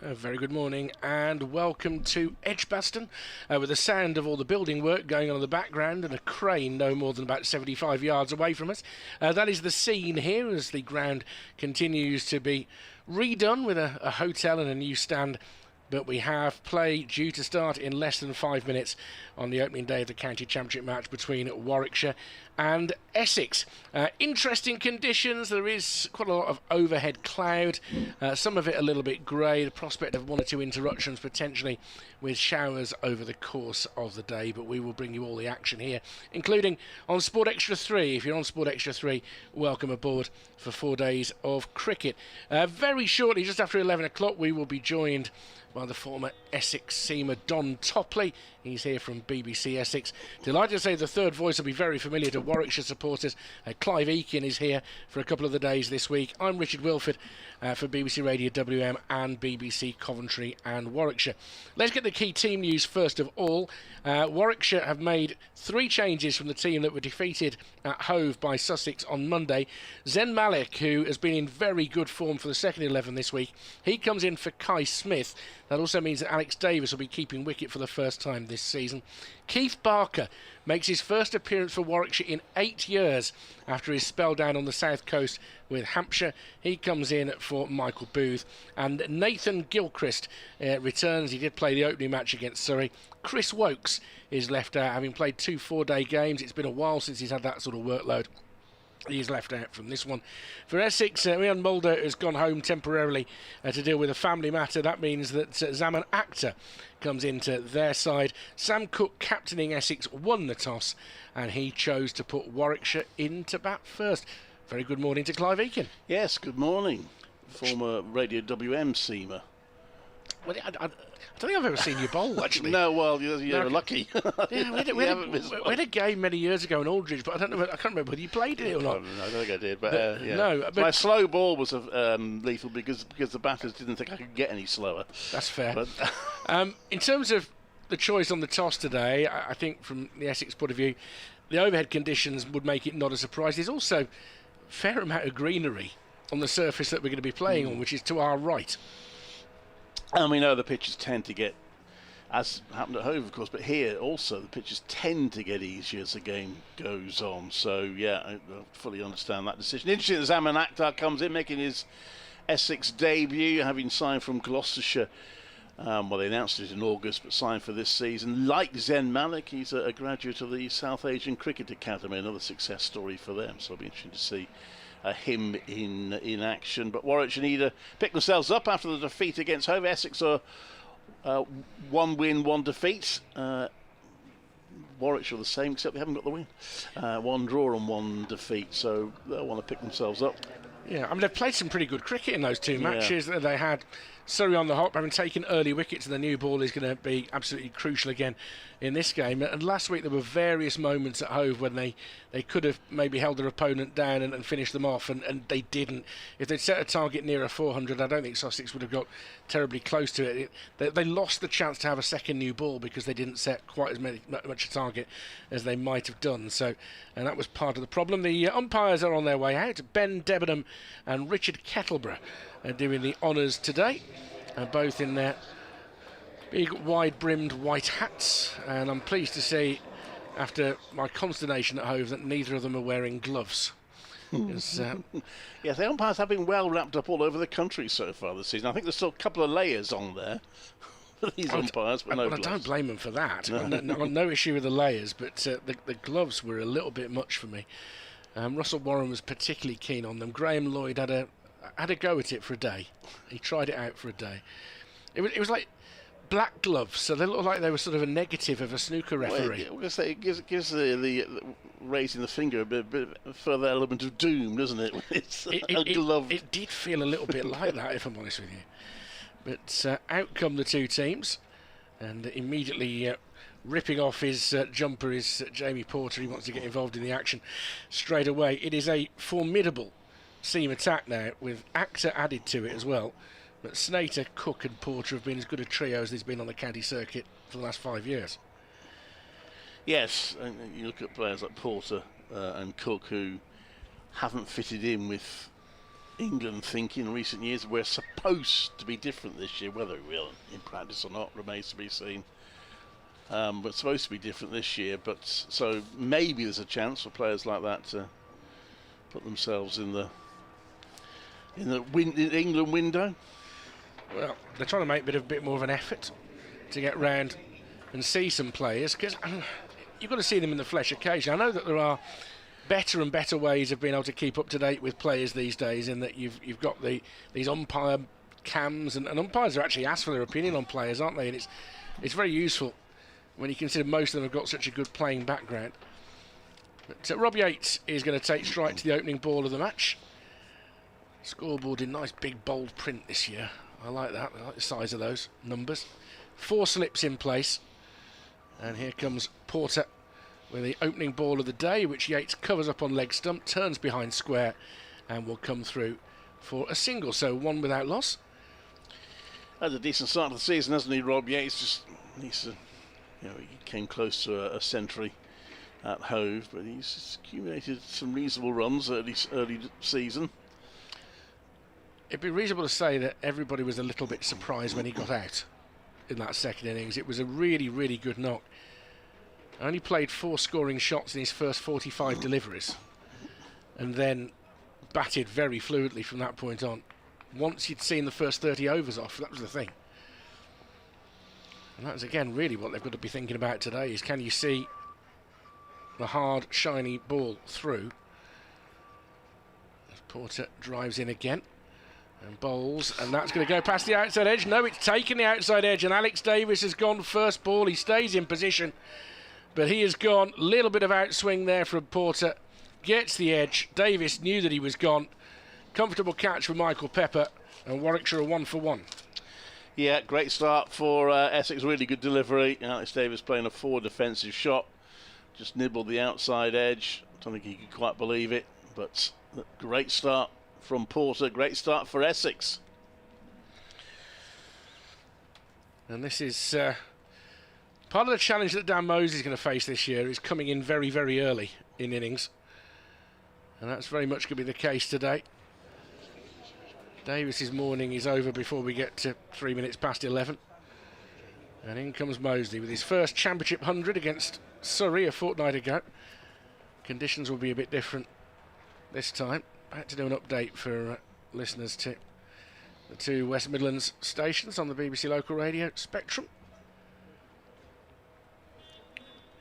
A very good morning and welcome to Edgbaston, with the sound of all the building work going on in the background and a crane no more than about 75 yards away from us. That is the scene here as the ground continues to be redone with a hotel and a new stand. But we have play due to start in less than 5 minutes on the opening day of the County Championship match between Warwickshire and Essex. Interesting conditions. There is quite a lot of overhead cloud, some of it a little bit grey, the prospect of one or two interruptions potentially with showers over the course of the day, but we will bring you all the action here, including on Sport Extra 3. If you're on Sport Extra 3, welcome aboard for 4 days of cricket. Very shortly, just after 11 o'clock, we will be joined by the former Essex seamer Don Topley. He's here from BBC Essex. Delighted to say the third voice will be very familiar to Warwickshire supporters. Clive Eakin is here for a couple of the days this week. I'm Richard Wilford for BBC Radio WM and BBC Coventry and Warwickshire. Let's get the key team news first of all. Warwickshire have made 3 changes from the team that were defeated at Hove by Sussex on Monday. Zen Malik, who has been in very good form for the second 11 this week, he comes in for Kai Smith. That also means that Alex Davis will be keeping wicket for the first time this season. Keith Barker makes his first appearance for Warwickshire in 8 years after his spell down on the south coast with Hampshire. He comes in for Michael Booth. And Nathan Gilchrist returns. He did play the opening match against Surrey. Chris Wokes is left out, having played 2 4-day games. It's been a while since he's had that sort of workload. He's left out from this one. For Essex, Ian Mulder has gone home temporarily to deal with a family matter. That means that Zaman Akhtar comes into their side. Sam Cook, captaining Essex, won the toss and he chose to put Warwickshire into bat first. Very good morning to Clive Eakin. Yes, good morning. Former Radio WM seamer. Well, I don't think I've ever seen you bowl, actually. No, well, you're lucky. Yeah, we had a game many years ago in Aldridge, but I can't remember whether you played it or not. No, I don't think I did. But yeah. No, but my slow ball was lethal because the batters didn't think I could get any slower. That's fair. But in terms of the choice on the toss today, I think from the Essex point of view, the overhead conditions would make it not a surprise. There's also a fair amount of greenery on the surface that we're going to be playing on, which is to our right. And we know the pitches tend to get, as happened at Hove, of course, but here also the pitches tend to get easier as the game goes on. So, yeah, I fully understand that decision. Interesting that Zaman Akhtar comes in, making his Essex debut, having signed from Gloucestershire. Well, they announced it in August, but signed for this season. Like Zen Malik, he's a graduate of the South Asian Cricket Academy, another success story for them. So it'll be interesting to see him in action. But Warwickshire need to pick themselves up after the defeat against Hove. Essex are 1 win, 1 defeat. Warwickshire are the same, except they haven't got the win. 1 draw and 1 defeat, so they'll want to pick themselves up. Yeah, I mean, they've played some pretty good cricket in those 2 matches. Yeah. They had Surrey on the hop, having taken early wickets, and the new ball is going to be absolutely crucial again in this game. And last week there were various moments at Hove when they could have maybe held their opponent down and finished them off, and they didn't. If they'd set a target nearer 400, I don't think Sussex would have got terribly close to it. They lost the chance to have a second new ball because they didn't set quite as much a target as they might have done. So, and that was part of the problem. The umpires are on their way out. Ben Debenham and Richard Kettleborough are doing the honours today, both in their big wide-brimmed white hats, and I'm pleased to see, after my consternation at Hove, that neither of them are wearing gloves. Yes, the umpires have been well wrapped up all over the country so far this season. I think there's still a couple of layers on there for these umpires, but no gloves. I don't blame them for that. No. I've got no issue with the layers, but the gloves were a little bit much for me. Russell Warren was particularly keen on them. Graham Lloyd had a go at it for a day. He tried it out for a day. It was like black gloves, so they look like they were sort of a negative of a snooker referee. Well, it gives the raising the finger a bit further element of doom, doesn't it? It's a glove. It did feel a little bit like that, if I'm honest with you. But out come the 2 teams, and immediately ripping off his jumper is Jamie Porter. He wants to get involved in the action straight away. It is a formidable seam attack now, with Akhtar added to it as well. But Snater, Cook and Porter have been as good a trio as there's been on the county circuit for the last 5 years. Yes, and you look at players like Porter and Cook, who haven't fitted in with England think in recent years we're supposed to be different this year. Whether it will in practice or not remains to be seen. But it's supposed to be different this year. But so maybe there's a chance for players like that to put themselves in the England window. Well, they're trying to make a bit more of an effort to get round and see some players, because you've got to see them in the flesh occasionally. I know that there are better and better ways of being able to keep up to date with players these days, in that you've got these umpire cams, and umpires are actually asked for their opinion on players, aren't they? And it's very useful when you consider most of them have got such a good playing background. But Rob Yates is going to take strike to the opening ball of the match. Scoreboard in nice big bold print this year. I like that. I like the size of those numbers. 4 slips in place. And here comes Porter with the opening ball of the day, which Yates covers up on leg stump, turns behind square, and will come through for a single. So 1 without loss. That's a decent start to the season, hasn't he, Rob Yates? Just needs to, he came close to a century at Hove, but he's accumulated some reasonable runs early season. It'd be reasonable to say that everybody was a little bit surprised when he got out in that second innings. It was a really, really good knock. Only played 4 scoring shots in his first 45 deliveries, and then batted very fluidly from that point on. Once you'd seen the first 30 overs off, that was the thing. And that's again really what they've got to be thinking about today, is can you see the hard, shiny ball through? As Porter drives in again and bowls, and that's going to go past the outside edge. No, it's taken the outside edge, and Alex Davis has gone first ball. He stays in position, but he has gone. Little bit of outswing there from Porter. Gets the edge. Davis knew that he was gone. Comfortable catch for Michael Pepper, and Warwickshire are 1 for 1. Yeah, great start for Essex. Really good delivery. Alex Davis playing a forward defensive shot. Just nibbled the outside edge. Don't think he could quite believe it, but great start from Porter. Great start for Essex. And this is part of the challenge that Dan Mose is going to face this year, is coming in very, very early in innings. And that's very much going to be the case today. Davis's morning is over before we get to 3 minutes past 11. And in comes Moseley with his first championship 100 against Surrey a fortnight ago. Conditions will be a bit different this time. I had to do an update for listeners to the 2 West Midlands stations on the BBC local radio spectrum.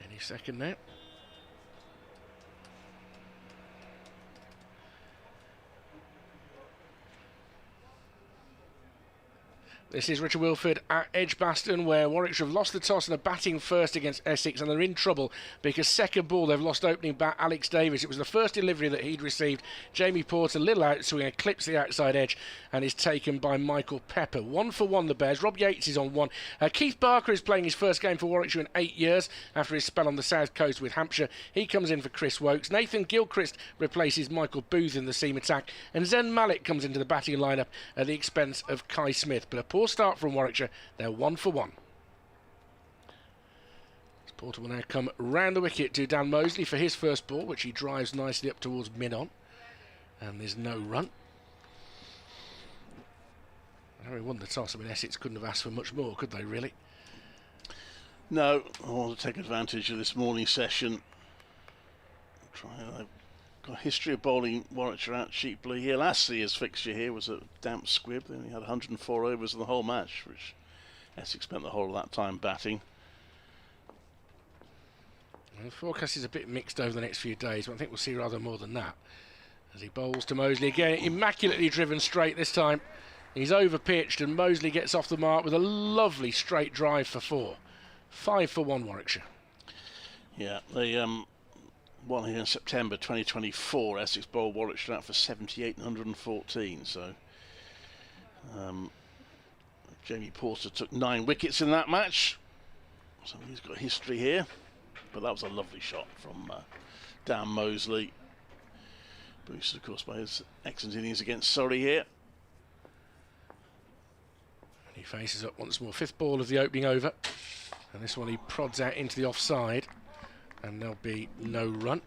Any second now. This is Richard Wilford at Edgbaston, where Warwickshire have lost the toss and are batting first against Essex, and they're in trouble because second ball they've lost opening bat Alex Davis. It was the first delivery that he'd received. Jamie Porter, little outswing, clips the outside edge and is taken by Michael Pepper. 1 for 1 the Bears. Rob Yates is on 1. Keith Barker is playing his first game for Warwickshire in 8 years after his spell on the south coast with Hampshire. He comes in for Chris Wokes. Nathan Gilchrist replaces Michael Booth in the seam attack, and Zen Malik comes into the batting lineup at the expense of Kai Smith. But a poor start from Warwickshire. They're 1 for 1. Porter will now come round the wicket to Dan Moseley for his first ball, which he drives nicely up towards mid-on, and there's no run. Having won the toss, I mean, Essex couldn't have asked for much more, could they, really? No, I want to take advantage of this morning session. I've got a history of bowling Warwickshire out cheaply here. Last year's fixture here was a damp squib. They only had 104 overs in the whole match, which Essex spent the whole of that time batting. Well, the forecast is a bit mixed over the next few days, but I think we'll see rather more than that. As he bowls to Moseley again, immaculately driven straight this time. He's over-pitched, and Moseley gets off the mark with a lovely straight drive for 4. 5 for 1 Warwickshire. Yeah, they won here in September 2024. Essex bowled Warwickshire out for 78 and 114. So Jamie Porter took 9 wickets in that match. So he's got history here. But that was a lovely shot from Dan Moseley. Boosted, of course, by his excellent innings against Surrey here. He faces up once more. 5th ball of the opening over. And this one he prods out into the offside. And there'll be no run.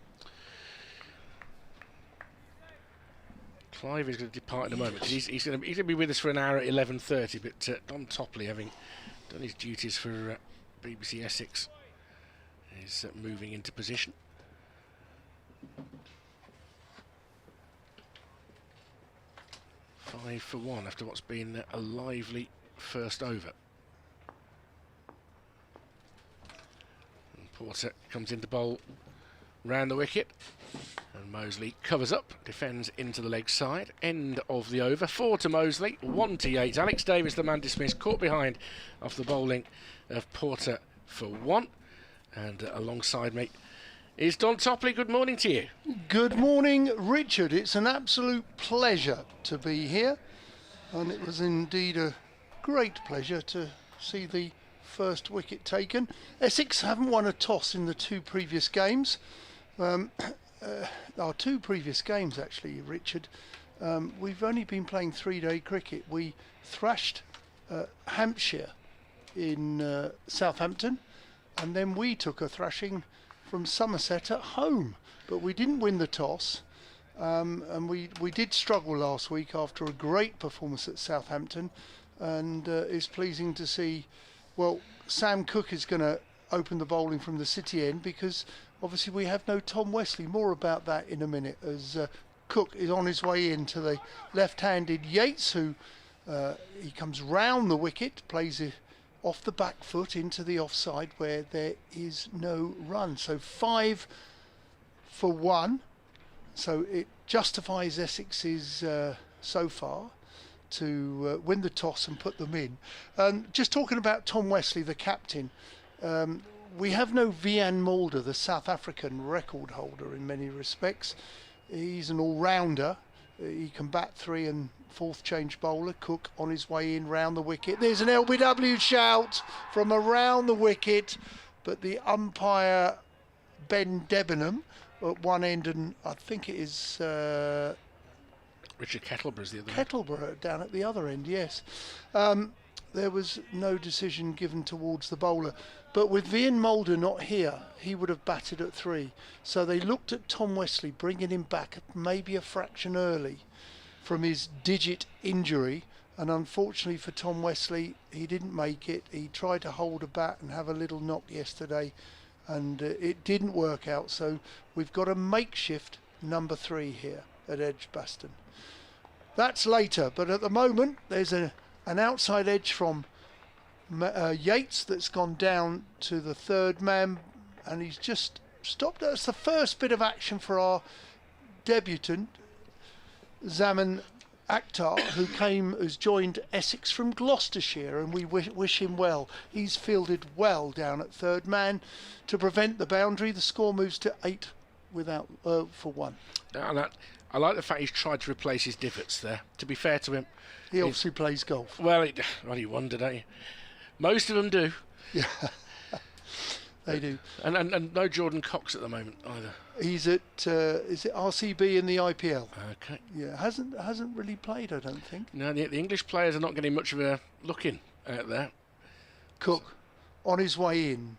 Clive is going to depart in a moment. He's going to be with us for an hour at 11:30. But Don Topley, having done his duties for BBC Essex, is moving into position. Five for one after what's been a lively first over. And Porter comes into bowl round the wicket, and Mosley covers up, defends into the leg side. End of the over. 4 to Mosley, 1 to Yates. Alex Davis, the man dismissed, caught behind off the bowling of Porter for 1. And alongside me is Don Topley. Good morning to you. Good morning, Richard. It's an absolute pleasure to be here, and it was indeed a great pleasure to see the first wicket taken. Essex haven't won a toss in the 2 previous games. Our 2 previous games, actually, Richard. We've only been playing 3-day cricket. We thrashed Hampshire in Southampton, and then we took a thrashing from Somerset at home. But we didn't win the toss, and we did struggle last week after a great performance at Southampton, and it's pleasing to see. Well, Sam Cook is going to open the bowling from the City end, because obviously we have no Tom Wesley. More about that in a minute, as Cook is on his way into the left-handed Yates, who he comes round the wicket, plays it off the back foot into the offside where there is no run. So 5 for 1. So it justifies Essex's so far to win the toss and put them in. Just talking about Tom Wesley, the captain, we have no Vian Mulder, the South African record holder in many respects. He's an all-rounder. He can bat 3 and 4th change bowler. Cook on his way in round the wicket. There's an LBW shout from around the wicket, but the umpire Ben Debenham at one end, and I think it is Richard Kettleborough's the other. Kettleborough down at the other end, yes. There was no decision given towards the bowler. But with Vian Mulder not here, he would have batted at 3. So they looked at Tom Wesley, bringing him back maybe a fraction early from his digit injury. And unfortunately for Tom Wesley, he didn't make it. He tried to hold a bat and have a little knock yesterday, and it didn't work out. So we've got a makeshift number 3 here at Edgbaston. That's later, but at the moment there's an outside edge from Yates that's gone down to the 3rd man, and he's just stopped. That's the first bit of action for our debutant, Zaman Akhtar, who's joined Essex from Gloucestershire, and we wish him well. He's fielded well down at 3rd man to prevent the boundary. The score moves to 8 without for 1. I like the fact he's tried to replace his divots there. To be fair to him, he obviously plays golf. Well, he wondered, don't you? Most of them do. Yeah, they do. And no Jordan Cox at the moment either. He's at is it RCB in the IPL? Okay. Yeah, hasn't really played, I don't think. No, the English players are not getting much of a look in out there. Cook on his way in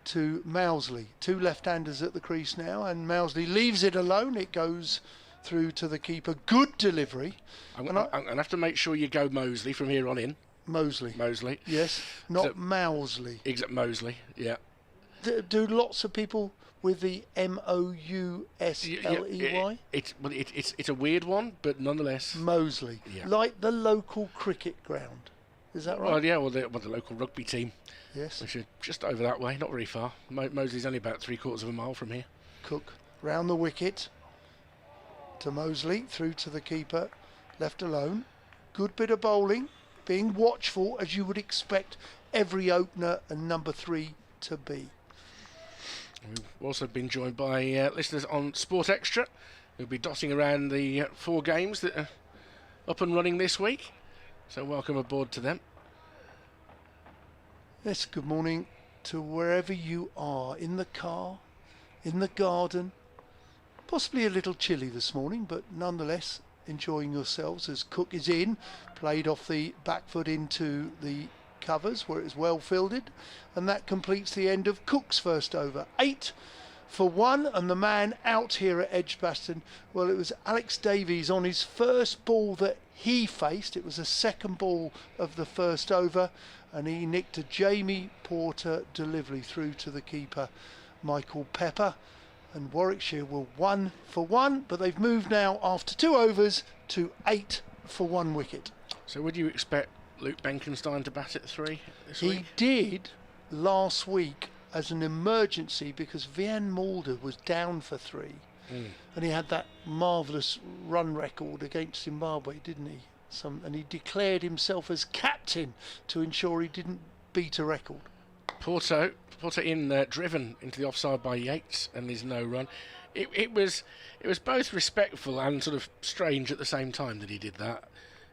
to Mousley. 2 left-handers at the crease now, and Mousley leaves it alone. It goes through to the keeper. Good delivery. I'm going to have to make sure you go Mosley from here on in. Mosley. Yes. Not Mousley. Exactly, Mosley, yeah. Do lots of people with the Moussley? It's a weird one, but nonetheless. Mosley. Yeah. Like the local cricket ground. Is that right? Well, yeah, the local rugby team. Yes. Which are just over that way, not very far. Mosley's only about 3/4 of a mile from here. Cook round the wicket to Mosley, through to the keeper, left alone. Good bit of bowling, being watchful as you would expect every opener and number 3 to be. We've also been joined by listeners on Sport Extra, who'll be dotting around the 4 games that are up and running this week. So welcome aboard to them. Yes, good morning to wherever you are, in the car, in the garden. Possibly a little chilly this morning, but nonetheless enjoying yourselves as Cook is in, played off the back foot into the covers where it was well fielded, and that completes the end of Cook's first over. 8 for 1, and the man out here at Edgbaston, well, it was Alex Davies on his first ball that he faced. It was the second ball of the first over, and he nicked a Jamie Porter delivery through to the keeper, Michael Pepper. And Warwickshire were 1 for 1, but they've moved now after 2 overs to 8 for 1 wicket. So would you expect Luke Benkenstein to bat at 3 this week? He did last week as an emergency because Vian Mulder was down for 3. And he had that marvellous run record against Zimbabwe, didn't he? And he declared himself as captain to ensure he didn't beat a record. Porter in driven into the offside by Yates, and there's no run. It was both respectful and sort of strange at the same time that he did that,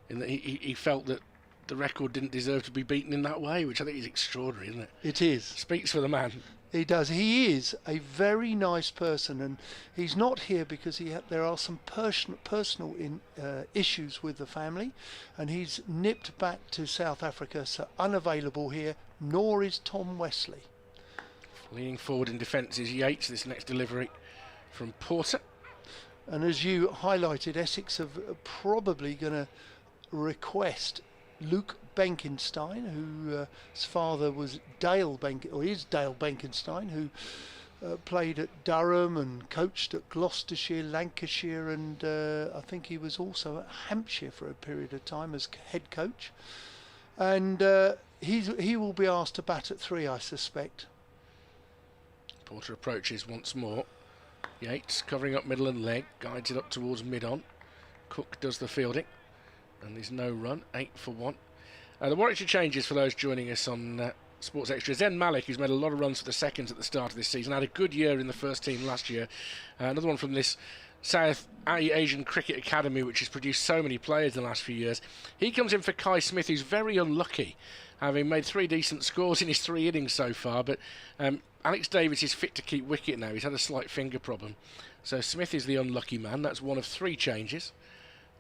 in that he felt that the record didn't deserve to be beaten in that way, which I think is extraordinary, isn't it? It is. Speaks for the man. He does. He is a very nice person, and he's not here because there are some personal issues with the family, and he's nipped back to South Africa, so unavailable here, nor is Tom Wesley. Leaning forward in defence is Yates, this next delivery from Porter. And as you highlighted, Essex are probably going to request Luke Benkenstein, whose father was is Dale Benkenstein, who played at Durham and coached at Gloucestershire, Lancashire, and I think he was also at Hampshire for a period of time as head coach. And he will be asked to bat at 3, I suspect. Porter approaches once more. Yates covering up middle and leg, guides it up towards mid-on. Cook does the fielding, and there's no run. 8 for 1. The Warwickshire changes for those joining us on Sports Extra. Zen Malik, who's made a lot of runs for the seconds at the start of this season, had a good year in the first team last year. Another one from this South Asian Cricket Academy, which has produced so many players in the last few years. He comes in for Kai Smith, who's very unlucky, having made 3 decent scores in his 3 innings so far. But Alex Davies is fit to keep wicket now. He's had a slight finger problem. So Smith is the unlucky man. That's one of 3 changes.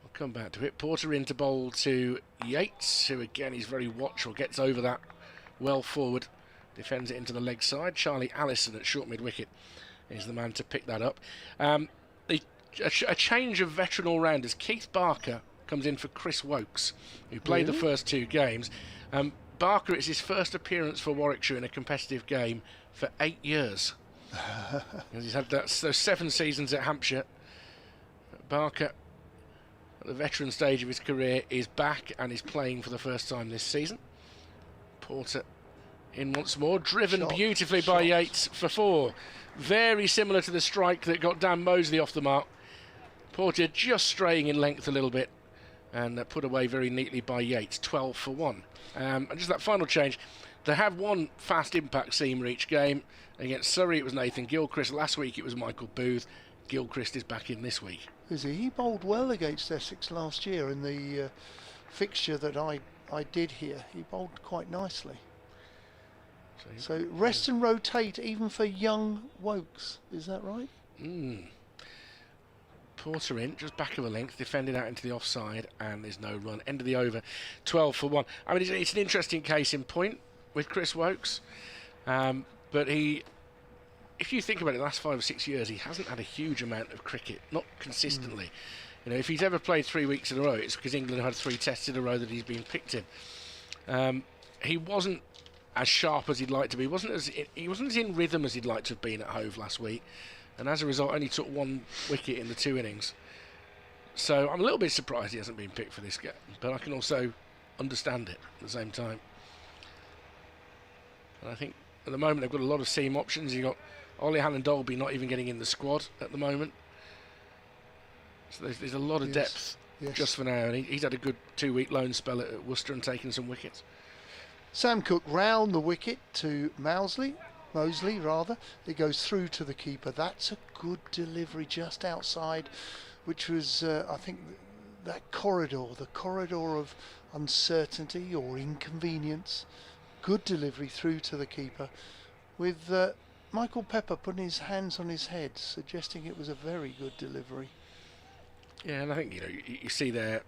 We'll come back to it. Porter in to bowl to Yates, who again is very watchful, gets over that well forward, defends it into the leg side. Charlie Allison at short mid-wicket is the man to pick that up. A change of veteran all-rounders. Keith Barker comes in for Chris Wokes, who played the first 2 games. Barker, it's his first appearance for Warwickshire in a competitive game for 8 years. He's had those 7 seasons at Hampshire. Barker, at the veteran stage of his career, is back and is playing for the first time this season. Porter in once more, driven beautifully by Yates for 4. Very similar to the strike that got Dan Mosley off the mark. Porter just straying in length a little bit, and put away very neatly by Yates. 12 for 1. And just that final change, they have one fast impact seamer each game. Against Surrey it was Nathan Gilchrist. Last week it was Michael Booth. Gilchrist is back in this week. Is he? He bowled well against Essex last year in the fixture that I did here. He bowled quite nicely. So rest and rotate even for young Wokes. Is that right? Porter in, just back of a length, defended out into the offside, and there's no run. End of the over, 12 for 1. I mean, it's an interesting case in point with Chris Wokes, but if you think about it, the last 5 or 6 years, he hasn't had a huge amount of cricket, not consistently. You know, if he's ever played 3 weeks in a row, it's because England had 3 tests in a row that he's been picked in. He wasn't as sharp as he'd like to be. He wasn't as in rhythm as he'd like to have been at Hove last week, and as a result only took 1 wicket in the 2 innings. So I'm a little bit surprised he hasn't been picked for this game, but I can also understand it at the same time. And I think at the moment they've got a lot of seam options. You've got Ollie Halland-Dolby not even getting in the squad at the moment, so there's a lot of depth just for now, and he's had a good 2-week loan spell at Worcester and taken some wickets. Sam Cook round the wicket to Mosley. It goes through to the keeper. That's a good delivery just outside, which was I think that the corridor of uncertainty or inconvenience. Good delivery through to the keeper, with Michael Pepper putting his hands on his head, suggesting it was a very good delivery. Yeah, and I think you see there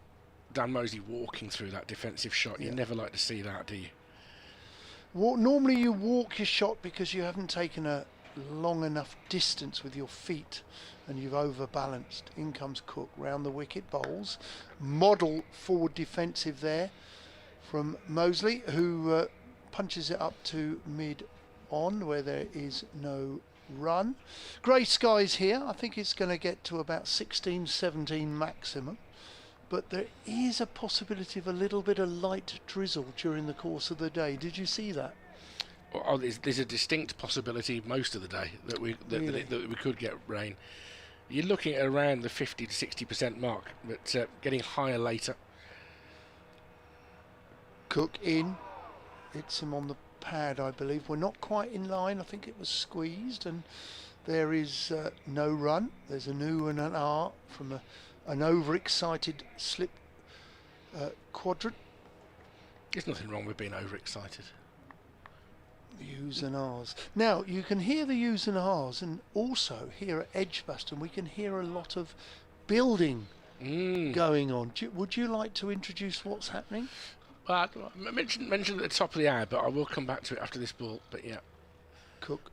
Dan Mosley walking through that defensive shot. You never like to see that, do you? Normally you walk your shot because you haven't taken a long enough distance with your feet and you've overbalanced. In comes Cook round the wicket, bowls. Model forward defensive there from Mosley, who punches it up to mid-on where there is no run. Grey skies here. I think it's going to get to about 16, 17 maximum. But there is a possibility of a little bit of light drizzle during the course of the day. Did you see that? Oh, there's a distinct possibility most of the day that we could get rain. You're looking at around the 50 to 60% mark, but getting higher later. Cook in. It's him on the pad, I believe. We're not quite in line. I think it was squeezed, and there is no run. There's a new and an R from an overexcited slip quadrant. There's nothing wrong with being overexcited. U's and R's. Now you can hear the U's and R's, and also here at Edgbaston we can hear a lot of building going on. Would you like to introduce what's happening? I mentioned at the top of the hour, but I will come back to it after this ball. But yeah, Cook,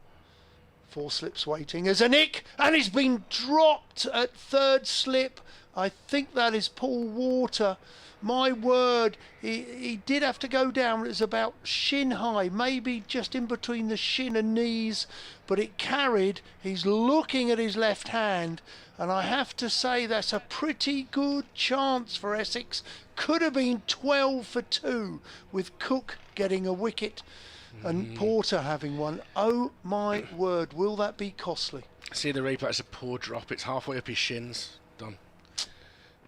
4 slips waiting as a nick, and he's been dropped at 3rd slip. I think that is Paul Water. My word, he did have to go down. It was about shin high, maybe just in between the shin and knees, but it carried. He's looking at his left hand, and I have to say that's a pretty good chance for Essex. Could have been 12 for 2 with Cook getting a wicket and Porter having one. Oh my word, will that be costly? See the replay, it's a poor drop. It's halfway up his shins. Done.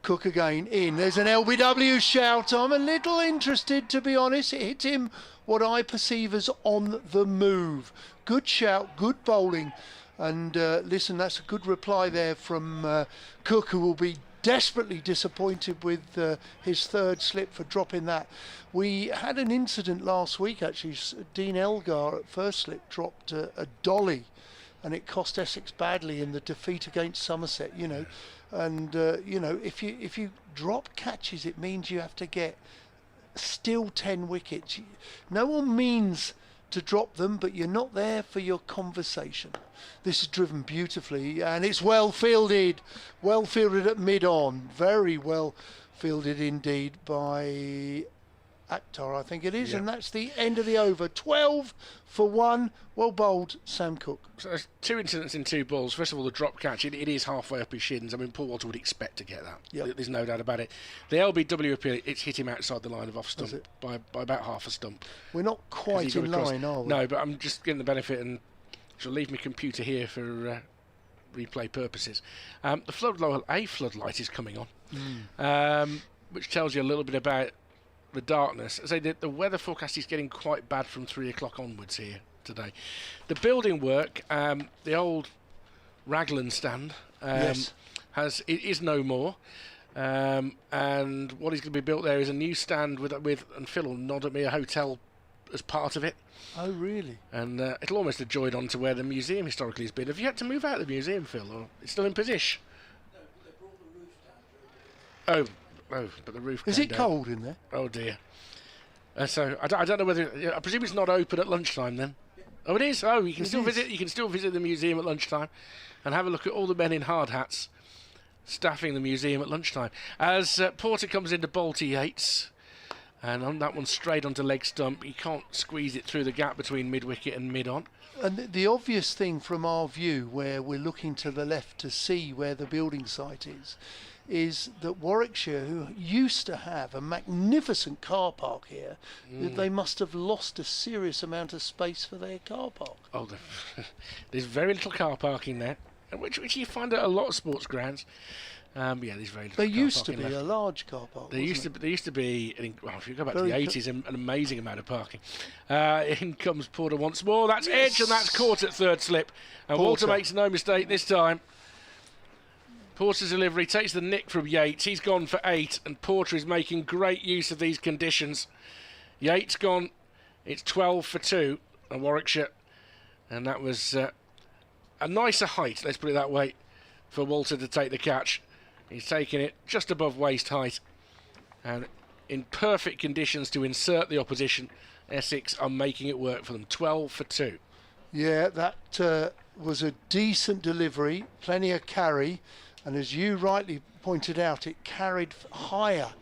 Cook again in. There's an LBW shout. I'm a little interested, to be honest. It hit him what I perceive as on the move. Good shout, good bowling. And listen, that's a good reply there from Cook, who will be desperately disappointed with his 3rd slip for dropping that. We had an incident last week, actually. Dean Elgar at 1st slip dropped a dolly, and it cost Essex badly in the defeat against Somerset, you know. And you know, if you drop catches, it means you have to get still 10 wickets. No one means to drop them, but you're not there for your conversation. This is driven beautifully, and it's well fielded at mid-on. Very well fielded indeed by Akhtar, I think it is, and that's the end of the over. 12 for 1. Well bowled, Sam Cook. So there's 2 incidents in 2 balls. First of all, the drop catch, it is halfway up his shins. I mean, Paul Walter would expect to get that. Yep. There's no doubt about it. The LBW appeal, it's hit him outside the line of off stump by about half a stump. We're not quite in line, are we? No, but I'm just getting the benefit, and shall leave my computer here for replay purposes. The floodlight is coming on, which tells you a little bit about the darkness. I say the weather forecast is getting quite bad from 3 o'clock onwards here today. The building work, the old Raglan stand, is no more. And what is going to be built there is a new stand with and Phil will nod at me, a hotel as part of it. Oh, really? And it'll almost have joined on to where the museum historically has been. Have you had to move out of the museum, Phil, or it's still in position? No, they brought the roof down. Oh, but the roof. Is it cold in there? Oh dear. So I don't know whether. I presume it's not open at lunchtime then. Oh, it is. Oh, you can still visit. You can still visit the museum at lunchtime, and have a look at all the men in hard hats staffing the museum at lunchtime. As Porter comes into bowl to Yates, and on that one straight onto leg stump, he can't squeeze it through the gap between mid wicket and mid on. And the obvious thing from our view, where we're looking to the left to see where the building site is that Warwickshire, who used to have a magnificent car park here, they must have lost a serious amount of space for their car park. Oh, there's very little car parking there, which you find at a lot of sports grounds. Yeah, there's very little. There car used to parking be left. a large car park. There used to be. Well, if you go back to the 80s, an amazing amount of parking. In comes Porter once more. That's edge, and that's caught at 3rd slip. And Walter makes no mistake this time. Porter's delivery takes the nick from Yates. He's gone for 8, and Porter is making great use of these conditions. Yates gone. It's 12 for 2, and Warwickshire, and that was a nicer height. Let's put it that way, for Walter to take the catch. He's taking it just above waist height, and in perfect conditions to insert the opposition. Essex are making it work for them. 12 for 2. Yeah, that was a decent delivery, plenty of carry, and as you rightly pointed out, it carried higher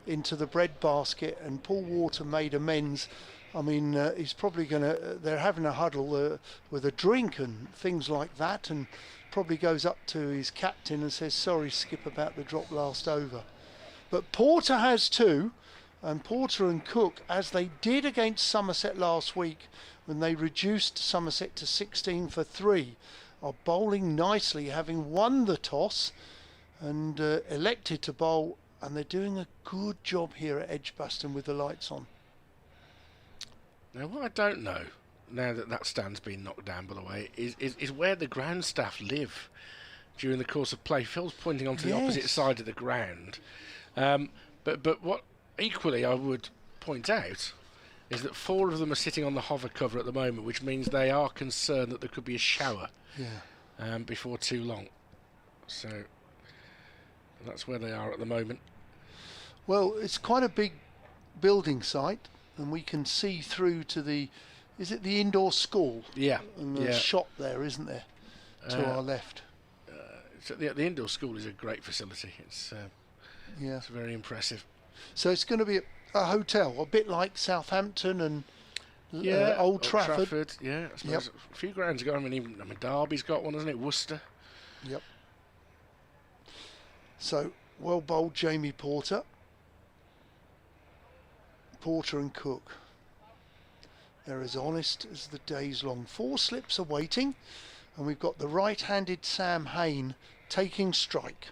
into the bread basket, and Paul Water made amends. I mean, he's probably going to, they're having a huddle with a drink and things like that, and probably goes up to his captain and says, sorry, Skip, about the drop last over. But Porter has two, and Porter and Cook, as they did against Somerset last week, when they reduced Somerset to 16 for 3, are bowling nicely, having won the toss and elected to bowl, and they're doing a good job here at Edgbaston with the lights on. Now, what I don't know, now that that stand's been knocked down, by the way, is where the ground staff live during the course of play. Phil's pointing onto the opposite side of the ground. But what equally I would point out is that 4 of them are sitting on the hover cover at the moment, which means they are concerned that there could be a shower before too long. So that's where they are at the moment. Well, it's quite a big building site, and we can see through to the, is it the indoor school? Yeah. And there's a shop there, isn't there, to our left? So the indoor school is a great facility. It's very impressive. So it's going to be a hotel, a bit like Southampton and Old Trafford. Yeah, I suppose a few grounds ago. I mean, Derby's got one, hasn't it? Worcester. Yep. So well bowled, Jamie Porter. Porter and Cook. They're as honest as the day's long. 4 slips are waiting, and we've got the right-handed Sam Hain taking strike.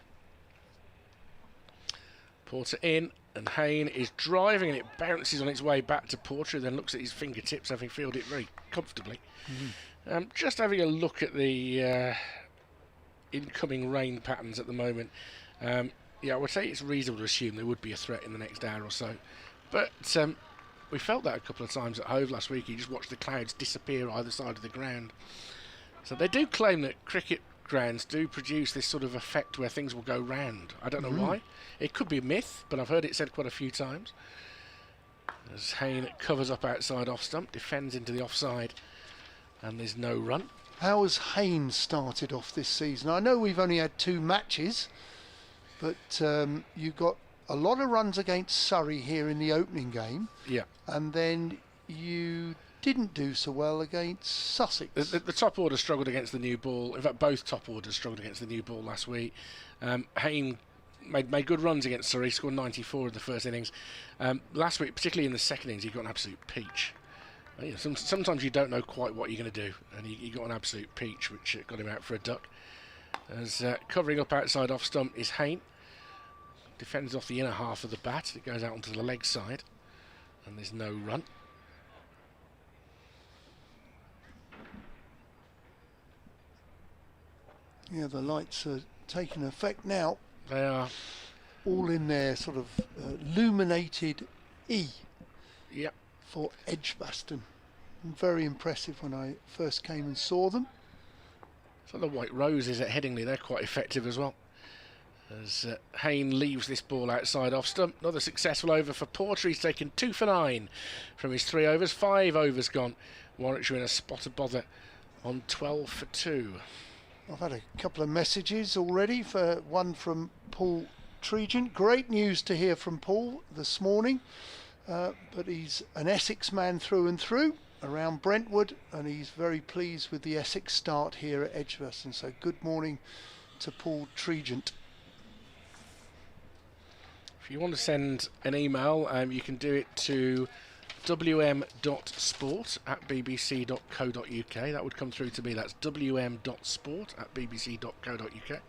Porter in, and Hain is driving, and it bounces on its way back to Porter, who then looks at his fingertips, having fielded it very comfortably. Just having a look at the incoming rain patterns at the moment. I would say it's reasonable to assume there would be a threat in the next hour or so. But we felt that a couple of times at Hove last week. You just watched the clouds disappear either side of the ground. So they do claim that cricket grounds do produce this sort of effect where things will go round. I don't know why. It could be a myth, but I've heard it said quite a few times. As Hain covers up outside off stump, defends into the offside, and there's no run. How has Hain started off this season? I know we've only had 2 matches, but you got a lot of runs against Surrey here in the opening game. Yeah. And then you didn't do so well against Sussex. The top order struggled against the new ball. In fact, both top orders struggled against the new ball last week. Hain made good runs against Surrey, scored 94 in the first innings. Last week, particularly in the second innings, he got an absolute peach. Sometimes you don't know quite what you're going to do, and he got an absolute peach, which got him out for a duck. As covering up outside off stump is Hain. Defends off the inner half of the bat. It goes out onto the leg side, and there's no run. Yeah, the lights are taking effect now. They are. All in their sort of illuminated E. Yep. For Edgbaston. Very impressive when I first came and saw them. So the White Roses at Headingley, they're quite effective as well. As Hain leaves this ball outside off stump. Another successful over for Porter. He's taken 2 for 9 from his 3 overs. 5 overs gone. Warwickshire in a spot of bother on 12 for 2. I've had a couple of messages already, for one from Paul Tregent. Great news to hear from Paul this morning, but he's an Essex man through and through around Brentwood, and he's very pleased with the Essex start here at Edgbaston. So good morning to Paul Tregent. If you want to send an email, you can do it to wm.sport@bbc.co.uk. That would come through to me. That's wm.sport@bbc.co.uk.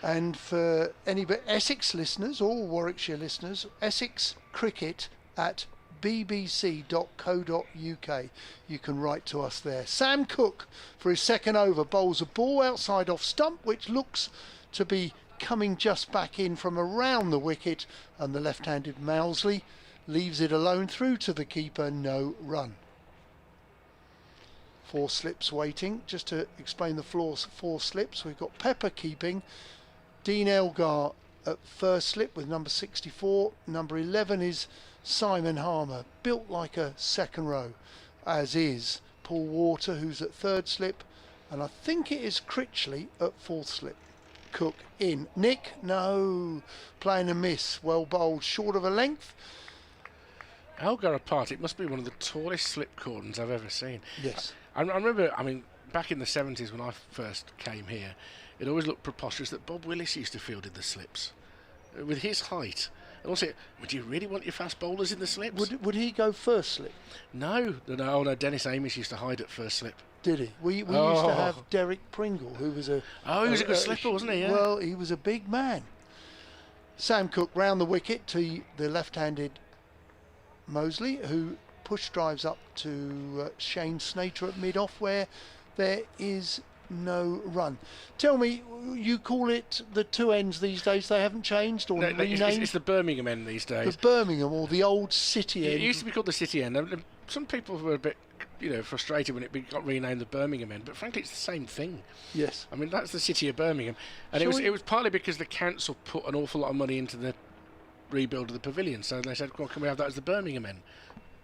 And for any Essex listeners or Warwickshire listeners, essexcricket@bbc.co.uk. You can write to us there. Sam Cook, for his second over, bowls a ball outside off stump, which looks to be coming just back in from around the wicket, and the left-handed Mousley leaves it alone through to the keeper. No run. 4 slips waiting. Just to explain the 4 slips, we've got Pepper keeping, Dean Elgar at first slip with number 64. Number 11 is Simon Harmer, built like a second row, as is Paul Water, who's at third slip, and I think it is Critchley at fourth slip. Cook in. Nick, no, playing a miss. Well bowled, short of a length. Elgar apart, it must be one of the tallest slip cordons I've ever seen. Yes. I remember, back in the 70s when I first came here, it always looked preposterous that Bob Willis used to field in the slips. With his height. And also, would you really want your fast bowlers in the slips? Would he go first slip? No, Dennis Amiss used to hide at first slip. Did he? We used to have Derek Pringle, who was a... Oh, he was a good slipper, wasn't he? Yeah. Well, he was a big man. Sam Cook round the wicket to the left-handed Mosley, who push drives up to Shane Snater at mid-off, where there is no run. Tell me, you call it the two ends these days? They haven't changed or renamed? It's the Birmingham end these days. The Birmingham or the old City end. It used to be called the City end. Some people were a bit, frustrated when it got renamed the Birmingham end, but frankly, it's the same thing. Yes. That's the City of Birmingham, and it was partly because the council put an awful lot of money into the rebuild of the pavilion, so they said, well, can we have that as the Birmingham end?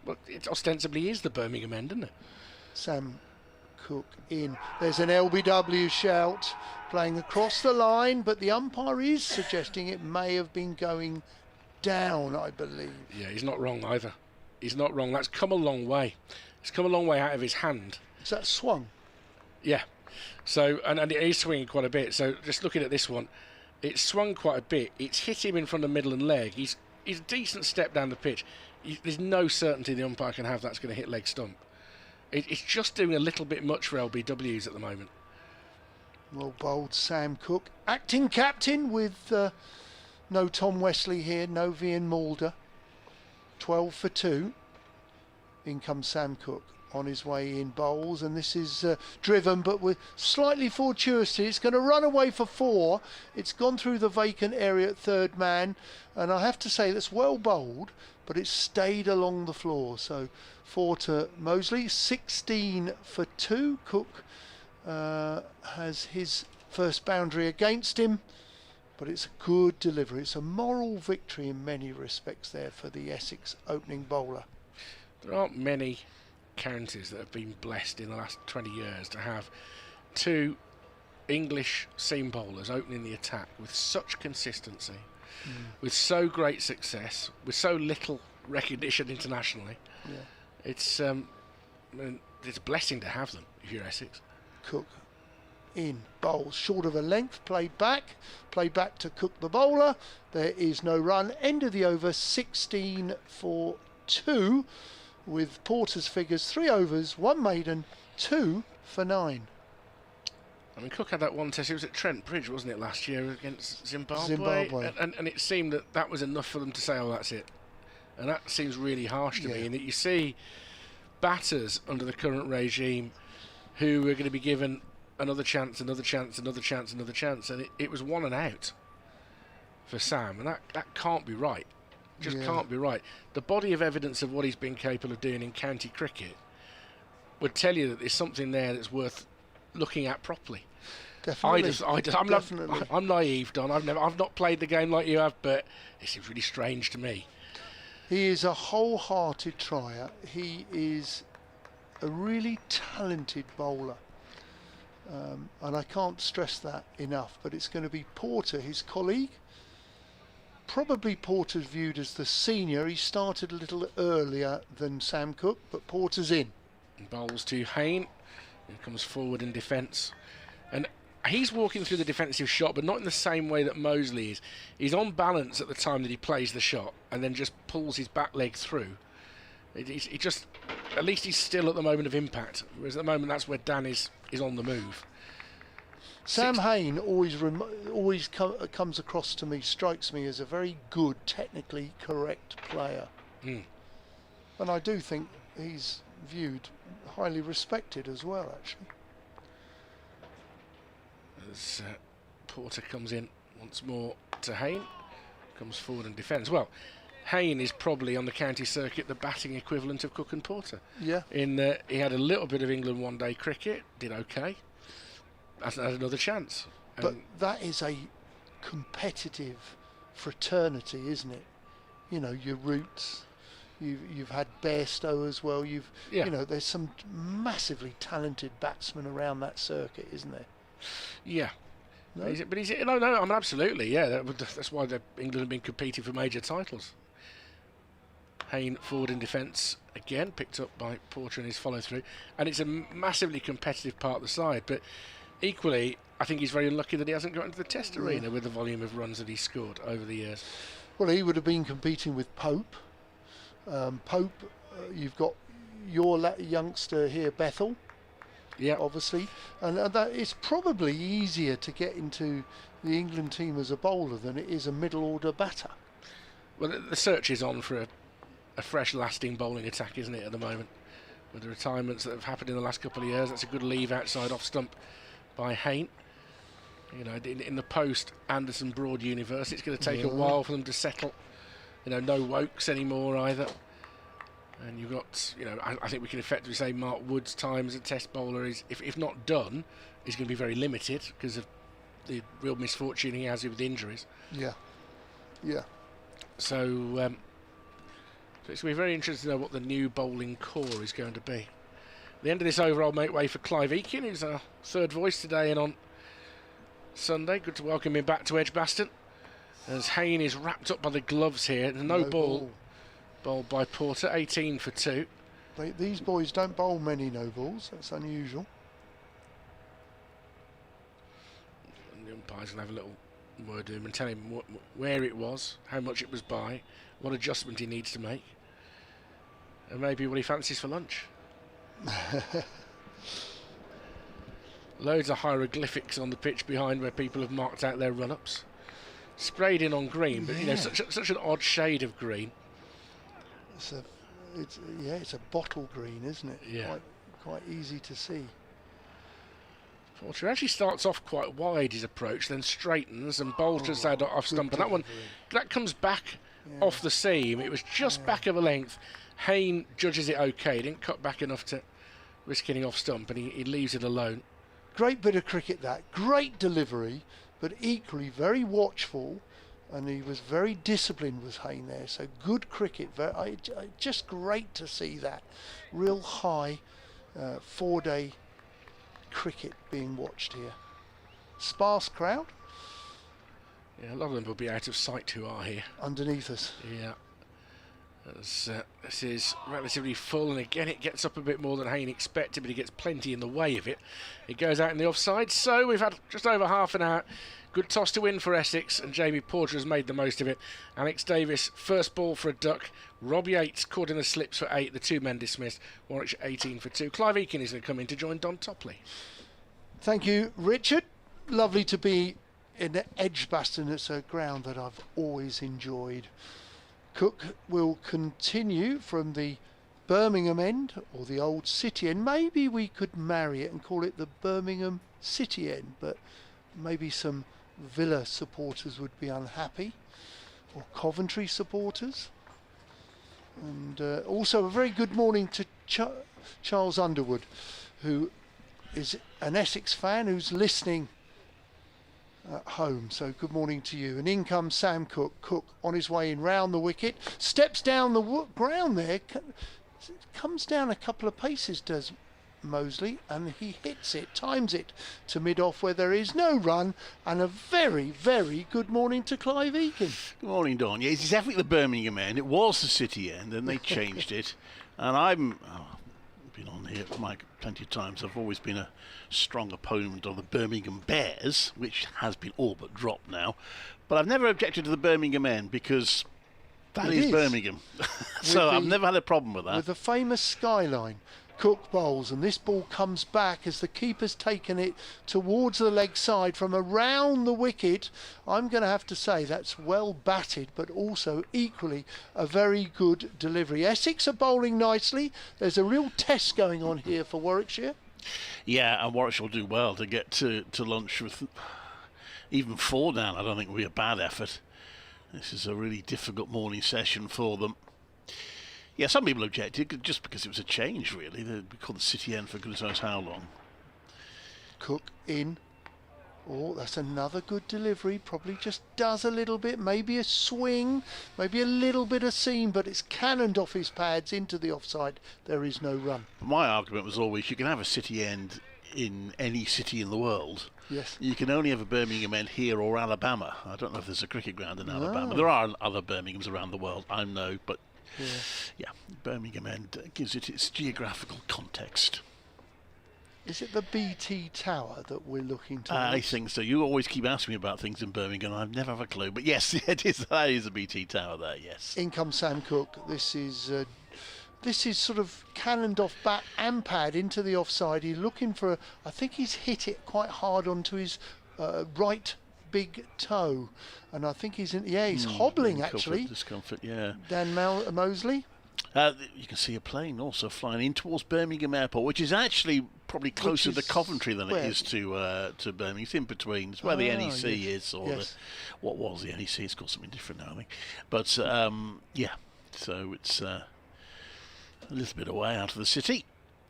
Well, it ostensibly is the Birmingham end, isn't it? Sam Cook in. There's an LBW shout playing across the line, but the umpire is suggesting it may have been going down, I believe. Yeah, he's not wrong either. He's not wrong. That's come a long way. It's come a long way out of his hand. Is that swung? Yeah. So, and it is swinging quite a bit. So, just looking at this one, it's swung quite a bit. It's hit him in front of middle and leg. He's a decent step down the pitch. There's no certainty the umpire can have that's going to hit leg stump. It's just doing a little bit much for LBWs at the moment. Well bowled, Sam Cook. Acting captain with no Tom Wesley here, no Vian Mulder. 12 for 2. In comes Sam Cook on his way in bowls, and this is driven but with slightly fortuity. It's going to run away for 4. It's gone through the vacant area at third man, and I have to say that's well bowled, but it's stayed along the floor. So 4 to Mosley, 16 for 2. Cook has his first boundary against him, but it's a good delivery. It's a moral victory in many respects there for the Essex opening bowler. There aren't many counties that have been blessed in the last 20 years to have two English seam bowlers opening the attack with such consistency, with so great success, with so little recognition internationally. Yeah. It's a blessing to have them if you're Essex. Cook in, bowls short of a length, played back to Cook the bowler. There is no run. End of the over, 16 for 2, with Porter's figures 3 overs, 1 maiden, 2 for 9. Cook had that one test. It was at Trent Bridge, wasn't it, last year against Zimbabwe. And it seemed that was enough for them to say, oh, that's it. And that seems really harsh to me. And that you see batters under the current regime who are going to be given another chance, and it was 1 and out for Sam, and that can't be right. Just can't be right. The body of evidence of what he's been capable of doing in county cricket would tell you that there's something there that's worth looking at properly. Definitely. I'm naive, Don. I've not played the game like you have, but it seems really strange to me. He is a wholehearted trier. He is a really talented bowler. And I can't stress that enough, but it's going to be Porter, his colleague. Probably Porter's viewed as the senior. He started a little earlier than Sam Cook, but Porter's in. Bowls to Hayne, who comes forward in defence. And he's walking through the defensive shot, but not in the same way that Mosley is. He's on balance at the time that he plays the shot, and then just pulls his back leg through. He just, at least he's still at the moment of impact, whereas at the moment that's where Dan is on the move. Sam Hayne always comes across to me, strikes me as a very good, technically correct player. And I do think he's viewed highly respected as well, actually. As Porter comes in once more to Hayne, comes forward and defends. Well, Hayne is probably on the county circuit the batting equivalent of Cook and Porter. Yeah. In he had a little bit of England one-day cricket, did okay. Had another chance. But that is a competitive fraternity, isn't it? You know, your roots, You've had Bairstow as well. You Yeah. know, there's some massively talented batsmen around that circuit, isn't there? Yeah. No? No, I mean, absolutely, yeah. That's why England have been competing for major titles. Hayne forward in defence again, picked up by Porter in his follow through, and it's a massively competitive part of the side. But equally, I think he's very unlucky that he hasn't got into the Test arena with the volume of runs that he's scored over the years. Well, he would have been competing with Pope. You've got your youngster here, Bethel. Yeah, Obviously, and that it's probably easier to get into the England team as a bowler than it is a middle order batter. well, the search is on for a fresh, lasting bowling attack, isn't it, at the moment? With the retirements that have happened in the last couple of years, that's a good leave outside off stump by Hayne. You know, in the post Anderson Broad universe, it's going to take a while for them to settle. You know, no Wokes anymore either. And you've got, you know, I think we can effectively say Mark Wood's time as a Test bowler is, if not done, is going to be very limited because of the real misfortune he has with injuries. Yeah. So it's going to be very interesting to know what the new bowling core is going to be. The end of this over, I'll make way for Clive Eakin, who's our third voice today and on Sunday. Good to welcome him back to Edgbaston. As Hayne is wrapped up by the gloves here. No ball. Bowled by Porter, 18 for 2. These boys don't bowl many no balls. That's unusual. And the umpire's going to have a little word to him and tell him where it was, how much it was by, what adjustment he needs to make, and maybe what he fancies for lunch. Loads of hieroglyphics on the pitch behind where people have marked out their run-ups. Sprayed in on green, but you know, such an odd shade of green. It's a bottle green, isn't it? Yeah. Quite easy to see. Porter actually starts off quite wide, his approach, then straightens and bowls just that off stump. And that comes back off the seam. It was just back of a length. Hayne judges it okay. He didn't cut back enough to risk hitting off stump, and he leaves it alone. Great bit of cricket that. Great delivery, but equally very watchful. And he was very disciplined with Hayne there, so good cricket. Just great to see that. Real high 4-day cricket being watched here. Sparse crowd. Yeah, a lot of them will be out of sight who are here. Underneath us. Yeah. This is relatively full, and again it gets up a bit more than Hayne expected, but he gets plenty in the way of it. It goes out in the offside, so we've had just over half an hour. Good toss to win for Essex, and Jamie Porter has made the most of it. Alex Davis, first ball for a duck. Rob Yates caught in the slips for 8. The 2 men dismissed. Warwickshire 18 for 2. Clive Eakin is going to come in to join Don Topley. Thank you, Richard. Lovely to be in Edgbaston. It's a ground that I've always enjoyed. Cook will continue from the Birmingham end, or the old City end. Maybe we could marry it and call it the Birmingham City end, but maybe some Villa supporters would be unhappy, or Coventry supporters. And also a very good morning to Charles Underwood, who is an Essex fan who's listening at home. So good morning to you. And in comes Sam Cook. Cook on his way in round the wicket, steps down the ground there, comes down a couple of paces, does Mosley, and he hits it, times it to mid-off where there is no run. And a very, very good morning to Clive Eakin. Good morning, Don. Yeah, it's definitely the Birmingham end. It was the City end, and they changed it. And I've been on here plenty of times. I've always been a strong opponent of the Birmingham Bears, which has been all but dropped now. But I've never objected to the Birmingham end because that is Birmingham. So I've never had a problem with that. With the famous skyline. Cook bowls, and this ball comes back as the keeper's taken it towards the leg side from around the wicket. I'm going to have to say that's well batted, but also equally a very good delivery. Essex are bowling nicely. There's a real test going on here for Warwickshire. Yeah, and Warwickshire will do well to get to lunch with even 4 down. I don't think it will be a bad effort. This is a really difficult morning session for them. Yeah, some people objected just because it was a change, really. We called the City end for goodness knows how long. Cook in. Oh, that's another good delivery. Probably just does a little bit, maybe a swing, maybe a little bit of seam, but it's cannoned off his pads into the offside. There is no run. My argument was always you can have a City end in any city in the world. Yes. You can only have a Birmingham end here or Alabama. I don't know if there's a cricket ground in Alabama. There are other Birminghams around the world, I know, but yeah, Birmingham end gives it its geographical context. Is it the BT Tower that we're looking to? I think so. You always keep asking me about things in Birmingham. I never have a clue. But yes, it is. That is a BT Tower there. Yes. In comes Sam Cook. This is sort of cannoned off bat and pad into the offside. He's looking for. I think he's hit it quite hard onto his right big toe, and I think he's in. Yeah, he's hobbling actually. Discomfort. Yeah. Dan Mosley. You can see a plane also flying in towards Birmingham Airport, which is actually probably closer to Coventry than it is to Birmingham. It's in between. It's where the NEC is, or what was the NEC? It's called something different now, I think. But yeah, so it's a little bit away out of the city.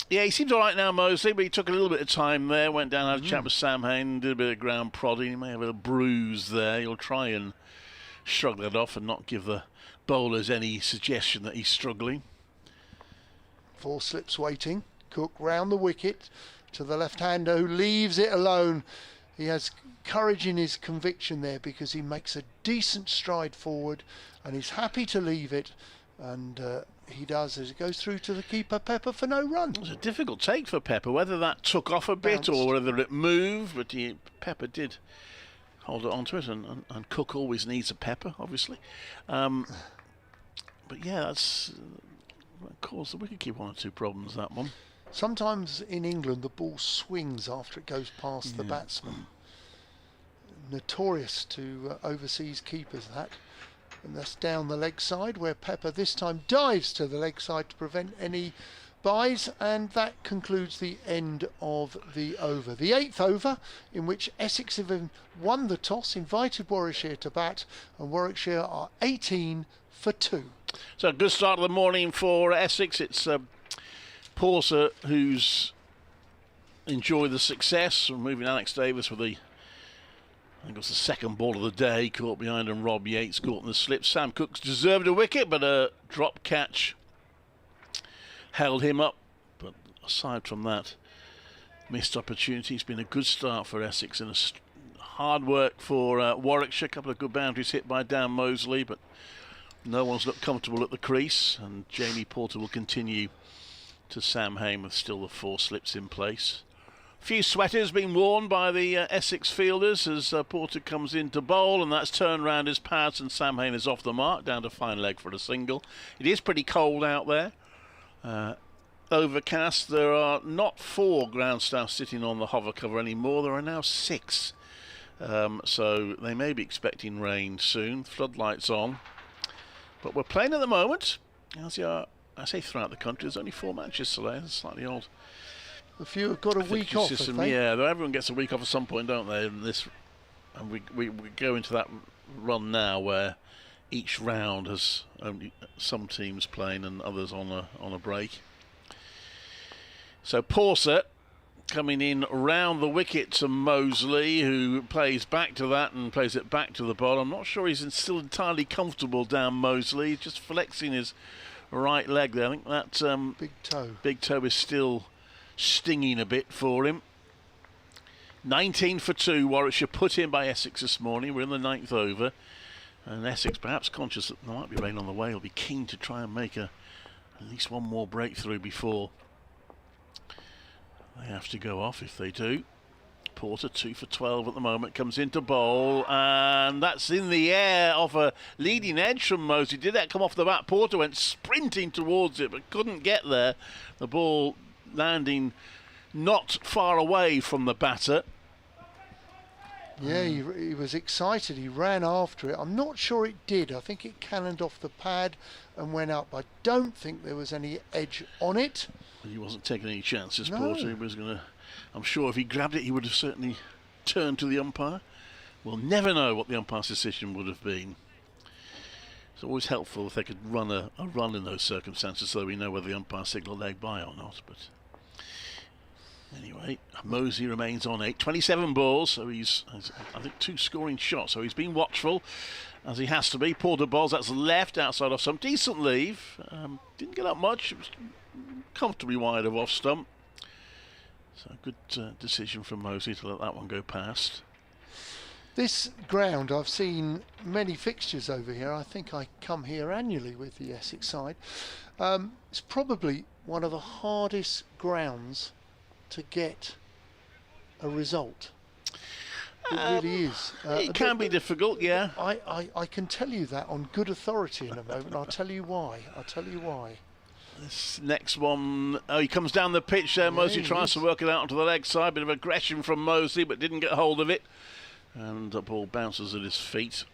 Yeah, he seems all right now, Mosley, but he took a little bit of time there. Went down, had a chat with Sam Hain, did a bit of ground prodding. He may have a bruise there. He'll try and shrug that off and not give the bowlers any suggestion that he's struggling. 4 slips waiting. Cook round the wicket to the left-hander who leaves it alone. He has courage in his conviction there because he makes a decent stride forward and he's happy to leave it, and he does as it goes through to the keeper Pepper for no run. It was a difficult take for Pepper, whether that took off a bit or whether it moved, but Pepper did hold it onto it, and Cook always needs a Pepper, obviously. But yeah, that caused the wicketkeeper 1 or 2 problems, that one. Sometimes in England the ball swings after it goes past the batsman. Notorious to overseas keepers, that. And that's down the leg side, where Pepper this time dives to the leg side to prevent any byes, and that concludes the end of the over. The 8th over, in which Essex have won the toss, invited Warwickshire to bat, and Warwickshire are 18 for 2. So good start of the morning for Essex. It's Porser who's enjoyed the success, moving Alex Davis with I think it was the second ball of the day, caught behind, and Rob Yates caught in the slip. Sam Cook's deserved a wicket, but a drop catch held him up. But aside from that, missed opportunity. It's been a good start for Essex and hard work for Warwickshire. A couple of good boundaries hit by Dan Mosley, but no one's looked comfortable at the crease, and Jamie Porter will continue to Sam Hain with still the 4 slips in place. A few sweaters being worn by the Essex fielders as Porter comes in to bowl, and that's turned round his pads, and Sam Hain is off the mark, down to fine leg for a single. It is pretty cold out there. Overcast. There are not 4 ground staff sitting on the hover cover anymore. There are now 6. So they may be expecting rain soon. Floodlights on. But we're playing at the moment. As you are, I say throughout the country, there's only 4 matches today. It's slightly odd. A few have got a week off, system, yeah, everyone gets a week off at some point, don't they? And we go into that run now where each round has only some teams playing and others on a break. So Porser coming in round the wicket to Mosley, who plays back to that and plays it back to the ball. I'm not sure he's still entirely comfortable down Mosley, just flexing his right leg there. I think that big toe is still stinging a bit for him. 19 for 2, Warwickshire put in by Essex this morning. We're in the 9th over, and Essex, perhaps conscious that there might be rain on the way, will be keen to try and make at least one more breakthrough before they have to go off. If they do, Porter 2 for 12 at the moment, comes into bowl, and that's in the air off a leading edge from Mosley. Did that come off the bat? Porter went sprinting towards it but couldn't get there. The ball landing not far away from the batter. Yeah, he was excited. He ran after it. I'm not sure it did. I think it cannoned off the pad and went up. I don't think there was any edge on it. He wasn't taking any chances, no. Porter. He was going to... I'm sure if he grabbed it, he would have certainly turned to the umpire. We'll never know what the umpire's decision would have been. It's always helpful if they could run a run in those circumstances so we know whether the umpire signalled leg by or not. But Anyway, Mosey remains on 8. 27 balls, so he's I think 2 scoring shots. So he's been watchful, as he has to be. Porter balls, that's left outside of some decent leave. Didn't get up much. It was comfortably wide of off stump. So a good decision from Mosey to let that one go past. This ground, I've seen many fixtures over here. I think I come here annually with the Essex side. It's probably one of the hardest grounds to get a result. It really is. It can be difficult, yeah. I can tell you that on good authority in a moment. I'll tell you why. This next one, he comes down the pitch there. Mosey tries to work it out onto the leg side. Bit of aggression from Mosey, but didn't get hold of it. And the ball bounces at his feet.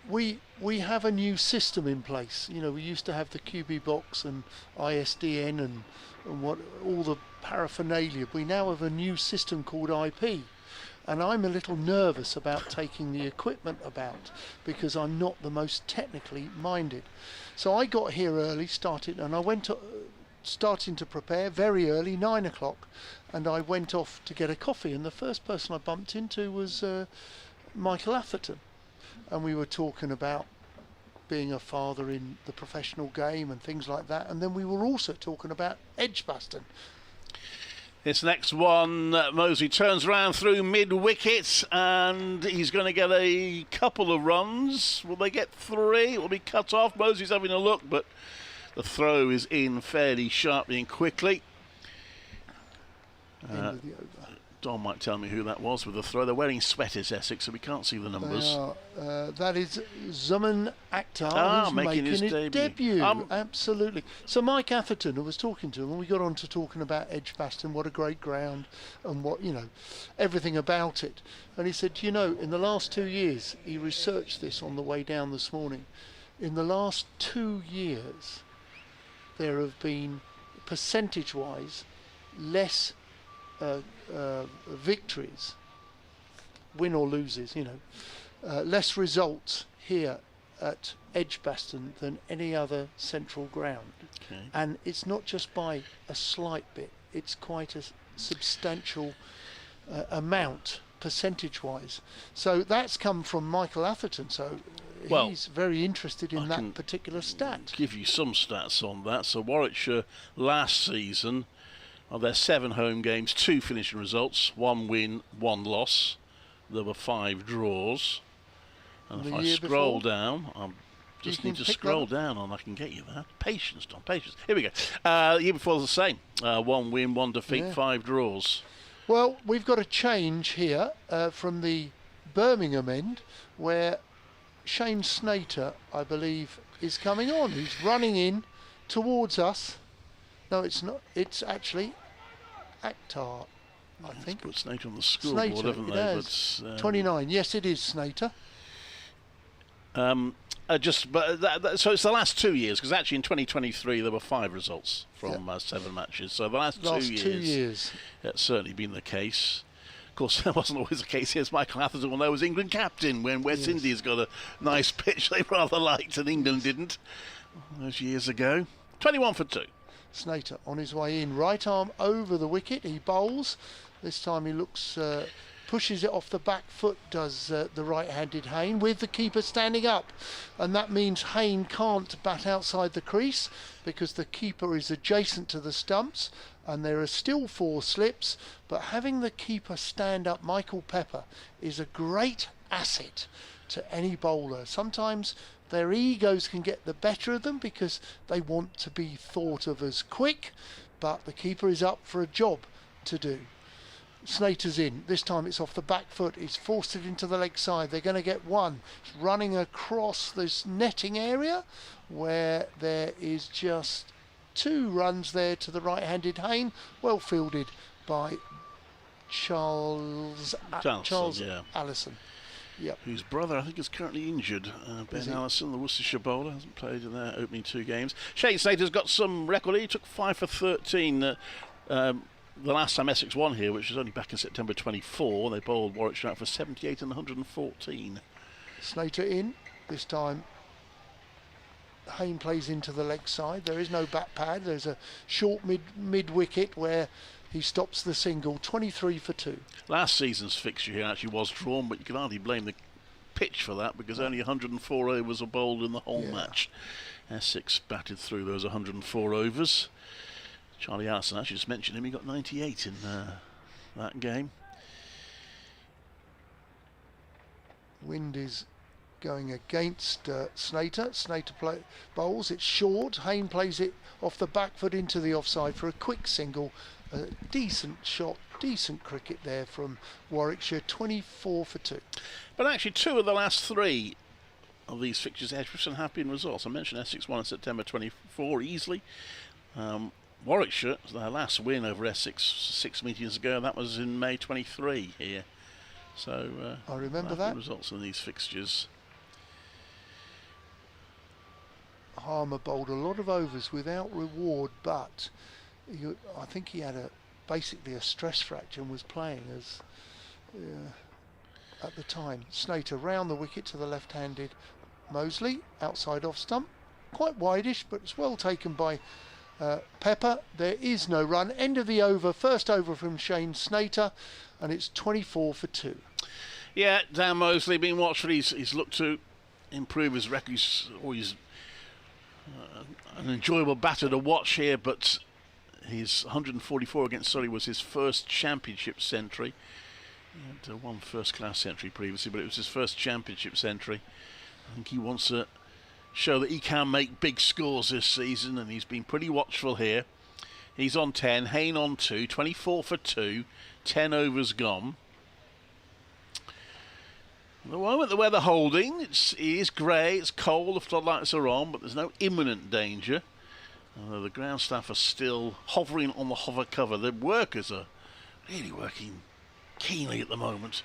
We have a new system in place. You know, we used to have the QB box and ISDN and what all the paraphernalia. We now have a new system called IP. And I'm a little nervous about taking the equipment about because I'm not the most technically minded. So I got here early, and I went starting to prepare very early, 9 o'clock, and I went off to get a coffee. And the first person I bumped into was Michael Atherton, and we were talking about being a father in the professional game and things like that. And then we were also talking about Edgbaston. This next one, Mosey turns around through mid-wicket and he's going to get a couple of runs. Will they get 3? It will be cut off. Mosey's having a look, but the throw is in fairly sharply and quickly. End of the over. Don might tell me who that was with the throw. They're wearing sweaters, Essex, so we can't see the numbers. That is Zaman Akhtar, who's making his debut. Absolutely. So Mike Atherton, I was talking to him, and we got on to talking about Edgbaston, what a great ground, and what, you know, everything about it. And he said, you know, in the last 2 years, he researched this on the way down this morning. In the last 2 years, there have been, percentage-wise, less victories, win or loses, you know, less results here at Edgbaston than any other central ground. Okay. And it's not just by a slight bit, it's quite a substantial amount percentage-wise. So that's come from Michael Atherton, so he's very interested in that particular stat. Give you some stats on that. So Warwickshire last season, of their 7 home games, 2 finishing results, 1 win, 1 loss. There were 5 draws. And if I scroll down, I just need to scroll down and I can get you that. Patience, Don, patience. Here we go. The year before was the same. 1 win, 1 defeat, 5 draws. Well, we've got a change here from the Birmingham end, where Shane Snater, I believe, is coming on. He's running in towards us. No, it's not. It's actually Akhtar, I think. Put Snater on the scoreboard, haven't they? But, 29. Yes, it is Snater. So it's the last 2 years, because actually in 2023 there were 5 results from 7 matches. So the last 2 years, it's certainly been the case. Of course, that wasn't always the case. Here's Michael Atherton, when there was England captain when West Indies got a nice pitch they rather liked and England didn't. Those years ago. 21 for 2. Snater on his way in, right arm over the wicket, he bowls. This time he looks, pushes it off the back foot, does the right-handed Hayne, with the keeper standing up. And that means Hayne can't bat outside the crease because the keeper is adjacent to the stumps and there are still 4 slips. But having the keeper stand up, Michael Pepper, is a great asset to any bowler. Sometimes their egos can get the better of them because they want to be thought of as quick, but the keeper is up for a job to do. Snater's in. This time it's off the back foot. He's forced it into the leg side. They're going to get 1. It's running across this netting area where there is just 2 runs there to the right-handed Hayne. Well fielded by Charles Allison. Yep. Whose brother, I think, is currently injured. Ben Allison, the Worcestershire bowler, hasn't played in their opening 2 games. Shane Snater's got some record. He took 5 for 13 the last time Essex won here, which was only back in September 24. They bowled Warwickshire out for 78 and 114. Snater in. This time Hayne plays into the leg side. There is no bat pad. There's a short mid wicket where he stops the single, 23 for 2. Last season's fixture here actually was drawn, but you can hardly blame the pitch for that because only 104 overs are bowled in the whole match. Essex batted through those 104 overs. Charlie Allison, I should just mention him, he got 98 in that game. Wind is going against Snater. Snater bowls, it's short. Hayne plays it off the back foot into the offside for a quick single. A decent shot, decent cricket there from Warwickshire, 24 for 2. But actually 2 of the last 3 of these fixtures Edgbaston have been results. I mentioned Essex won in September 24 easily. Warwickshire, their last win over Essex 6 meetings ago, that was in May 23 here. So I remember that. Results in these fixtures. Harmer bowled a lot of overs without reward, but I think he had basically a stress fracture and was playing as at the time. Snater round the wicket to the left-handed Mosley, outside off stump, quite wideish, but it's well taken by Pepper. There is no run. End of the over, first over from Shane Snater, and it's 24 for 2. Yeah, Dan Mosley being watched. He's looked to improve his record. He's always an enjoyable batter to watch here, but his 144 against Surrey was his first championship century. He had one first-class century previously, but it was his first championship century. I think he wants to show that he can make big scores this season, and he's been pretty watchful here. He's on 10, Hayne on 2, 24 for 2, 10 overs gone. At the moment, the weather holding, it is grey, it's cold, the floodlights are on, but there's no imminent danger. The ground staff are still hovering on the hover cover. The workers are really working keenly at the moment.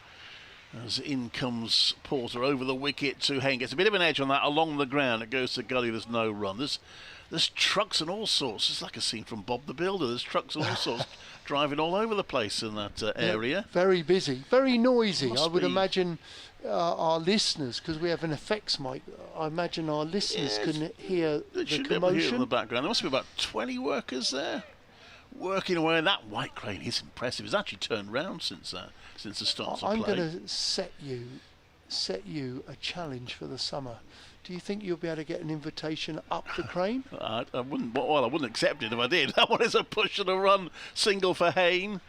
As in comes Porter over the wicket to Hayne. Gets a bit of an edge on that along the ground. It goes to gully, there's no run. There's trucks and all sorts. It's like a scene from Bob the Builder. There's trucks and all sorts driving all over the place in that area. Very busy, very noisy. Must I would be. imagine our listeners, because we have an effects mic, I imagine our listeners can hear They the should be able to hear it in commotion. the background. There must be about 20 workers there working away. That white crane is impressive. It's actually turned round since the start of I'm play. going to set you a challenge for the summer. Do you think you'll be able to get an invitation up the crane? I wouldn't. Well, I wouldn't accept it if I did. That one is a push and a run single for Hayne.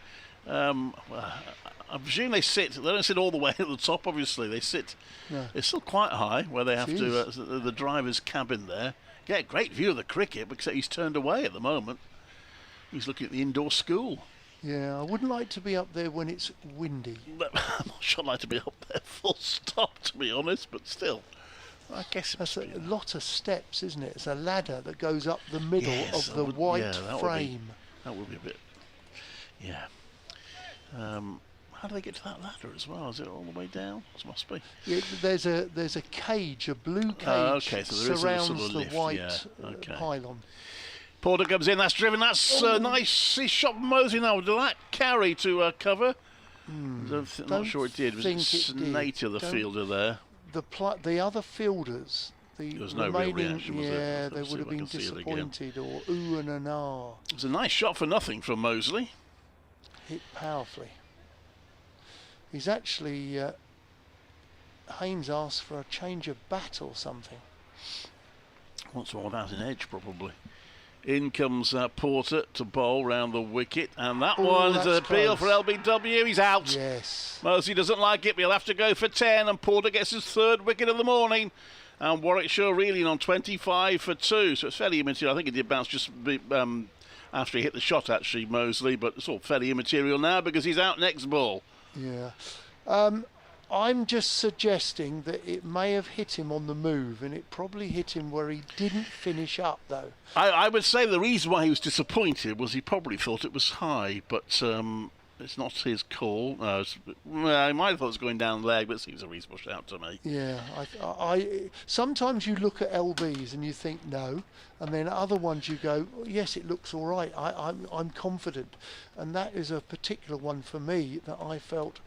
I presume they don't sit all the way at the top. Obviously, they sit. No. It's still quite high where they have to the driver's cabin there. Yeah, great view of the cricket, except he's turned away at the moment. He's looking at the indoor school. Yeah, I wouldn't like to be up there when it's windy. I'm not sure I'd like to be up there full stop, to be honest, but still. I guess That's a lot of steps, isn't it? It's a ladder that goes up the middle of the white frame. That would be a bit. Yeah. How do they get to that ladder as well? Is it all the way down? It must be. Yeah, there's a cage, a blue cage, okay, so there is a surrounds sort of the lift, white okay. pylon. Porter comes in, that's driven, that's nice. He shot Mosley now. Did that carry to cover? I'm not sure it did. Was it Snater, the fielder there? The other fielders, the There was no real remaining, reaction, was there? yeah, they Let's would see have if I been can see it again. disappointed or ooh and an ah. It was a nice shot for nothing from Mosley. Hit powerfully. He's actually, Haynes asked for a change of bat or something. What's all that in edge, probably. In comes Porter to bowl round the wicket, and that one is an appeal for LBW. He's out. Yes. Mosley doesn't like it, but he'll have to go for 10, and Porter gets his third wicket of the morning. And Warwickshire reeling on 25 for 2, so it's fairly immaterial. I think it did bounce just after he hit the shot, actually, Mosley, but it's all fairly immaterial now because he's out next ball. Yeah. I'm just suggesting that it may have hit him on the move, and it probably hit him where he didn't finish up, though. I would say the reason why he was disappointed was he probably thought it was high, but it's not his call. He might have thought it was going down the leg, but it seems a reasonable shout to me. Yeah. I sometimes you look at LBs and you think no, and then other ones you go, yes, it looks all right. I'm confident, and that is a particular one for me that I felt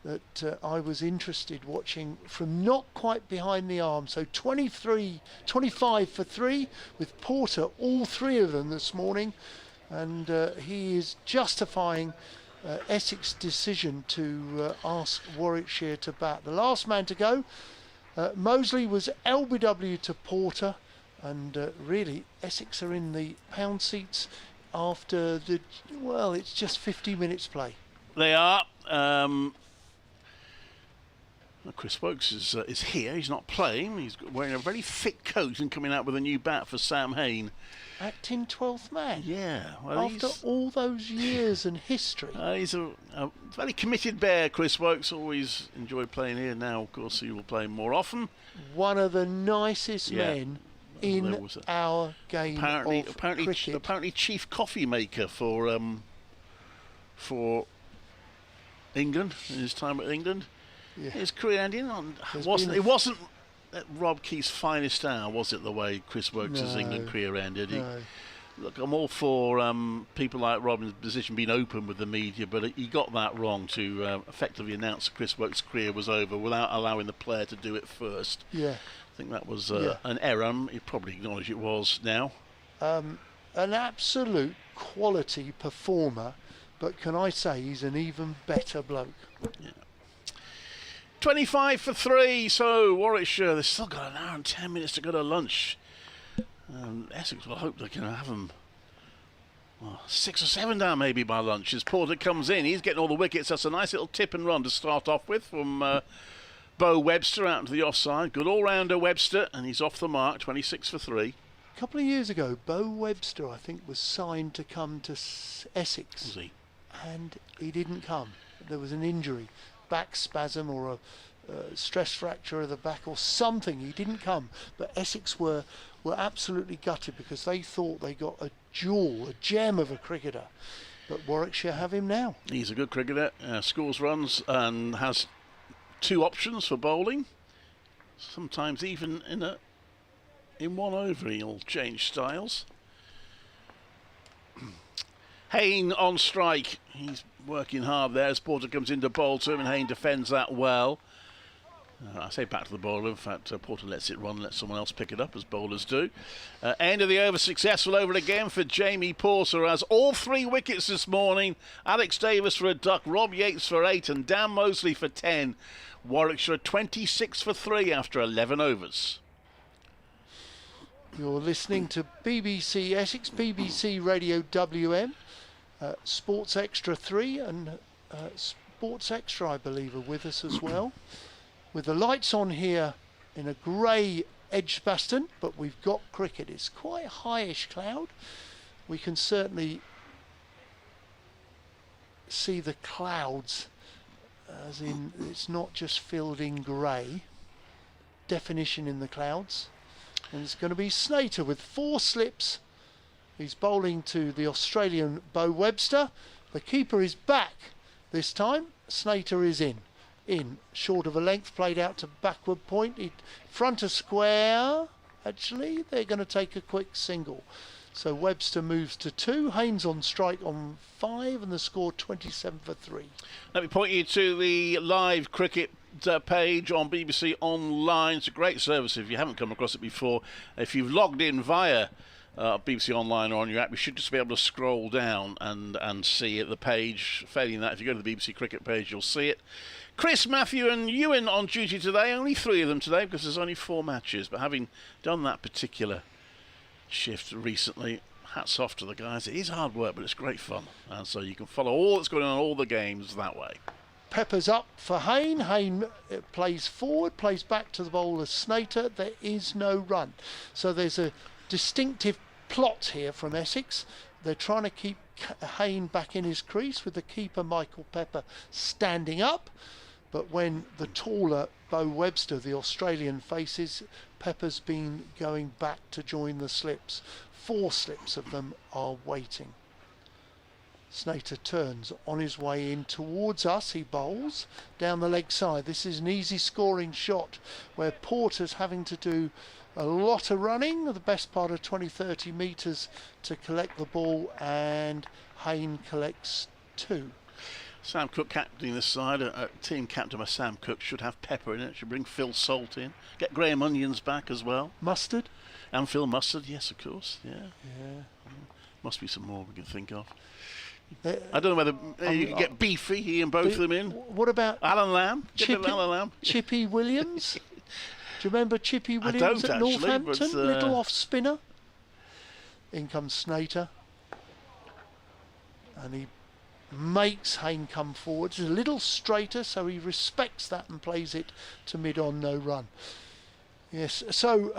that I was interested watching from not quite behind the arm. So 25 for 3 with Porter, all 3 of them this morning. and he is justifying Essex' decision to ask Warwickshire to bat. The last man to go, Mosley, was LBW to Porter, and really Essex are in the pound seats after it's just 50 minutes play. They are. Chris Wokes is here. He's not playing. He's wearing a very thick coat and coming out with a new bat for Sam Hain. Acting 12th man. Yeah. Well, after all those years and history. He's a very committed bear, Chris Wokes. Always enjoyed playing here. Now, of course, he will play more often. One of the nicest men in our game of cricket. Apparently chief coffee maker for England in his time at England. Yeah. His career ending it wasn't Rob Keith's finest hour, was it? The way Chris Wokes' England career ended. No. Look, I'm all for people like Rob in his position being open with the media, but he got that wrong to effectively announce Chris Wokes' career was over without allowing the player to do it first. Yeah, I think that was an error. He'd probably acknowledge it was now. An absolute quality performer, but can I say he's an even better bloke? Yeah. 25 for 3, so Warwickshire, they've still got an hour and 10 minutes to go to lunch. Essex will hope they can have them 6 or 7 down maybe by lunch as Porter comes in. He's getting all the wickets. That's a nice little tip and run to start off with from Bo Webster out to the offside. Good all-rounder Webster, and he's off the mark, 26 for 3. A couple of years ago, Bo Webster, I think, was signed to come to Essex. Was he? And he didn't come. There was an injury. Back spasm or a stress fracture of the back or something. He didn't come, but Essex were absolutely gutted because they thought they got a jewel, a gem of a cricketer, but Warwickshire have him now. He's a good cricketer, scores runs and has 2 options for bowling, sometimes even in one over he'll change styles. Hain on strike. He's working hard there as Porter comes in to bowl to him, and Hain defends that well. I say back to the bowler. In fact, Porter lets it run, lets someone else pick it up, as bowlers do. End of the over, successful over again for Jamie Porter, as all 3 wickets this morning. Alex Davis for a duck, Rob Yates for 8, and Dan Mosley for 10. Warwickshire 26 for 3 after 11 overs. You're listening to BBC Essex, BBC Radio WM. Sports Extra 3 and Sports Extra, I believe, are with us as well. With the lights on here in a grey Edgbaston, but we've got cricket. It's quite a highish cloud. We can certainly see the clouds, as in it's not just filled in grey. Definition in the clouds. And it's going to be Snater with 4 slips. He's bowling to the Australian Bo Webster. The keeper is back this time. Snater is in. Short of a length, played out to backward point. Front of square. Actually, they're going to take a quick single. So Webster moves to 2. Hain's on strike on 5, and the score 27 for 3. Let me point you to the live cricket page on BBC Online. It's a great service if you haven't come across it before. If you've logged in via BBC Online or on your app, you should just be able to scroll down and see it, the page. Failing that, if you go to the BBC Cricket page, you'll see it. Chris, Matthew and Ewan on duty today. Only 3 of them today because there's only 4 matches. But having done that particular shift recently, hats off to the guys. It is hard work, but it's great fun. And so you can follow all that's going on in all the games that way. Pepper's up for Hain. Hain plays forward, plays back to the bowler Snater. There is no run. So there's a distinctive plot here from Essex. They're trying to keep Hain back in his crease with the keeper Michael Pepper standing up, but when the taller Bo Webster, the Australian, faces, Pepper's been going back to join the slips. 4 slips of them are waiting. Snater turns on his way in towards us. He bowls down the leg side. This is an easy scoring shot where Porter's having to do a lot of running, the best part of 20-30 metres to collect the ball, and Hain collects 2. Sam Cook captaining this side. A team captain by Sam Cook should have Pepper in it. Should bring Phil Salt in. Get Graham Onions back as well. Mustard. And Phil Mustard, yes, of course. Yeah. Must be some more we can think of. I don't know whether you can get Beefy, Ian, both of them in. What about Alan Lamb? Alan Lamb. Chippy Williams? Do you remember Chippy Williams at actually, Northampton? but, Little off spinner. In comes Snater. And he makes Hayne come forward. It's a little straighter, so he respects that and plays it to mid-on, no run. Yes, so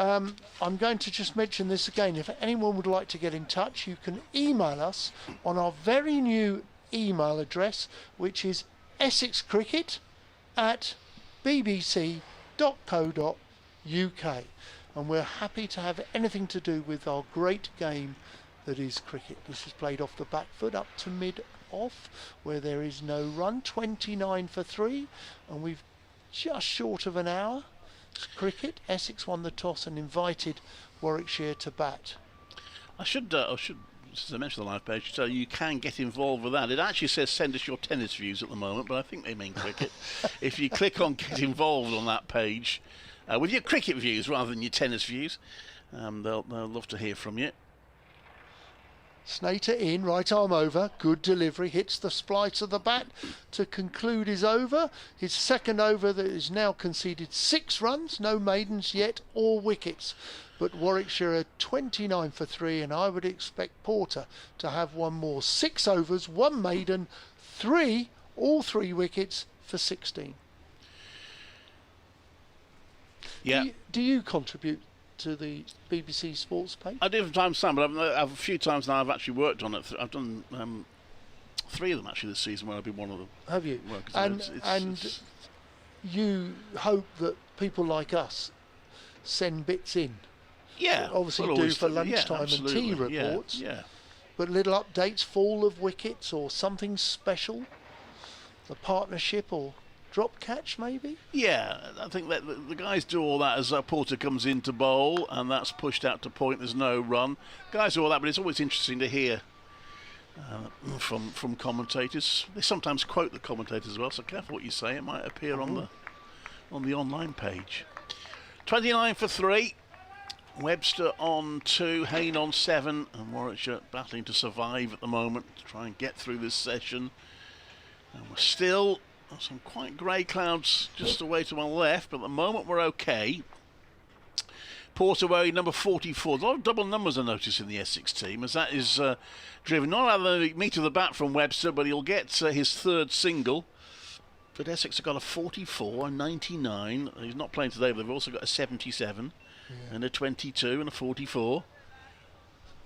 I'm going to just mention this again. If anyone would like to get in touch, you can email us on our very new email address, which is essexcricket@bbc.co.uk. And we're happy to have anything to do with our great game that is cricket. This is played off the back foot up to mid-off, where there is no run. 29 for 3, and we've just short of an hour. Cricket. Essex won the toss and invited Warwickshire to bat. I should, since I mentioned the live page, so you can get involved with that. It actually says send us your tennis views at the moment, but I think they mean cricket. If you click on get involved on that page, with your cricket views rather than your tennis views, they'll love to hear from you. Snater in, right arm over, good delivery, hits the splice of the bat to conclude his over. His second over that is now conceded 6 runs, no maidens yet or wickets. But Warwickshire are 29 for 3, and I would expect Porter to have one more. 6 overs, 1 maiden, 3, all 3 wickets for 16. Yeah. Do you contribute to the BBC Sports page? I do from time to time, but I've a few times now I've actually worked on it. I've done 3 of them actually this season, where I've been one of them. Have you? Well, and you hope that people like us send bits in? Yeah, Obviously we'll do always for do, lunchtime and tea absolutely, reports. Yeah. But little updates, fall of wickets or something special? The partnership or drop catch maybe? Yeah, I think that the guys do all that as Porter comes in to bowl, and that's pushed out to point. There's no run. Guys do all that, but it's always interesting to hear from commentators. They sometimes quote the commentators as well, so careful what you say. It might appear on the online page. 29 for 3. Webster on 2, Hayne on 7, and Warwickshire battling to survive at the moment to try and get through this session. And we're still some quite grey clouds just away to my left, but at the moment we're okay. Porter wearing number 44. A lot of double numbers I notice in the Essex team, as that is driven not out of the meat of the bat from Webster, but he'll get his 3rd single. But Essex have got a 44, a 99. He's not playing today, but they've also got a 77, and a 22, and a 44.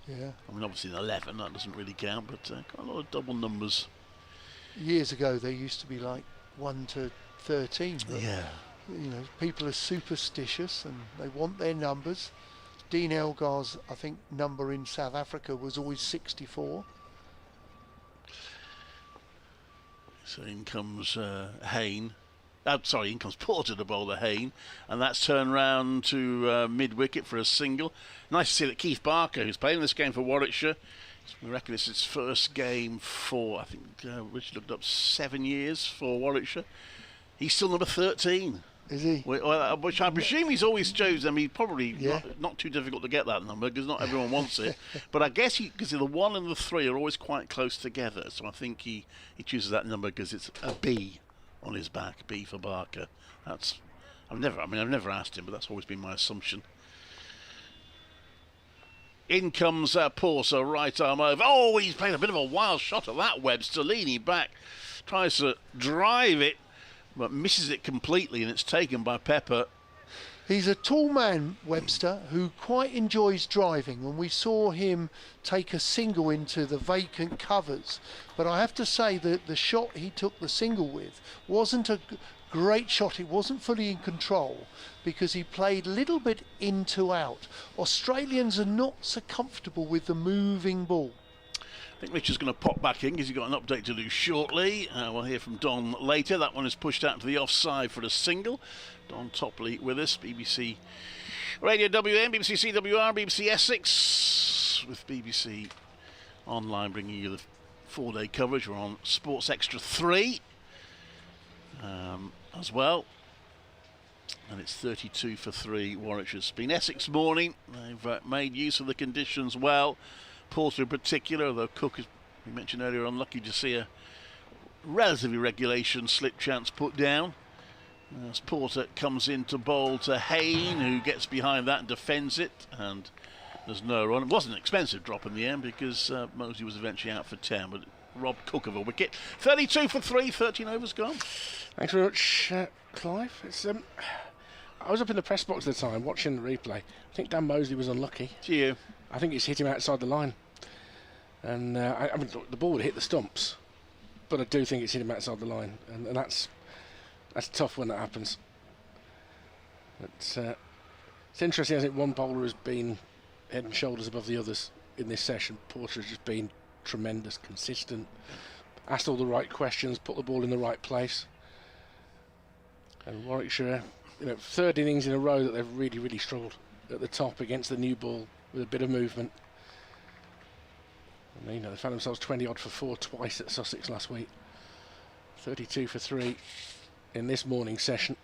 Yeah. I mean, obviously an 11, that doesn't really count, but got a lot of double numbers. Years ago, they used to be like 1 to 13. But, Yeah. you know, people are superstitious and they want their numbers. Dean Elgar's, I think, number in South Africa was always 64. So in comes Hayne. In comes Porter to bowl the Hayne, and that's turned round to mid-wicket for a single. Nice to see that Keith Barker, who's playing this game for Warwickshire, we reckon this is his first game for, I think Richard looked up, 7 years for Warwickshire. He's still number 13. Is he? Which I presume he's always chosen. I mean, probably not too difficult to get that number because not everyone wants it. But I guess because the 1 and the 3 are always quite close together. So I think he chooses that number because it's a B on his back. B for Barker. I've never asked him, but that's always been my assumption. In comes Porter, right arm over. Oh, he's played a bit of a wild shot at that. Webster leaning back, tries to drive it, but misses it completely, and it's taken by Pepper. He's a tall man, Webster, who quite enjoys driving, and we saw him take a single into the vacant covers. But I have to say that the shot he took the single with wasn't a great shot. It wasn't fully in control because he played a little bit in to out. Australians are not so comfortable with the moving ball. I think Richard's going to pop back in because he's got an update to do shortly. We'll hear from Don later. That one is pushed out to the offside for a single. Don Topley with us, BBC Radio WM, BBC CWR, BBC Essex, with BBC Online bringing you the 4-day coverage. We're on Sports Extra 3 as well. And it's 32 for 3 Warwickshire. It's been Essex morning. They've made use of the conditions well. Porter in particular, although Cook, as we mentioned earlier, unlucky to see a relatively regulation slip chance put down. As Porter comes in to bowl to Hayne, who gets behind that and defends it, and there's no run. It wasn't an expensive drop in the end because Mosley was eventually out for 10, but robbed Cook of a wicket. 32 for 3, 13 overs gone. Thanks very much, Clive. I was up in the press box at the time watching the replay. I think Dan Mosley was unlucky. To you. I think it's hit him outside the line. And I mean, the ball would hit the stumps, but I do think it's hit him outside the line. And that's tough when that happens. It's interesting, I think one bowler has been head and shoulders above the others in this session. Porter has just been tremendous, consistent, asked all the right questions, put the ball in the right place. And Warwickshire, third innings in a row that they've really, really struggled at the top against the new ball with a bit of movement. And they found themselves 20 odd for 4 twice at Sussex last week. 32 for 3 in this morning session.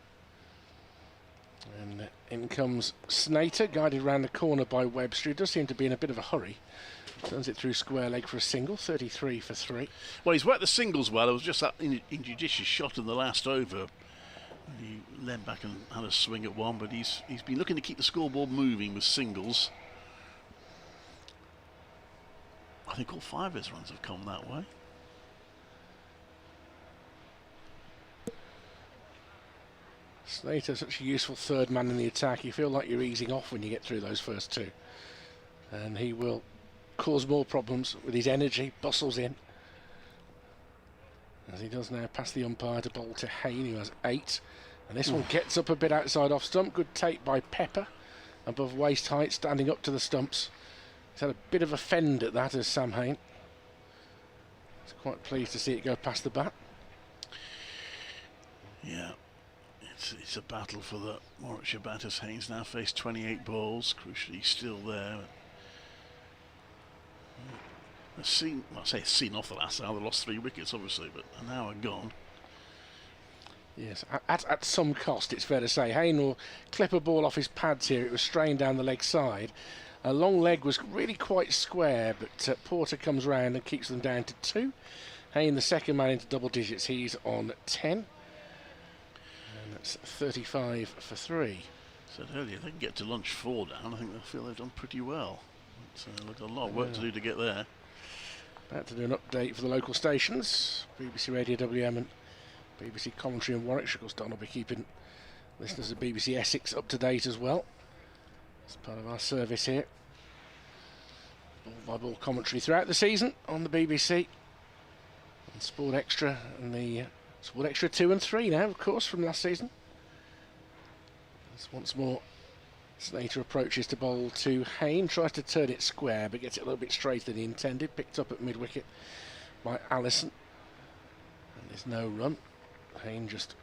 And in comes Snater, guided round the corner by Webster, who does seem to be in a bit of a hurry. Turns it through square leg for a single, 33 for 3. Well, he's worked the singles well. It was just that injudicious shot in the last over. He leant back and had a swing at one, but he's been looking to keep the scoreboard moving with singles. I think all 5 of his runs have come that way. Snater, such a useful third man in the attack. You feel like you're easing off when you get through those first 2. And he will cause more problems with his energy, bustles in. As he does now pass the umpire to bowl to Hayne, who has 8. And this one gets up a bit outside off stump. Good take by Pepper, above waist height, standing up to the stumps. He's had a bit of a fend at that as Sam Hayne. He's quite pleased to see it go past the bat. Yeah. It's a battle for the Warwickshire batters. Haynes now faced 28 balls, crucially still there. I've seen off the last hour. They lost 3 wickets, obviously, but an hour gone. Yes, at some cost, it's fair to say. Hayne will clip a ball off his pads here. It was strained down the leg side. A long leg was really quite square, but Porter comes round and keeps them down to 2. Hayne, the second man into double digits, he's on 10. And that's 35 for 3. Said earlier, they can get to lunch 4 down. I think they feel they've done pretty well. They've got a lot of work to do to get there. About to do an update for the local stations, BBC Radio WM and BBC Commentary in Warwickshire. Of course, Don will be keeping listeners of BBC Essex up to date as well. It's part of our service here. Ball-by-ball commentary throughout the season on the BBC. And Sport Extra and the Sport Extra 2 and 3 now, of course, from last season. As once more, Snater approaches to bowl to Hayne, tries to turn it square, but gets it a little bit straighter than he intended. Picked up at mid-wicket by Allison. And there's no run. Hayne just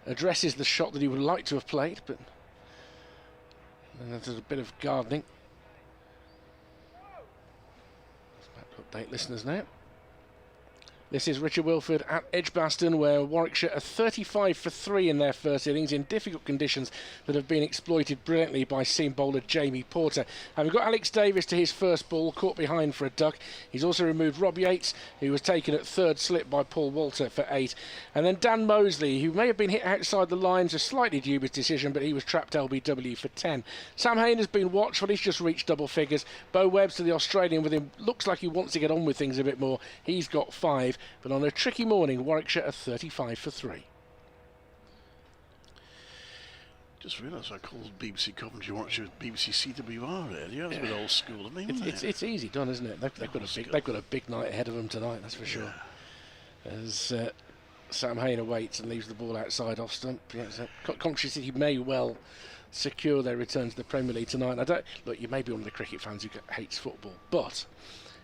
addresses the shot that he would like to have played, but there's a bit of gardening. Let's back to update listeners now. This is Richard Wilford at Edgbaston, where Warwickshire are 35 for 3 in their first innings in difficult conditions that have been exploited brilliantly by seam bowler Jamie Porter. And we've got Alex Davis to his first ball, caught behind for a duck. He's also removed Rob Yates, who was taken at third slip by Paul Walter for 8. And then Dan Mosley, who may have been hit outside the lines, a slightly dubious decision, but he was trapped LBW for 10. Sam Hayne has been watchful, he's just reached double figures. Bo Webster, the Australian, with him, looks like he wants to get on with things a bit more. He's got 5. But on a tricky morning, Warwickshire are 35 for 3. Just realised I called BBC Coventry Warwickshire BBC CWR earlier. That was a bit old school of me, wasn't it? It's easy done, isn't it? They've got a big night ahead of them tonight, that's for sure. As Sam Hayne awaits and leaves the ball outside off stump. Coventry City may well secure their return to the Premier League tonight. Look, you may be one of the cricket fans who hates football, but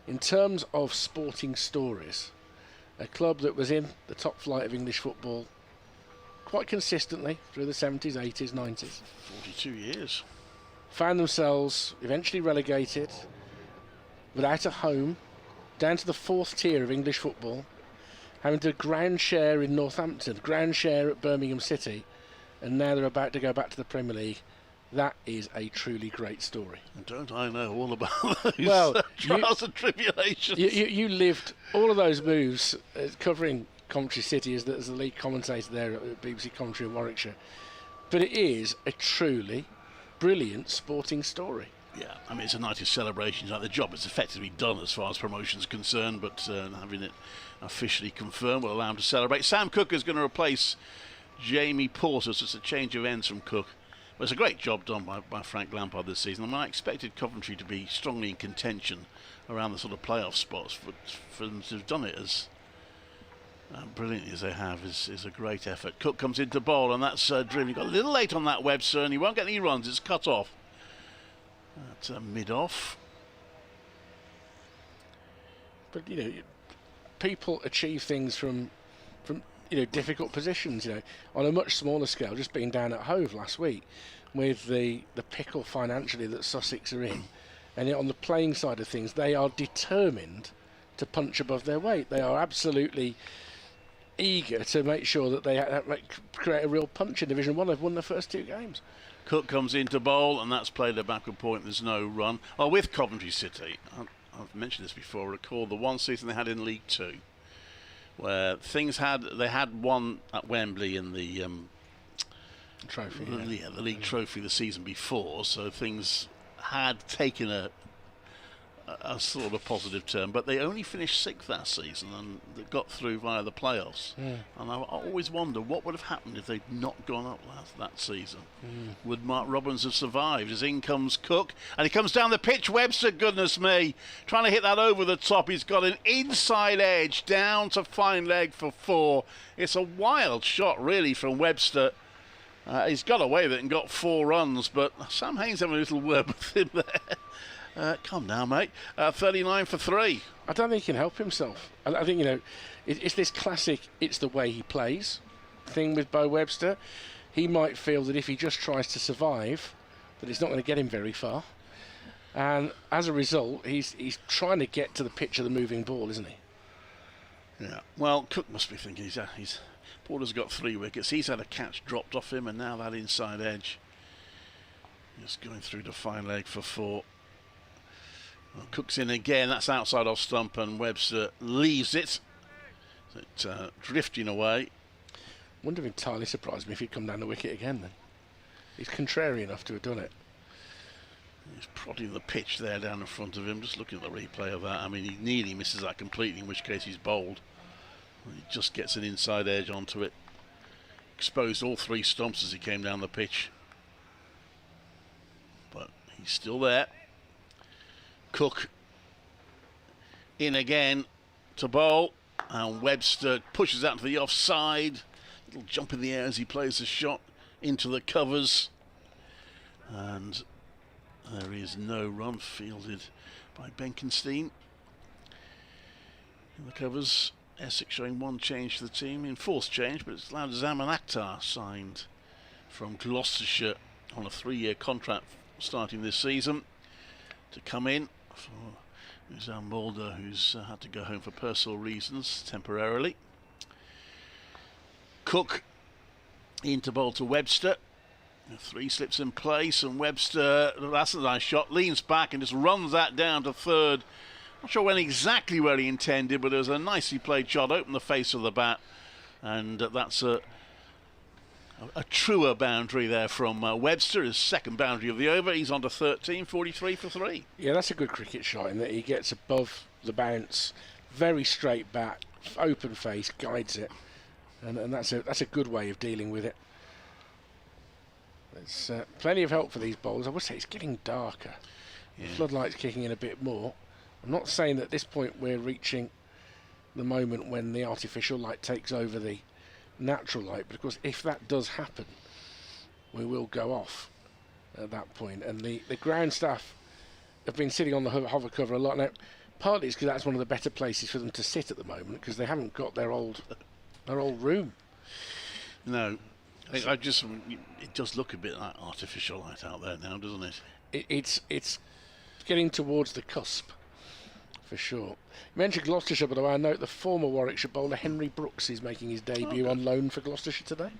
in terms of sporting stories, a club that was in the top flight of English football quite consistently through the 70s, 80s, 90s. 42 years. Found themselves eventually relegated without a home, down to the 4th tier of English football, having to ground share in Northampton, ground share at Birmingham City, and now they're about to go back to the Premier League That is a truly great story. And don't I know all about those Well, trials and tribulations? You lived all of those moves covering Coventry City as the lead commentator there at BBC Commentary in Warwickshire. But it is a truly brilliant sporting story. Yeah, I mean, it's a night of celebrations. Like, the job is effectively done as far as promotion's concerned, but having it officially confirmed will allow him to celebrate. Sam Cook is going to replace Jamie Porter, so it's a change of ends from Cook. But it's a great job done by Frank Lampard this season. I mean, I expected Coventry to be strongly in contention around the sort of playoff spots. For them to have done it as brilliantly as they have is a great effort. Cook comes into bowl, and that's driven. He got a little late on that, Webster, and he won't get any runs. It's cut off. That's mid-off. But people achieve things from difficult positions. On a much smaller scale. Just being down at Hove last week with the pickle financially that Sussex are in, and yet on the playing side of things, they are determined to punch above their weight. They are absolutely eager to make sure that they create a real punch in Division 1. They've won their first 2 games. Cook comes into bowl, and that's played a backward point. There's no run. Well, with Coventry City, I've mentioned this before. Recall the one season they had in League 2, where they had won at Wembley in the trophy. The league trophy the season before. So things had taken a sort of positive turn, but they only finished 6th that season and they got through via the playoffs. And I always wonder what would have happened if they'd not gone up that season. Would Mark Robbins have survived? As in comes Cook, and he comes down the pitch. Webster, goodness me, trying to hit that over the top. He's got an inside edge down to fine leg for 4. It's a wild shot really from Webster. He's got away with it and got 4 runs, but Sam Haynes having a little word with him there. Come down, mate. 39 for 3. I don't think he can help himself. I think, it's this classic, it's the way he plays thing with Bo Webster. He might feel that if he just tries to survive, that it's not going to get him very far. And as a result, he's trying to get to the pitch of the moving ball, isn't he? Yeah. Well, Cook must be thinking Porter's got 3 wickets. He's had a catch dropped off him, and now that inside edge. Just going through to fine leg for 4. Well, Cook's in again. That's outside off stump, and Webster leaves it. Drifting away. Wouldn't have entirely surprised me if he'd come down the wicket again then. He's contrary enough to have done it. He's prodding the pitch there down in front of him. Just looking at the replay of that. I mean, he nearly misses that completely, in which case he's bowled. He just gets an inside edge onto it. Exposed all 3 stumps as he came down the pitch. But he's still there. Cook in again to bowl, and Webster pushes out to the offside. Little jump in the air as he plays the shot into the covers, and there is no run fielded by Benkenstein. In the covers, Essex showing 1 change to the team, enforced change, but it's allowed Zaman Akhtar signed from Gloucestershire on a 3-year contract starting this season to come in for Uzan Mulder, who's had to go home for personal reasons temporarily. Cook into bowl to Webster. 3 slips in place, and Webster, that's a nice shot, leans back and just runs that down to 3rd. Not sure when exactly where he intended, but it was a nicely played shot, opened the face of the bat, and that's a truer boundary there from Webster, his 2nd boundary of the over. He's on to 13, 43 for 3. Yeah, that's a good cricket shot in that he gets above the bounce, very straight bat, open face, guides it, and that's a good way of dealing with it. There's plenty of help for these bowls. I would say it's getting darker. Yeah. The floodlight's kicking in a bit more. I'm not saying that at this point we're reaching the moment when the artificial light takes over the natural light, but of course if that does happen, we will go off at that point. And the ground staff have been sitting on the hover cover a lot now. Partly it's because that's one of the better places for them to sit at the moment, because they haven't got their old room. No, it does look a bit like artificial light out there now, doesn't it? It's getting towards the cusp, for sure. You mentioned Gloucestershire, by the way. I note the former Warwickshire bowler Henry Brooks is making his debut on loan for Gloucestershire today.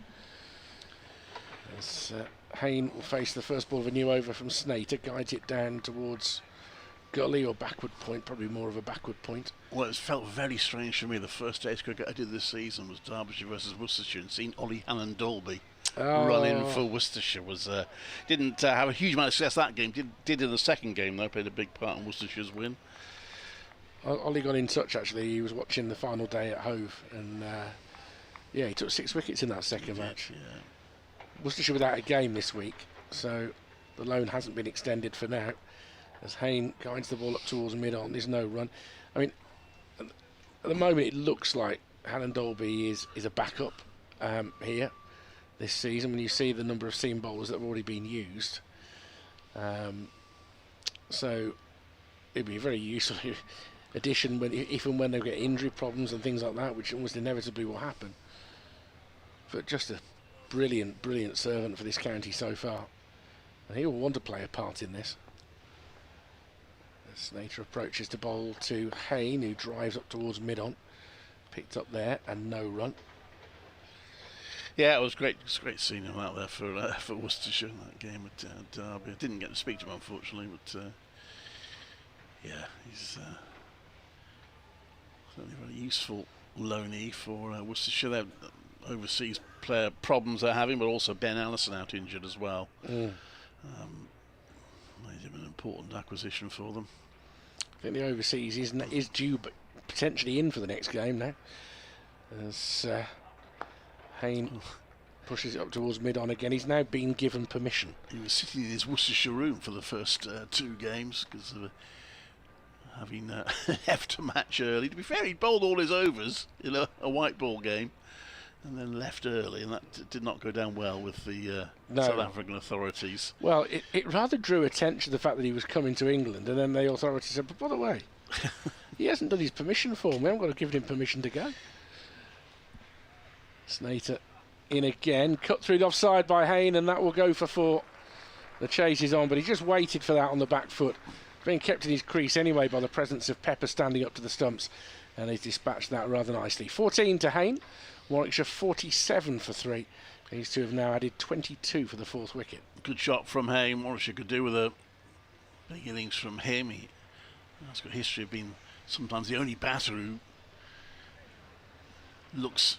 Hayne will face the first ball of a new over from Snater, guides it down towards gully or backward point, probably more of a backward point. Well, it felt very strange for me. The first Test cricket I did this season was Derbyshire versus Worcestershire, and seeing Ollie Hannon-Dolby run in for Worcestershire was didn't have a huge amount of success that game. Did in the second game though, played a big part in Worcestershire's win. Ollie got in touch actually. He was watching the final day at Hove, and yeah, he took 6 wickets in that second match. Yeah. Worcestershire without a game this week, so the loan hasn't been extended for now. As Hayne guides the ball up towards mid-on, there's no run. I mean, at the moment it looks like Hannon-Dolby is a backup here this season. When you see the number of seam bowlers that have already been used, so it'd be a very useful addition if and when they get injury problems and things like that, which almost inevitably will happen. But just a brilliant servant for this county so far, and he will want to play a part in this. Snater approaches to bowl to Hayne, who drives up towards mid-on, picked up there and no run. Yeah, it was great. It's great seeing him out there for Worcestershire in that game at Derby. I didn't get to speak to him unfortunately, but yeah, he's certainly a very useful loanee for Worcestershire. They're overseas player problems they're having, but also Ben Allison out injured as well. Made him an important acquisition for them. I think the overseas is due, but potentially in for the next game now. As Hayne pushes it up towards mid-on again. He's now been given permission. He was sitting in his Worcestershire room for the first 2 games because of having left a match early. To be fair, he bowled all his overs in a white ball game and then left early, and that did not go down well with the South African authorities. Well, it rather drew attention to the fact that he was coming to England, and then the authorities said, but by the way, he hasn't done his permission form. We haven't got to give him permission to go. Snater in again, cut through the offside by Hayne, and that will go for 4. The chase is on, but he just waited for that on the back foot. Being kept in his crease anyway by the presence of Pepper standing up to the stumps, and he's dispatched that rather nicely. 14 to Hayne, Warwickshire 47 for 3. These two have now added 22 for the 4th wicket. Good shot from Hayne. Warwickshire could do with a big innings from him. He's got a history of being sometimes the only batter who looks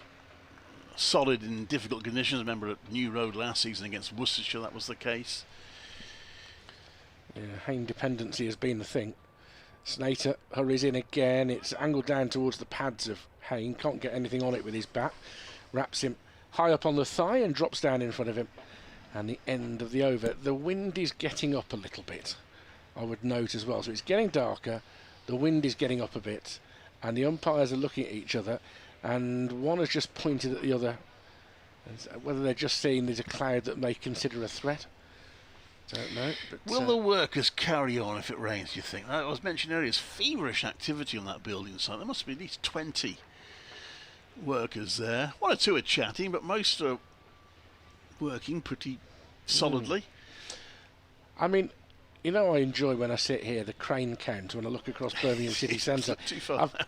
solid in difficult conditions. Remember at New Road last season against Worcestershire, that was the case. Yeah, Hayne dependency has been the thing. Snater hurries in again. It's angled down towards the pads of Hayne. Can't get anything on it with his bat. Wraps him high up on the thigh and drops down in front of him. And the end of the over. The wind is getting up a little bit, I would note as well. So it's getting darker. The wind is getting up a bit. And the umpires are looking at each other. And one has just pointed at the other. Whether they're just seeing there's a cloud that may consider a threat, don't know. But will the workers carry on if it rains, do you think? I was mentioning earlier, it's feverish activity on that building site. There must be at least 20 workers there. 1 or 2 are chatting, but most are working pretty solidly. I mean, you know, I enjoy when I sit here the crane count when I look across Birmingham City Centre.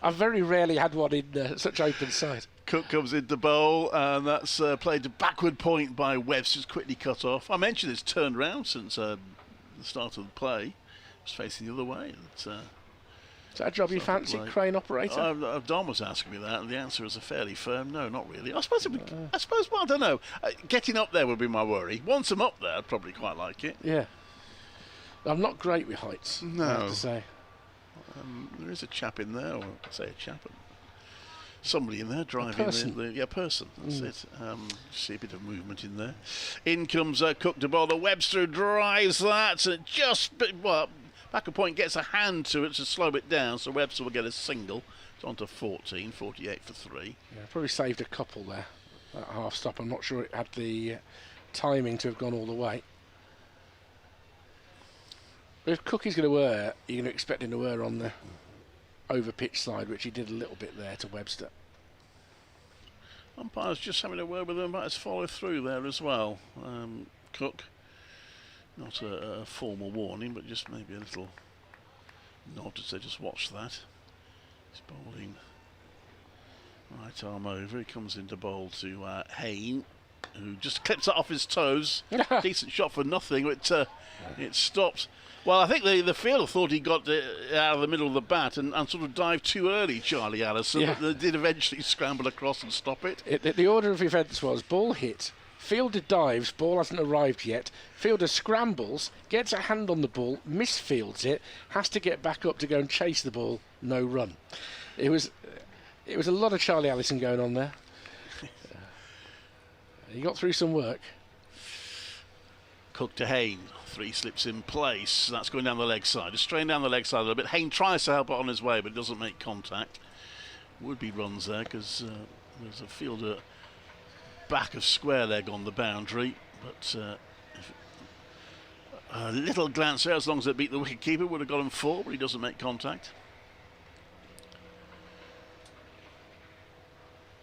I've very rarely had one in such open sight. Cook comes into bowl, and that's played to backward point by Webster's quickly cut off. I mentioned it's turned round since the start of the play. It was facing the other way. Is that a job you fancy, crane operator? Don was asking me that, and the answer is a fairly firm no, not really. I suppose, well, I don't know. Getting up there would be my worry. Once I'm up there, I'd probably quite like it. Yeah. I'm not great with heights, no. I have to say. There is a chap in there, or I say a chap, somebody in there driving person. Person. That's it. See a bit of movement in there. In comes Cook to bowl. The Webster drives that, and just back a point, gets a hand to it to slow it down, so Webster will get a single. It's on to 14, 48 for 3. Yeah, probably saved a couple there at half stop. I'm not sure it had the timing to have gone all the way. But if Cook is going to err, you're going to expect him to err on the over pitch side, which he did a little bit there to Webster. Umpire's just having a word with him about his follow through there as well. Cook, not a formal warning, but just maybe a little nod to say just watch that. He's bowling right arm over. He comes into bowl to Hayne. who just clips it off his toes. Decent shot for nothing. It stopped. Well, I think the fielder thought he got out of the middle of the bat and sort of dived too early, Charlie Allison. Yeah. But they did eventually scramble across and stop it. The order of events was ball hit, fielder dives, ball hasn't arrived yet, fielder scrambles, gets a hand on the ball, misfields it, has to get back up to go and chase the ball, no run. It was a lot of Charlie Allison going on there. He got through some work. Cook to Hayne. 3 slips in place. That's going down the leg side. Just straight down the leg side a little bit. Hayne tries to help it on his way, but doesn't make contact. Would be runs there because there's a fielder back of square leg on the boundary. But a little glance there, as long as it beat the wicket keeper, would have got him 4, but he doesn't make contact.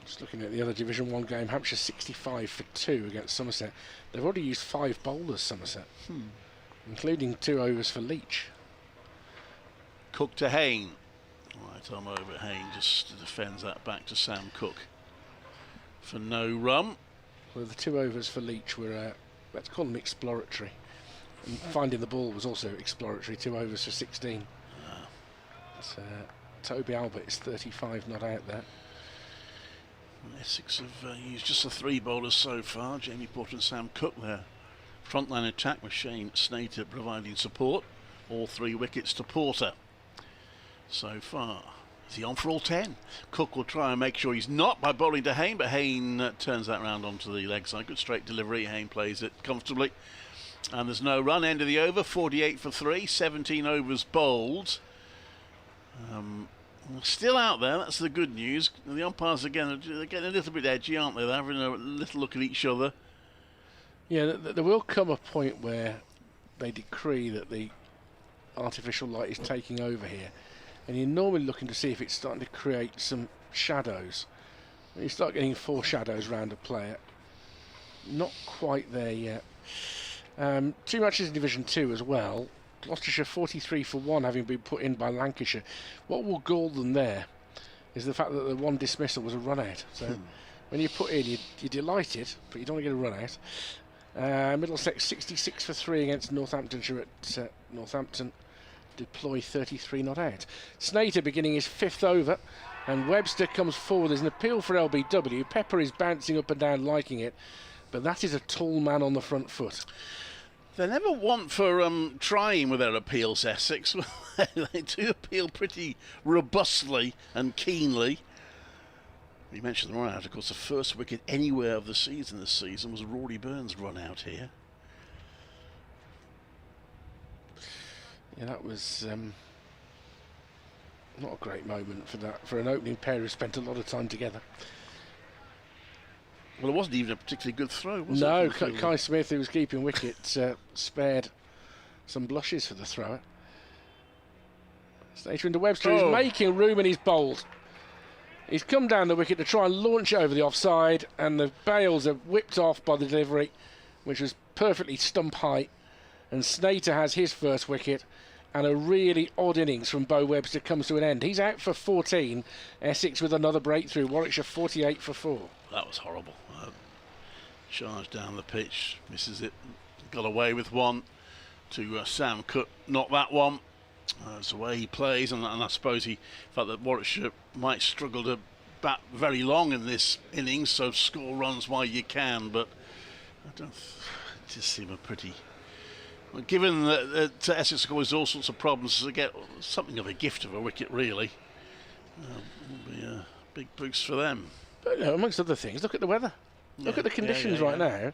Just looking at the other Division 1 game, Hampshire 65 for 2 against Somerset. They've already used 5 bowlers, Somerset, including 2 overs for Leach. Cook to Hayne. Right arm over Hayne, just defends that back to Sam Cook for no run. Well, the 2 overs for Leach were, let's call them exploratory. And finding the ball was also exploratory, 2 overs for 16. Toby Albert is 35 not out there. Essex have used just the 3 bowlers so far. Jamie Porter and Sam Cook there. Frontline attack with Shane Snater providing support. All 3 wickets to Porter so far. Is he on for all 10? Cook will try and make sure he's not by bowling to Hayne, but Hayne turns that round onto the leg side. Good straight delivery. Hayne plays it comfortably. And there's no run. End of the over. 48 for 3. 17 overs bowled. Still out there, that's the good news. The umpires, again, they're getting a little bit edgy, aren't they? They're having a little look at each other. Yeah, there will come a point where they decree that the artificial light is taking over here. And you're normally looking to see if it's starting to create some shadows. When you start getting 4 shadows round a player, not quite there yet. 2 matches in Division 2 as well. Gloucestershire 43 for 1 having been put in by Lancashire. What will gall them there is the fact that the 1 dismissal was a run out. So when you put in, you're delighted, but you don't want to get a run out. Middlesex 66 for 3 against Northamptonshire at Northampton. Deploy 33 not out. Snater beginning his 5th over, and Webster comes forward. There's an appeal for LBW. Pepper is bouncing up and down, liking it, but that is a tall man on the front foot. They never want for trying with their appeals, Essex. They do appeal pretty robustly and keenly. You mentioned the run out. Of course, the first wicket anywhere of the season this season was Rory Burns' run out here. Yeah, that was not a great moment for an opening pair who spent a lot of time together. Well, it wasn't even a particularly good throw, was it? No, Kai Smith, who was keeping wicket, spared some blushes for the thrower. Snater into Webster, who's making room and he's bowled. He's come down the wicket to try and launch over the offside, and the bails are whipped off by the delivery, which was perfectly stump height. And Snater has his first wicket, and a really odd innings from Bo Webster comes to an end. He's out for 14. Essex with another breakthrough. Warwickshire 48 for 4. That was horrible. Charged down the pitch, misses it, got away with one to Sam Cook. Not that one. That's the way he plays, and I suppose he felt that Warwickshire might struggle to bat very long in this innings, so score runs while you can. But I don't. It just seemed a pretty. Well, given that Essex caused all sorts of problems, to get something of a gift of a wicket, really, will be a big boost for them. But you know, amongst other things, look at the weather. Look at the conditions right now.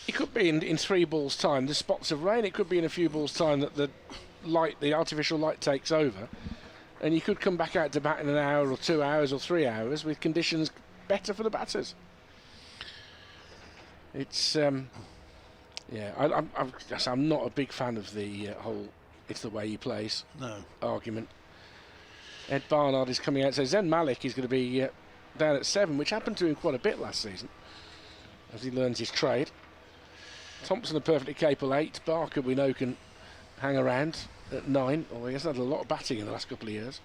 It could be in 3 balls' time. There's spots of rain. It could be in a few balls' time that the artificial light takes over, and you could come back out to bat in an hour or 2 hours or 3 hours with conditions better for the batters. It's I'm not a big fan of the whole "it's the way he plays" argument. Ed Barnard is coming out, so Zen Malik is going to be down at 7, which happened to him quite a bit last season as he learns his trade. Thompson a perfectly capable 8. Barker, we know, can hang around at 9, although he hasn't had a lot of batting in the last couple of years.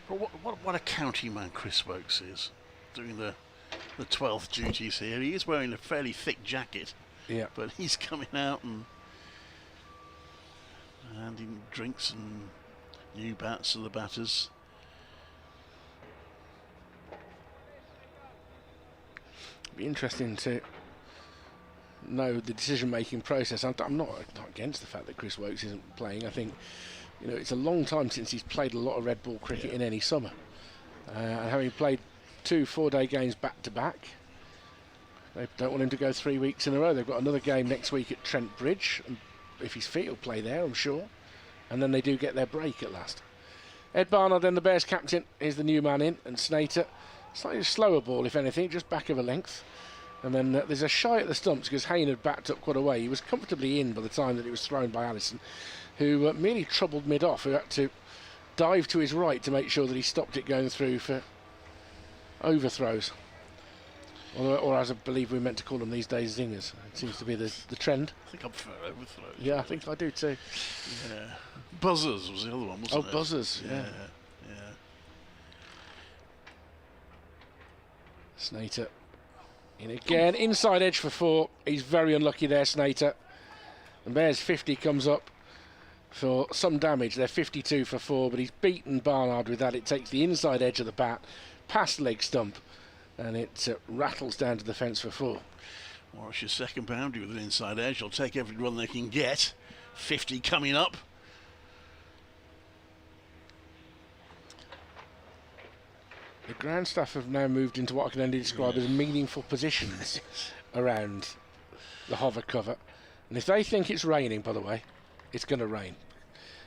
But what a county man Chris Wokes is, doing the the 12th duties here. He is wearing a fairly thick jacket, Yeah. but he's coming out and handing drinks and new bats to the batters. Be interesting to know the decision-making process. I'm not against the fact that Chris Woakes isn't playing. I think, you know, it's a long time since he's played a lot of red ball cricket in any summer, and having played 2 4-day games back to back, they don't want him to go 3 weeks in a row. They've got another game next week at Trent Bridge, and if he's fit, he'll play there, I'm sure. And then they do get their break at last. Ed Barnard, then the Bears captain, is the new man in, and Snater, slightly slower ball, if anything, just back of a length. And then there's a shy at the stumps because Hayne had backed up quite a way. He was comfortably in by the time that it was thrown by Allison, who merely troubled mid-off, who had to dive to his right to make sure that he stopped it going through for overthrows. Or as I believe we're meant to call them these days, zingers. It seems to be the trend. I think I prefer overthrows. Yeah, I think I do too. Yeah. Buzzers was the other one, wasn't it? Oh, buzzers, yeah. Snater in again, inside edge for 4. He's very unlucky there, Snater. And Bears 50 comes up for some damage. They're 52 for 4, but he's beaten Barnard with that. It takes the inside edge of the bat past leg stump, and it rattles down to the fence for 4. Warwickshire's second boundary with an inside edge. They'll take every run they can get. 50 coming up. The ground staff have now moved into what I can only describe as meaningful positions around the hover cover. And if they think it's raining, by the way, it's going to rain.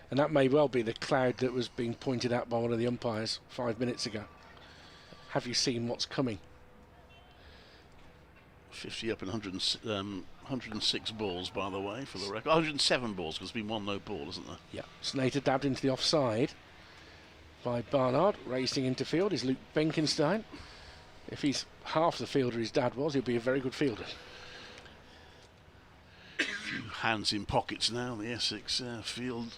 And that may well be the cloud that was being pointed out by one of the umpires 5 minutes ago. Have you seen what's coming? 50 up and 106 balls, by the way, for the record. 107 balls, because there's been 1 no ball, isn't there? Yeah. Snater dabbed into the offside by Barnard. Racing into field is Luke Benkenstein. If he's half the fielder his dad was, he'll be a very good fielder. A few hands in pockets now. The Essex field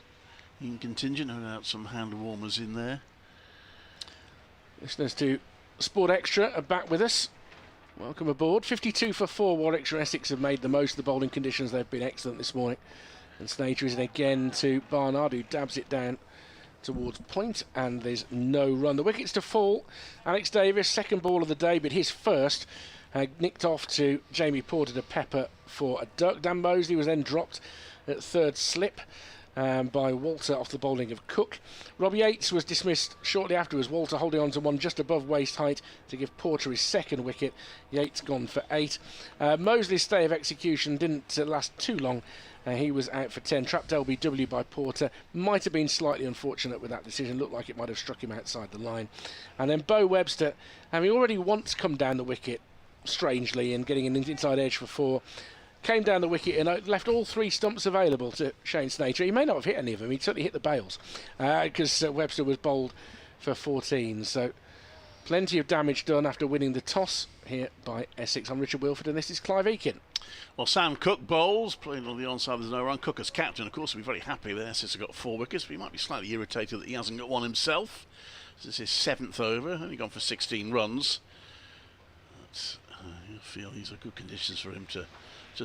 in contingent. No doubt some hand warmers in there. Listeners to Sport Extra are back with us. Welcome aboard. 52 for 4. Warwickshire and Essex have made the most of the bowling conditions. They've been excellent this morning. And Snater is in again to Barnard, who dabs it down towards point, and there's no run. The wickets to fall. Alex Davis, second ball of the day, but his first, nicked off to Jamie Porter to pepper for a duck. Dan Mosley was then dropped at third slip by Walter off the bowling of Cook. Robbie Yates was dismissed shortly afterwards. Walter holding on to one just above waist height to give Porter his second wicket. Yates gone for 8. Mosley's stay of execution didn't last too long. He was out for 10. Trapped LBW by Porter. Might have been slightly unfortunate with that decision. Looked like it might have struck him outside the line. And then Bo Webster, having already once come down the wicket, strangely, and getting an inside edge for 4, came down the wicket and left all 3 stumps available to Shane Snater. He may not have hit any of them. He certainly hit the bails because Webster was bowled for 14. So plenty of damage done after winning the toss here by Essex. I'm Richard Wilford, and this is Clive Eakin. Well, Sam Cook bowls, playing on the onside, there's no run. Cook as captain, of course, will be very happy there since he got 4 wickets, but he might be slightly irritated that he hasn't got one himself. This is his 7th over, only gone for 16 runs. But I feel these are good conditions for him to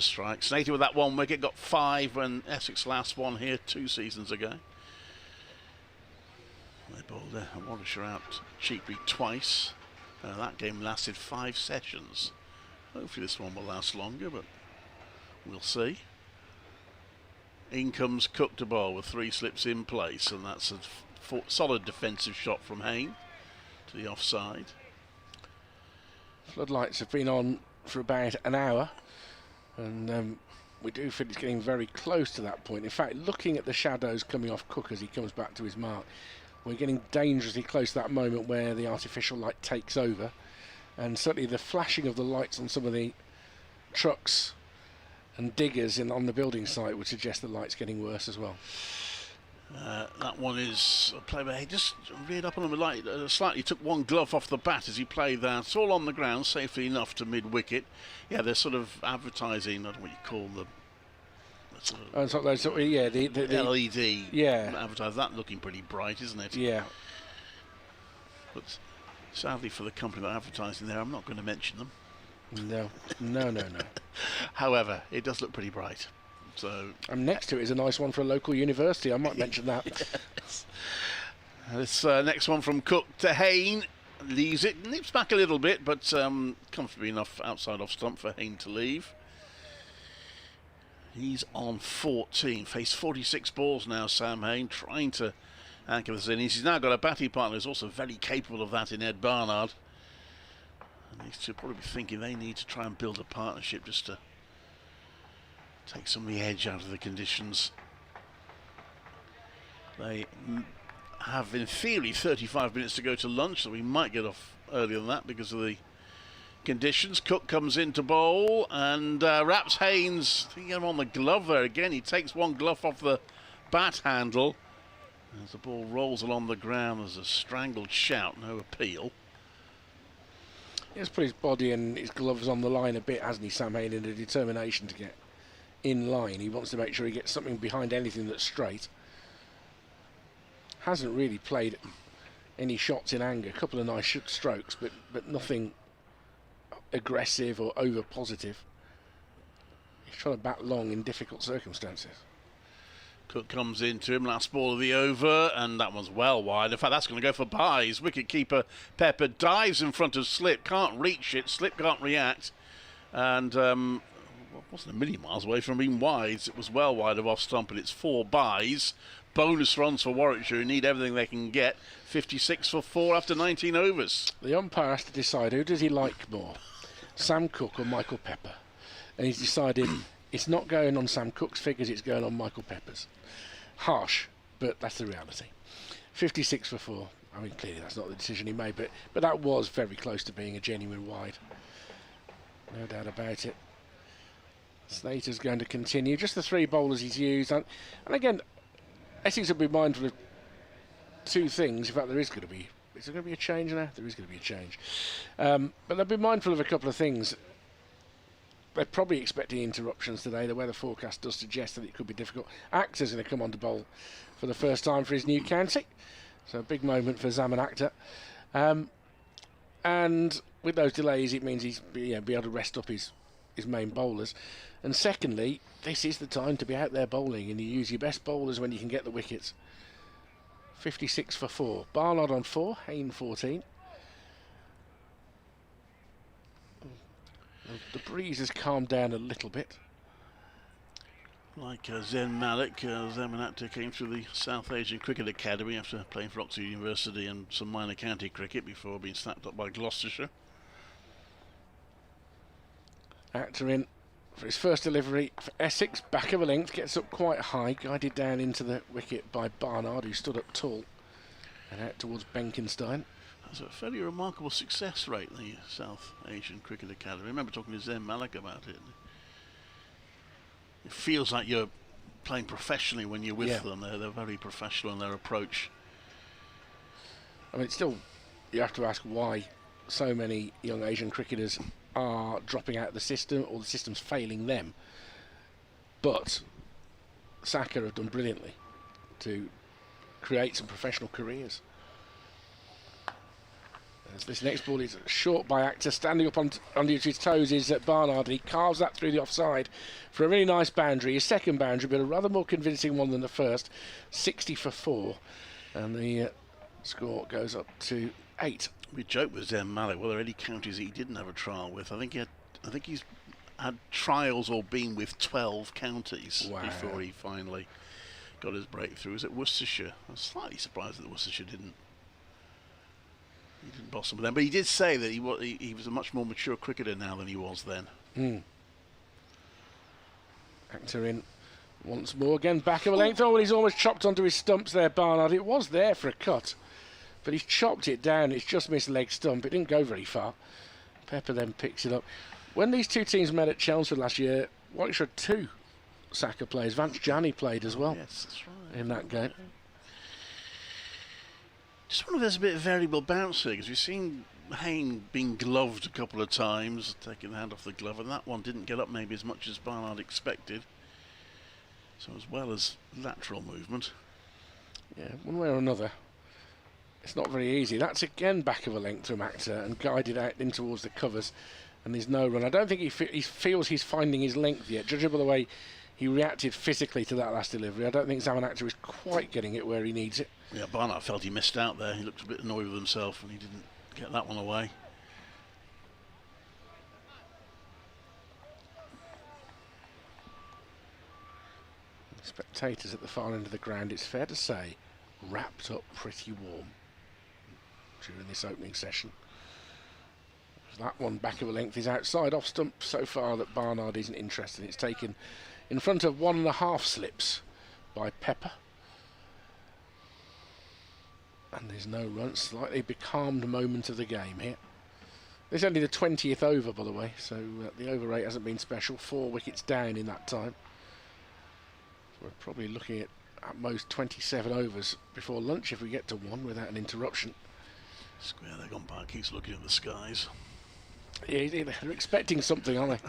strike. Snater with that 1 wicket, got 5 when Essex last won here 2 seasons ago. They bowled Warwickshire out cheaply twice. That game lasted 5 sessions. Hopefully this one will last longer, but we'll see. In comes Cook to bowl with 3 slips in place, and that's a solid defensive shot from Hayne to the offside. Floodlights have been on for about an hour, and we do feel it's getting very close to that point. In fact, looking at the shadows coming off Cook as he comes back to his mark, we're getting dangerously close to that moment where the artificial light takes over. And certainly the flashing of the lights on some of the trucks and diggers on the building site would suggest the light's getting worse as well. That one is a play, but he just reared up on him light, slightly took 1 glove off the bat as he played that. It's all on the ground, safely enough to mid-wicket. Yeah, they're sort of advertising, I don't know what you call them. The LED yeah. advertising. That looking pretty bright, isn't it? Yeah. But Sadly for the company that are advertising there, I'm not going to mention them. No. However, it does look pretty bright. So And next to it is a nice one for a local university. I might mention that. yes. This next one from Cook to Hayne. Leaves it, nips back a little bit, but comfortably enough outside off stump for Hayne to leave. He's on 14, faced 46 balls now, Sam Hayne, trying to anchor this in. He's now got a batting partner who's also very capable of that in Ed Barnard. And these two probably be thinking they need to try and build a partnership just to take some of the edge out of the conditions. They have, in theory, 35 minutes to go to lunch, so we might get off earlier than that because of the conditions. Cook comes in to bowl and wraps Haynes. I think he got him on the glove there again. He takes one glove off the bat handle. As the ball rolls along the ground, there's a strangled shout, no appeal. He's put his body and his gloves on the line a bit, hasn't he, Sam Hayne, in a determination to get in line. He wants to make sure he gets something behind anything that's straight. Hasn't really played any shots in anger. A couple of nice strokes, but nothing aggressive or over positive. He's trying to bat long in difficult circumstances. Cook comes into him, last ball of the over, and that one's well wide. In fact, that's going to go for byes. Wicket-keeper Pepper dives in front of Slip, can't reach it, Slip can't react, and wasn't a million miles away from being wide. It was well wide of off stump, and it's 4 byes. Bonus runs for Warwickshire, who need everything they can get. 56 for 4 after 19 overs. The umpire has to decide who does he like more, Sam Cook or Michael Pepper, and he's decided it's not going on Sam Cook's figures, it's going on Michael Pepper's. Harsh, but that's the reality. 56 for 4. I mean, clearly that's not the decision he made, but that was very close to being a genuine wide. No doubt about it. Slater's going to continue. Just the 3 bowlers he's used. And again, Essex will be mindful of 2 things. In fact, is there going to be a change now? There is going to be a change. But they'll be mindful of a couple of things. They're probably expecting interruptions today. The weather forecast does suggest that it could be difficult. Akhtar's going to come on to bowl for the first time for his new county. So a big moment for Zaman Akhtar. And with those delays, it means he's be able to rest up his main bowlers. And secondly, this is the time to be out there bowling, and you use your best bowlers when you can get the wickets. 56 for 4. Barnard on 4, Hayne 14. The breeze has calmed down a little bit. Like Zen Malik, Zaman Akhtar came through the South Asian Cricket Academy after playing for Rothesay University and some minor county cricket before being snapped up by Gloucestershire. Akhtar in for his first delivery for Essex, back of a length, gets up quite high, guided down into the wicket by Barnard, who stood up tall, and out towards Benkenstein. That's a fairly remarkable success rate, the South Asian Cricket Academy. I remember talking to Zen Malik about it. It feels like you're playing professionally when you're with them. They're very professional in their approach. I mean, it's still, you have to ask why so many young Asian cricketers are dropping out of the system, or the system's failing them. But Saka have done brilliantly to create some professional careers. As this next ball is short by Akhtar, standing up on his toes is Barnard, and he carves that through the offside for a really nice boundary. His second boundary, but a rather more convincing one than the first. 60 for 4, and the score goes up to 8. We joked with Zen Malik, were there any counties he didn't have a trial with? I think he's had trials or been with 12 counties before he finally got his breakthrough. Was it Worcestershire? I was slightly surprised that Worcestershire didn't. He didn't boss them with them, but he did say that he was a much more mature cricketer now than he was then. Akhtar in once more, again back of a length. Oh, and he's almost chopped onto his stumps there, Barnard. It was there for a cut, but he's chopped it down. It's just missed leg stump. It didn't go very far. Pepper then picks it up. When these two teams met at Chelmsford last year, Warwickshire had 2 Saka players. Vance Jani played as well. Yes, that's right. In that game. Just wonder if there's a bit of variable bounce here, because we've seen Hayne being gloved a couple of times, taking the hand off the glove, and that one didn't get up maybe as much as Barnard expected. So as well as lateral movement. Yeah, one way or another, It's not very easy. That's again back of a length from Actor and guided out in towards the covers, and there's no run. I don't think he feels he's finding his length yet, judging by the way he reacted physically to that last delivery. I don't think Zaman Actor is quite getting it where he needs it. Yeah, Barnard felt he missed out there. He looked a bit annoyed with himself and he didn't get that one away. Spectators at the far end of the ground, it's fair to say, wrapped up pretty warm during this opening session. That one back of a length is outside off stump so far that Barnard isn't interested. It's taken in front of 1.5 slips by Pepper. And there's no run. Slightly becalmed moment of the game here. This is only the 20th over, by the way, so the over rate hasn't been special. 4 wickets down in that time. We're probably looking at most 27 overs before lunch if we get to one without an interruption. Square leg umpire keeps looking at the skies. Yeah, they're expecting something, aren't they?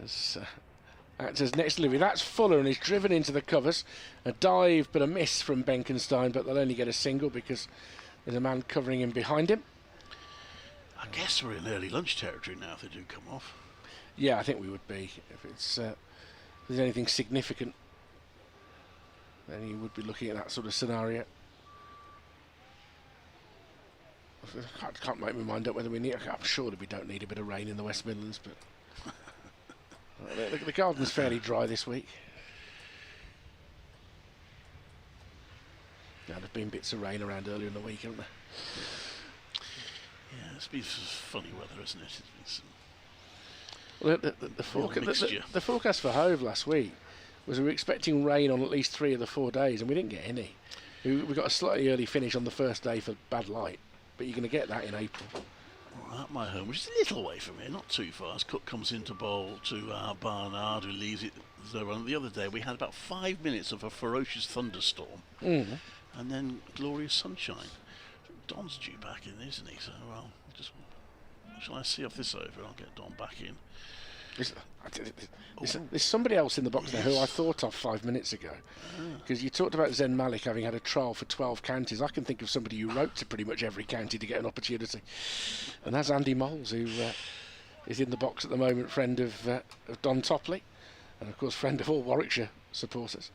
As Actor's next delivery. That's Fuller, and he's driven into the covers. A dive, but a miss from Benkenstein, but they'll only get a single because there's a man covering him behind him. I guess we're in early lunch territory now if they do come off. Yeah, I think we would be. If there's anything significant, then you would be looking at that sort of scenario. I can't make my mind up whether we need. I'm sure that we don't need a bit of rain in the West Midlands, but the garden's fairly dry this week. Yeah, there've been bits of rain around earlier in the week, haven't there? Yeah, it's been funny weather, isn't it? It's Well, the forecast for Hove last week was we were expecting rain on at least 3 of the 4 days, and we didn't get any. We got a slightly early finish on the first day for bad light, but you're going to get that in April. Well, at my home, which is a little way from here, not too far, as Cook comes into bowl to Barnard, who leaves it as though run. The other day, we had about 5 minutes of a ferocious thunderstorm, and then glorious sunshine. Don's due back in, isn't he? So, well, just shall I see off this over? I'll get Don back in. There's somebody else in the box now who I thought of 5 minutes ago, because you talked about Zen Malik having had a trial for 12 counties. I can think of somebody who wrote to pretty much every county to get an opportunity, and that's Andy Moles, who is in the box at the moment, friend of Don Topley, and of course friend of all Warwickshire supporters.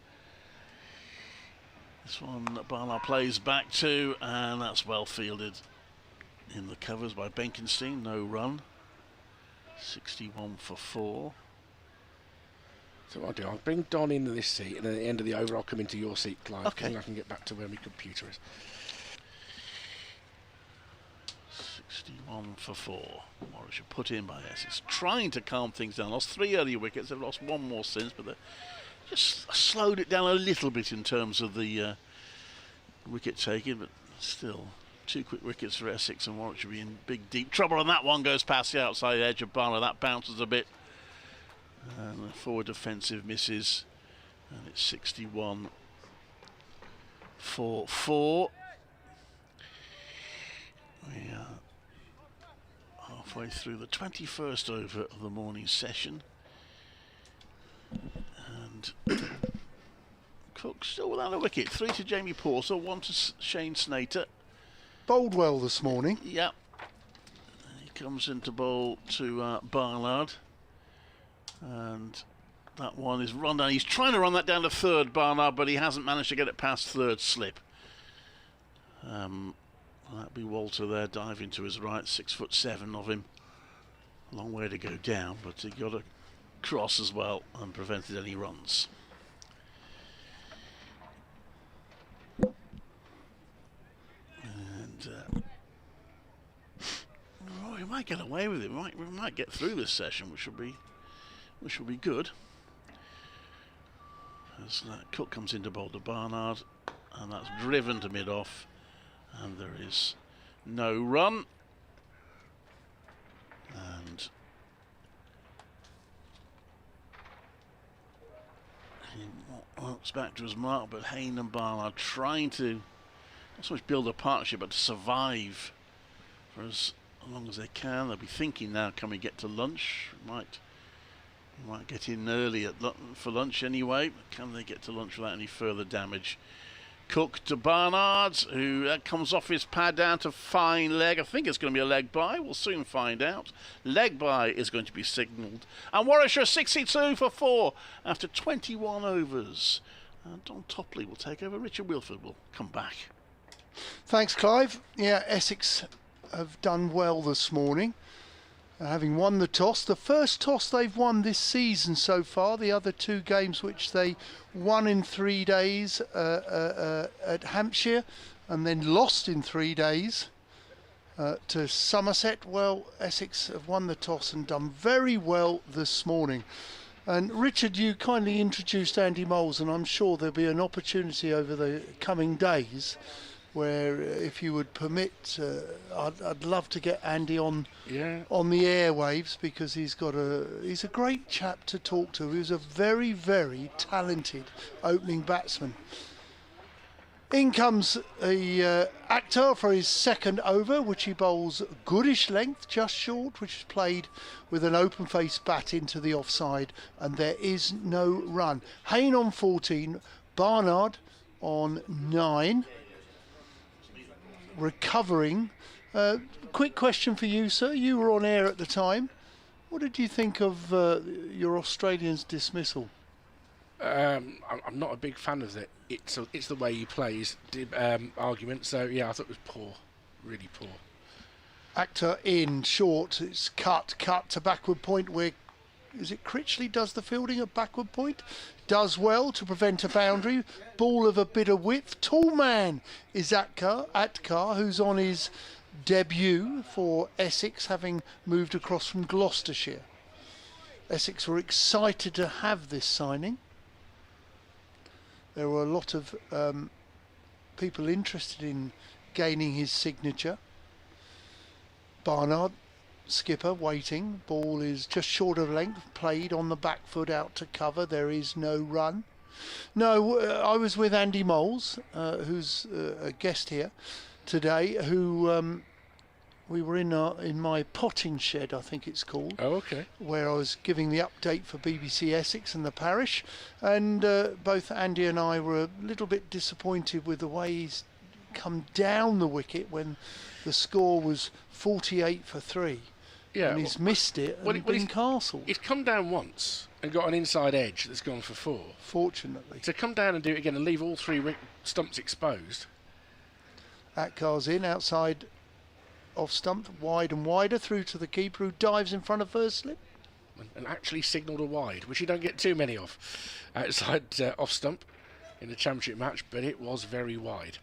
This one Barnard plays back to, and that's well fielded in the covers by Benkenstein. No run. 61 for 4. So what I'll do, I'll bring Don into this seat, and at the end of the over I'll come into your seat, Clive. Okay. And I can get back to where my computer is. 61 for 4. Warwickshire put in by Essex, trying to calm things down. Lost 3 early wickets. They've lost 1 more since, but they've just slowed it down a little bit in terms of the wicket taking, but still 2 quick wickets for Essex, and Warwickshire be in big deep trouble, and that one goes past the outside edge of Barnard. That bounces a bit, and the forward defensive misses, and it's 61 for 4. We are halfway through the 21st over of the morning session, and Cook still without a wicket. 3 to Jamie Porter, 1 to Shane Snater. Bowled well this morning. Yep. He comes into bowl to Barnard, and that one is run down. He's trying to run that down to third, Barnard, but he hasn't managed to get it past third slip. That'd be Walter there, diving to his right, 6'7" of him. A long way to go down, but he got a cross as well and prevented any runs. We might get away with it. We might get through this session, which will be good. As Cook comes into bowl to Barnard, and that's driven to mid-off, and there is no run. And he walks back to his mark, but Hayne and Barnard trying to not so much build a partnership, but to survive for as long as they can. They'll be thinking now, can we get to lunch? We might get in early for lunch anyway. Can they get to lunch without any further damage Cook to Barnard, who comes off his pad down to fine leg. I think it's going to be a leg bye. We'll soon find out. Leg bye is going to be signalled. And Warwickshire 62 for 4 after 21 overs. Don Topley will take over. Richard Wilford will come back. Thanks, Clive. Yeah, Essex have done well this morning, having won the toss. The first toss they've won this season so far. The other 2 games which they won in 3 days at Hampshire and then lost in 3 days to Somerset. Well, Essex have won the toss and done very well this morning. And Richard, you kindly introduced Andy Moles, and I'm sure there'll be an opportunity over the coming days where, if you would permit, I'd love to get Andy on the airwaves, because he's a great chap to talk to. He was a very, very talented opening batsman. In comes the Akhtar for his second over, which he bowls goodish length, just short, which is played with an open face bat into the offside, and there is no run. Hayne on 14, Barnard on 9. Recovering. Quick question for you, sir. You were on air at the time. What did you think of your Australian's dismissal? I'm not a big fan of it. It's the way he plays argument. So yeah, I thought it was poor, really poor. Akhtar in short. It's cut to backward point. Where is it? Critchley does the fielding at backward point. Does well to prevent a boundary. Ball of a bit of width. Tall man is Akhtar, who's on his debut for Essex, having moved across from Gloucestershire. Essex were excited to have this signing. There were a lot of people interested in gaining his signature. Barnard, skipper, waiting. Ball is just short of length, played on the back foot out to cover. There is no run. No, I was with Andy Moles, who's a guest here today, who we were in my potting shed, I think it's called. Oh, okay. Where I was giving the update for BBC Essex and the parish, and both Andy and I were a little bit disappointed with the way he's come down the wicket when the score was 48 for 3. Yeah, and he's missed it and been castled. He's come down once and got an inside edge that's gone for 4. Fortunately. To come down and do it again and leave all 3 stumps exposed. Atkar's in, outside off stump, wide and wider through to the keeper, who dives in front of first slip. And actually signalled a wide, which you don't get too many of outside off stump in a championship match, but it was very wide.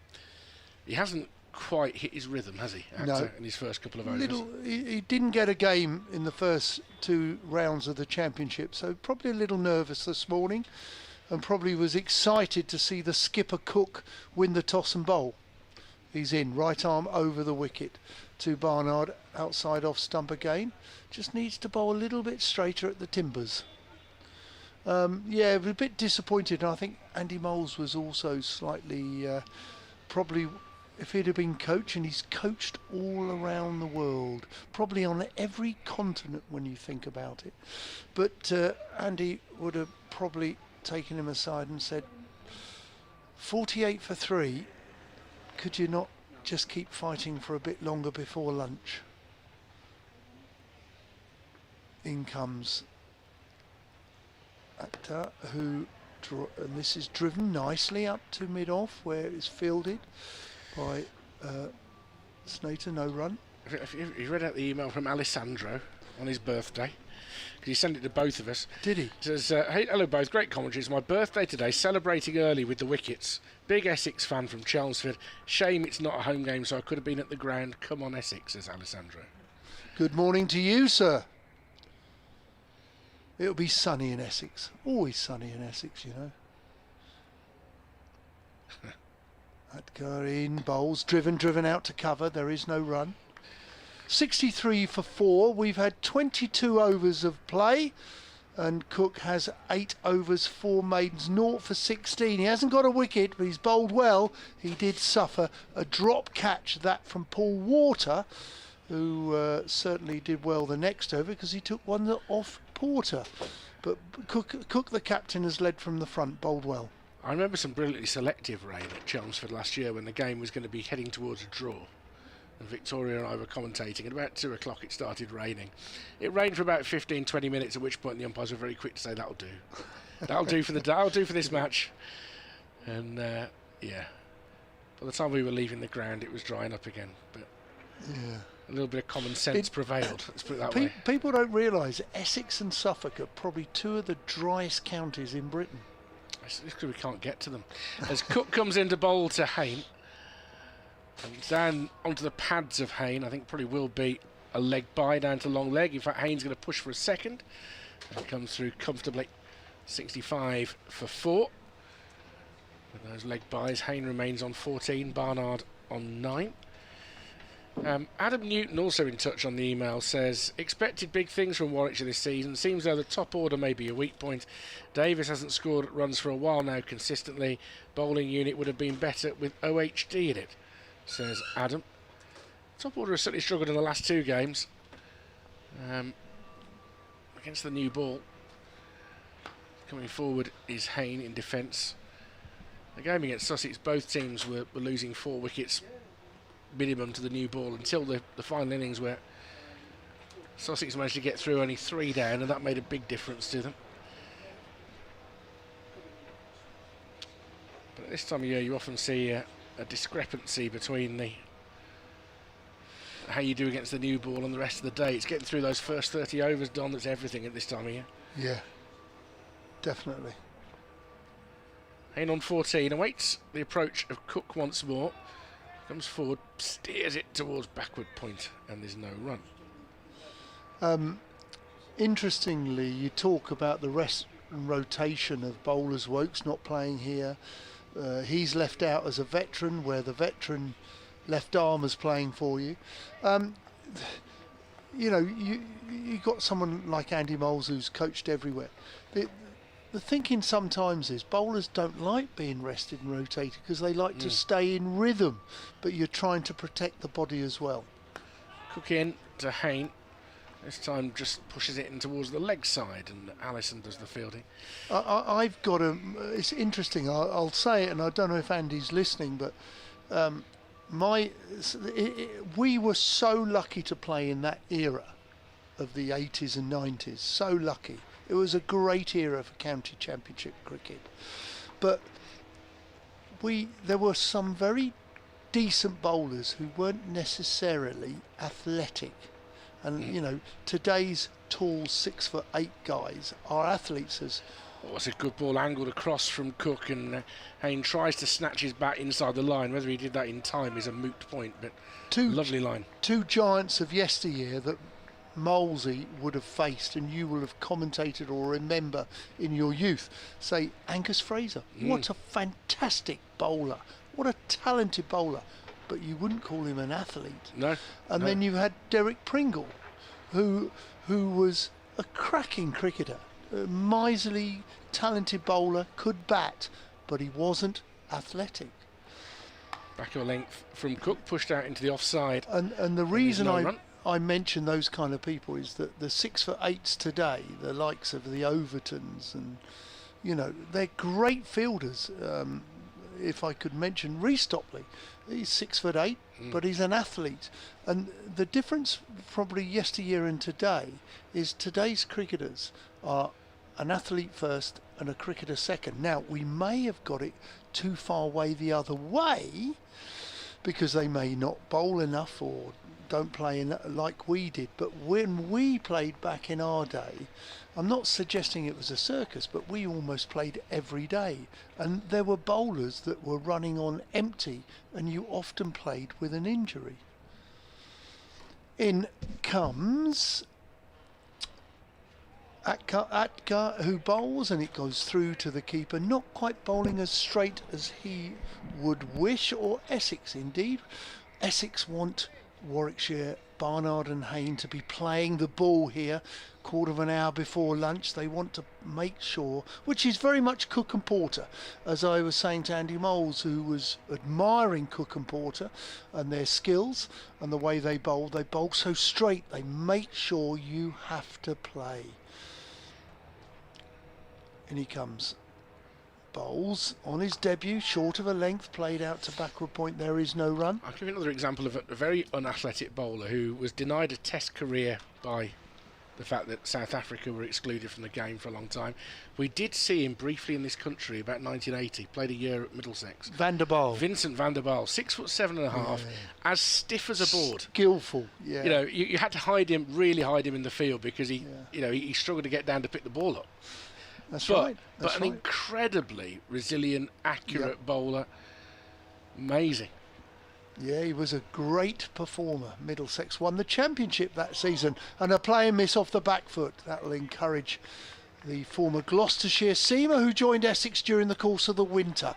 He hasn't quite hit his rhythm, has he? No. In his first couple of overs. He didn't get a game in the first 2 rounds of the championship, so probably a little nervous this morning, and probably was excited to see the skipper Cook win the toss and bowl. He's in, right arm over the wicket to Barnard, outside off stump again. Just needs to bowl a little bit straighter at the timbers. Yeah, a bit disappointed, and I think Andy Moles was also slightly, probably, if he'd have been coach, and he's coached all around the world, probably on every continent when you think about it. But Andy would have probably taken him aside and said, 48 for 3, could you not just keep fighting for a bit longer before lunch? In comes Akhtar, who, and this is driven nicely up to mid-off, where it's fielded by Snater, no run. He read out the email from Alessandro on his birthday, because he sent it to both of us. Did he? It says, hey, hello both, great commentary. It's my birthday today, celebrating early with the wickets. Big Essex fan from Chelmsford. Shame it's not a home game, so I could have been at the ground. Come on, Essex, says Alessandro. Good morning to you, sir. It'll be sunny in Essex. Always sunny in Essex, you know. Akhtar in, bowls, driven out to cover. There is no run. 63 for 4. We've had 22 overs of play, and Cook has 8 overs, 4 maidens, 0 for 16. He hasn't got a wicket, but he's bowled well. He did suffer a drop catch, that from Paul Water, who certainly did well the next over because he took one off Porter. But Cook, the captain, has led from the front, bowled well. I remember some brilliantly selective rain at Chelmsford last year when the game was going to be heading towards a draw. And Victoria and I were commentating, and about 2 o'clock it started raining. It rained for about 15-20 minutes, at which point the umpires were very quick to say, that'll do. That'll do for that'll do for this match. And yeah, by the time we were leaving the ground, it was drying up again. But Yeah. a little bit of common sense prevailed. Let's put it that way. People don't realise Essex and Suffolk are probably 2 of the driest counties in Britain. It's because we can't get to them. As Cook comes in to bowl to Hayne, and down onto the pads of Hayne, I think probably will be a leg by down to long leg. In fact, Hayne's going to push for a second, and comes through comfortably. 65 for 4. With those leg buys, Hayne remains on 14, Barnard on 9. Adam Newton, also in touch on the email, says expected big things from Warwickshire this season. Seems though the top order may be a weak point. Davis hasn't scored runs for a while now consistently. Bowling unit would have been better with OHD in it, says Adam. Top order has certainly struggled in the last 2 games against the new ball. Coming forward is Hayne in defence. The game against Sussex, both teams were losing 4 wickets minimum to the new ball until the final innings, where Sussex managed to get through only 3 down, and that made a big difference to them. But at this time of year you often see a discrepancy between how you do against the new ball and the rest of the day. It's getting through those first 30 overs, Don, that's everything at this time of year. Yeah, definitely. Hayne on 14 awaits the approach of Cook once more. Comes forward, steers it towards backward point, and there's no run. Interestingly, you talk about the rest and rotation of bowlers. Wokes not playing here. He's left out as a veteran, where the veteran left arm is playing for you. You know, you got someone like Andy Moles who's coached everywhere. The thinking sometimes is bowlers don't like being rested and rotated because they like to stay in rhythm, but you're trying to protect the body as well. Cook in to Hayne. This time just pushes it in towards the leg side, and Allison does the fielding. I've got a... It's interesting, I'll say it, and I don't know if Andy's listening, but we were so lucky to play in that era of the 80s and 90s, so lucky. It was a great era for county championship cricket, but there were some very decent bowlers who weren't necessarily athletic, and you know, today's tall 6'8" guys are athletes. Oh, it's a good ball angled across from Cook, and Hayne tries to snatch his bat inside the line. Whether he did that in time is a moot point, but lovely line. 2 giants of yesteryear that Molesey would have faced, and you will have commentated or remember in your youth. Say Angus Fraser, what a fantastic bowler, what a talented bowler, but you wouldn't call him an athlete. No. Then you had Derek Pringle, who was a cracking cricketer, a miserly talented bowler, could bat, but he wasn't athletic. Back of length from Cook, pushed out into the offside. And the reason I mention those kind of people is that the 6'8" today, the likes of the Overtons, and you know, they're great fielders. If I could mention Rhys Topley, he's 6'8", but he's an athlete. And the difference probably yesteryear and today is today's cricketers are an athlete first and a cricketer second. Now, we may have got it too far away the other way because they may not bowl enough or don't play like we did, but when we played back in our day, I'm not suggesting it was a circus, but we almost played every day, and there were bowlers that were running on empty, and you often played with an injury. In comes Atka, who bowls, and it goes through to the keeper, not quite bowling as straight as he would wish, or Essex indeed. Essex want Warwickshire, Barnard and Hayne to be playing the ball here, quarter of an hour before lunch. They want to make sure, which is very much Cook and Porter, as I was saying to Andy Moles, who was admiring Cook and Porter and their skills and the way they bowl so straight, they make sure you have to play. And he comes. bowls on his debut, short of a length, played out to backward point. There is no run. I'll give you another example of a very unathletic bowler who was denied a Test career by the fact that South Africa were excluded from the game for a long time. We did see him briefly in this country about 1980. Played a year at Middlesex. Van der Waal. Vincent van der Waal, 6'7.5", as stiff as a board. Skillful, yeah. You know, you had to hide him, really hide him in the field because he struggled to get down to pick the ball up. That's right. But an incredibly resilient, accurate bowler. Amazing. Yeah, he was a great performer. Middlesex won the championship that season, and a play and miss off the back foot. That will encourage the former Gloucestershire seamer who joined Essex during the course of the winter.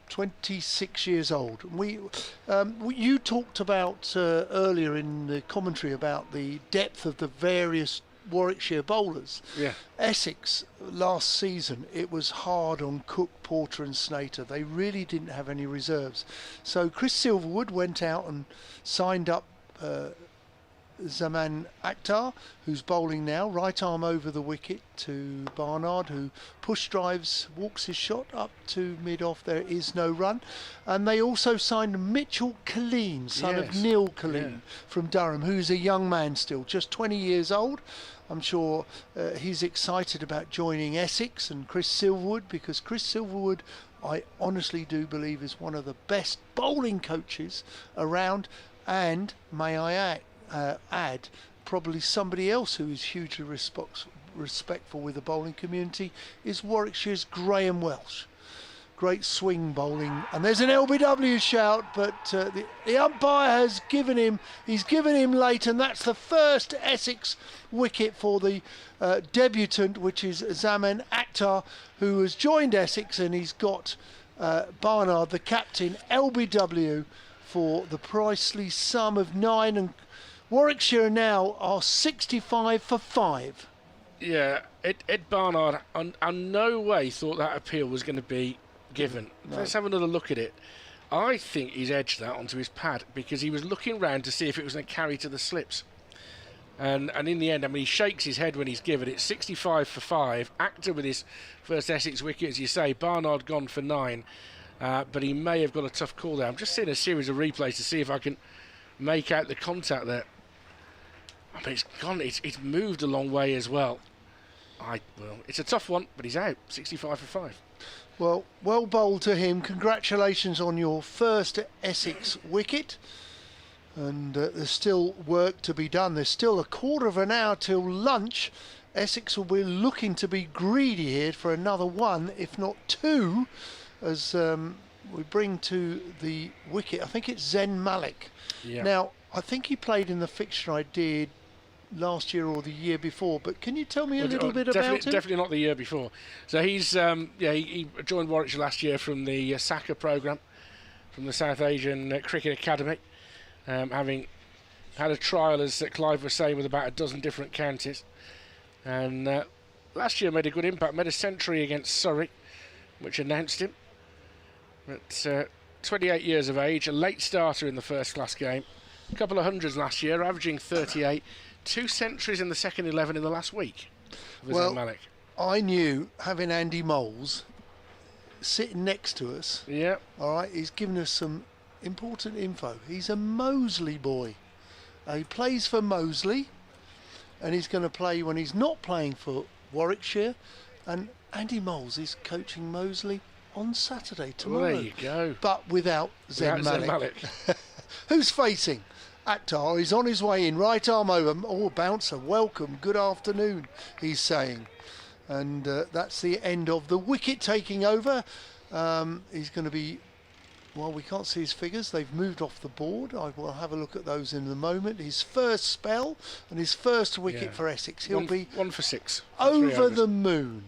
26 years old. You talked about earlier in the commentary about the depth of the various Warwickshire bowlers. Yeah. Essex last season, it was hard on Cook, Porter and Snater. They really didn't have any reserves. So Chris Silverwood went out and signed up Zaman Akhtar, who's bowling now, right arm over the wicket to Barnard, who push drives, walks his shot up to mid-off. There is no run. And they also signed Mitchell Killeen, son of Neil Killeen from Durham, who's a young man still, just 20 years old. I'm sure he's excited about joining Essex and Chris Silverwood, because Chris Silverwood, I honestly do believe, is one of the best bowling coaches around. And may I add, probably somebody else who is hugely respectful with the bowling community is Warwickshire's Graham Welsh. Great swing bowling, and there's an LBW shout, but the umpire has given him late, and that's the first Essex wicket for the debutant, which is Zaman Akhtar, who has joined Essex, and he's got Barnard, the captain, LBW for the pricely sum of 9, and Warwickshire now are 65 for 5. Yeah, Ed Barnard on no way thought that appeal was going to be given. No. Let's have another look at it. I think he's edged that onto his pad because he was looking round to see if it was going to carry to the slips. And in the end, I mean, he shakes his head when he's given it. 65 for 5. Akhtar with his first Essex wicket, as you say. Barnard gone for 9. But he may have got a tough call there. I'm just seeing a series of replays to see if I can make out the contact there. I mean, it's gone. It's moved a long way as well. It's a tough one, but he's out. 65 for 5. Well bowled to him. Congratulations on your first Essex wicket. And there's still work to be done. There's still a quarter of an hour till lunch. Essex will be looking to be greedy here for another 1, if not 2, as we bring to the wicket. I think it's Zen Malik. Yeah. Now, I think he played in the fixture I did last year or the year before, but can you tell me a little bit about him? Definitely not the year before. So he's he joined Warwickshire last year from the Saka programme, from the South Asian Cricket Academy, having had a trial, as Clive was saying, with about a dozen different counties, and last year made a good impact, made a century against Surrey, which announced him. But 28 years of age, a late starter in the first class game, a couple of hundreds last year, averaging 38. 2 centuries in the second 11 in the last week. Well, Malik. I knew, having Andy Moles sitting next to us. Yeah. All right, he's given us some important info. He's a Moseley boy. He plays for Moseley, and he's going to play when he's not playing for Warwickshire. And Andy Moles is coaching Moseley on Saturday tomorrow. Well, there you go. But without Zen Malik. Who's facing? Akhtar is on his way in, right arm over. Oh, bouncer, welcome, good afternoon, he's saying. And that's the end of the wicket taking over. He's going to be, well, we can't see his figures. They've moved off the board. I will have a look at those in a moment. His first spell and his first wicket for Essex. He'll be 1 for 6. Over the moon.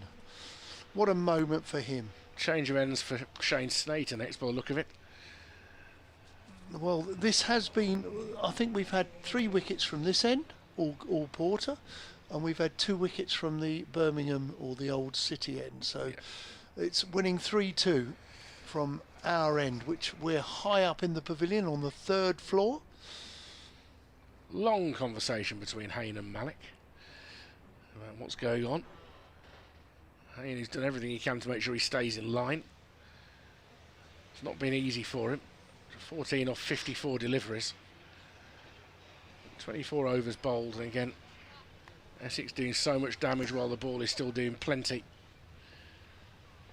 What a moment for him. Change of ends for Shane Snater next, by the look of it. Well, this has been, I think we've had 3 wickets from this end, all Porter, and we've had 2 wickets from the Birmingham or the Old City end. So it's winning 3-2 from our end, which we're high up in the pavilion on the 3rd floor. Long conversation between Hayne and Malik about what's going on. And he's done everything he can to make sure he stays in line. It's not been easy for him. 14 off 54 deliveries. 24 overs bowled, and again, Essex doing so much damage while the ball is still doing plenty.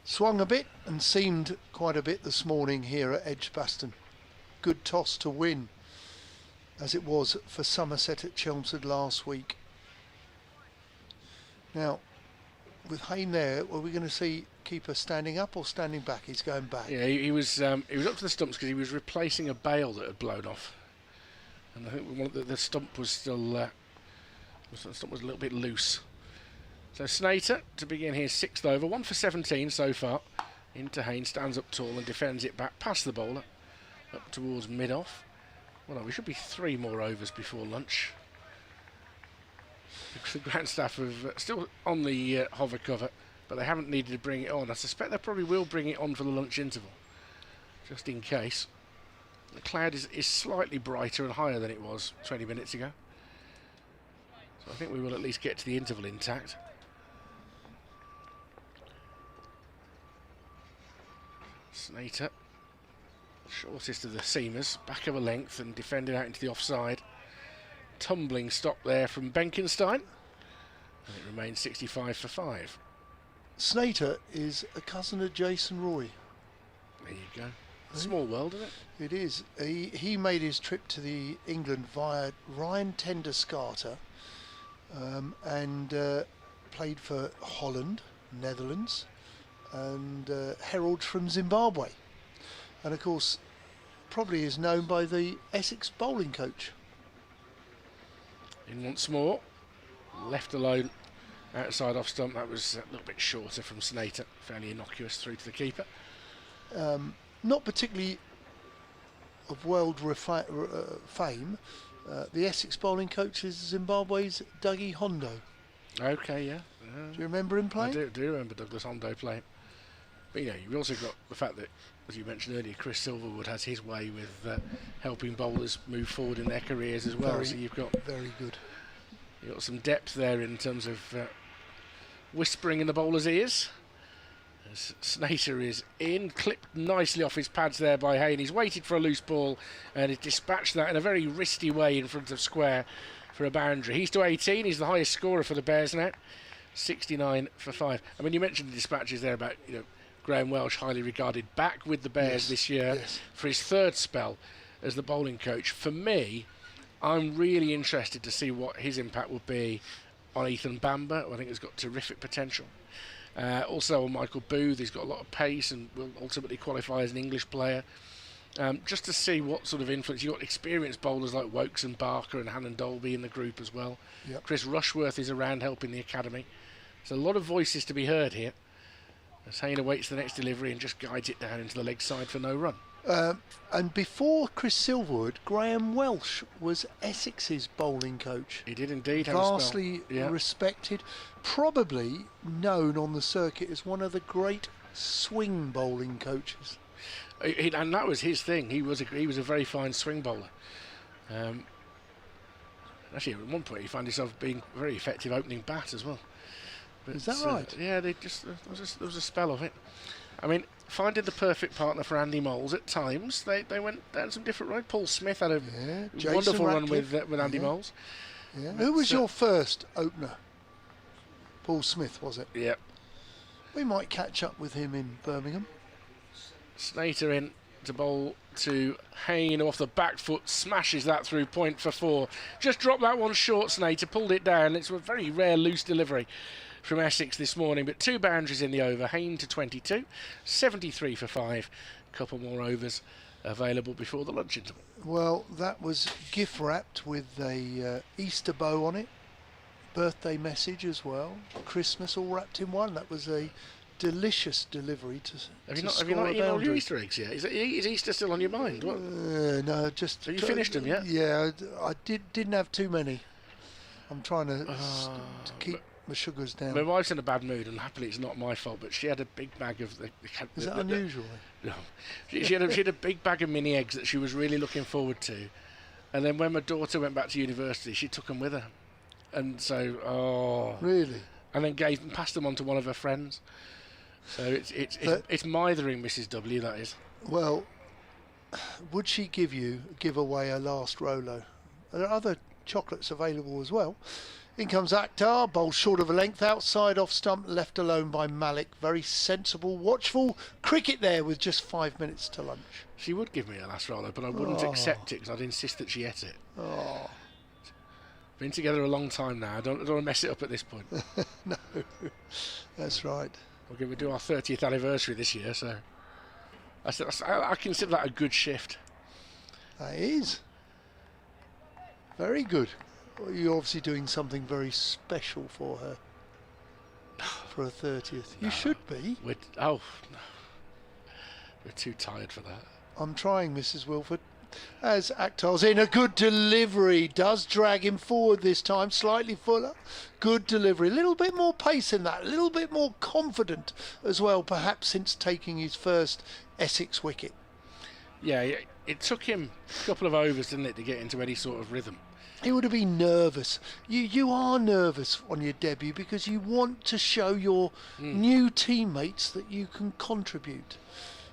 Swung a bit and seamed quite a bit this morning here at Edgbaston. Good toss to win, as it was for Somerset at Chelmsford last week. Now, with Hayne there, are we going to see keeper standing up or standing back? He's going back. Yeah, he was up to the stumps because he was replacing a bail that had blown off, and I think the stump was still the stump was a little bit loose. So Snater to begin his 6th over, 1 for 17 so far. Into Hayne, stands up tall and defends it back past the bowler, up towards mid-off. Well, no, we should be 3 more overs before lunch. The ground staff have still on the hover cover, but they haven't needed to bring it on. I suspect they probably will bring it on for the lunch interval, just in case. The cloud is slightly brighter and higher than it was 20 minutes ago. So I think we will at least get to the interval intact. Snater, shortest of the seamers, back of a length and defended out into the offside. Tumbling stop there from Benkenstein, and it remains 65 for 5. Snater is a cousin of Jason Roy. There you go. Small world, isn't it? It is. He made his trip to the England via Ryan Tenderscarter, and played for Holland, Netherlands, and Herald from Zimbabwe, and of course probably is known by the Essex bowling coach. In once more, left alone outside off stump. That was a little bit shorter from Snater, fairly innocuous through to the keeper. Not particularly of world fame. The Essex bowling coach is Zimbabwe's Dougie Hondo. Okay, yeah. Do you remember him playing? I do remember Douglas Hondo playing. But you've also got the fact that, as you mentioned earlier, Chris Silverwood has his way with helping bowlers move forward in their careers as well. So you've got very good. You've got some depth there in terms of whispering in the bowler's ears. As Snater is in, clipped nicely off his pads there by Hayne. He's waited for a loose ball and he's dispatched that in a very wristy way in front of square for a boundary. He's to 18. He's the highest scorer for the Bears now. 69 for 5. I mean, you mentioned the dispatches there about Graham Welsh, highly regarded, back with the Bears this year for his 3rd spell as the bowling coach. For me, I'm really interested to see what his impact will be on Ethan Bamber, who I think has got terrific potential. Also on Michael Booth, he's got a lot of pace and will ultimately qualify as an English player. Just to see what sort of influence. You've got experienced bowlers like Wokes and Barker and Hannon Dolby in the group as well. Yep. Chris Rushworth is around helping the academy. There's a lot of voices to be heard here as Hayne awaits the next delivery and just guides it down into the leg side for no run. And before Chris Silverwood, Graham Welsh was Essex's bowling coach. He did indeed have vastly respected, probably known on the circuit as one of the great swing bowling coaches. And that was his thing. He was a very fine swing bowler. Actually, at one point he found himself being very effective opening bat as well. But, is that right? Yeah, there was a spell of it. I mean, finding the perfect partner for Andy Moles at times. They went down some different road. Paul Smith had a wonderful run with Andy Moles. Yeah. Who was your first opener? Paul Smith, was it? Yeah. We might catch up with him in Birmingham. Snater in to bowl to Hayne, off the back foot, smashes that through, point for 4. Just dropped that one short, Snater, pulled it down. It's a very rare loose delivery from Essex this morning, but 2 boundaries in the over. Hayne to 22, 73 for 5. A couple more overs available before the lunch interval. Well, that was gift wrapped with a Easter bow on it, birthday message as well, Christmas all wrapped in one. That was a delicious delivery to Have you not eaten all your Easter eggs yet? Is Easter still on your mind? What? No, just. So you finished them yet? Yeah, I didn't have too many. I'm trying to keep my sugars down. My wife's in a bad mood, and happily it's not my fault, but she had a big bag of Is that unusual? No. She had a big bag of mini eggs that she was really looking forward to. And then when my daughter went back to university, she took them with her. And so, Really? and then passed them on to one of her friends. So it's mithering Mrs. W, that is. Well, would she give away a last Rolo? There are other chocolates available as well. In comes Akhtar, bowled short of a length, outside off stump, left alone by Malik. Very sensible, watchful cricket there with just 5 minutes to lunch. She would give me a last Rolo, but I wouldn't accept it because I'd insist that she ate it. Oh. Been together a long time now. I don't want to mess it up at this point. No, that's right. We're going to do our 30th anniversary this year, so I consider that a good shift. That is. Very good. Well, you're obviously doing something very special for her. For her 30th. You should be. We're too tired for that. I'm trying, Mrs. Wilford. As Akhtar's in, a good delivery. Does drag him forward this time. Slightly fuller. Good delivery. A little bit more pace in that. A little bit more confident as well, perhaps since taking his first Essex wicket. Yeah, it took him a couple of overs, didn't it, to get into any sort of rhythm. He would have been nervous. You are nervous on your debut because you want to show your new teammates that you can contribute.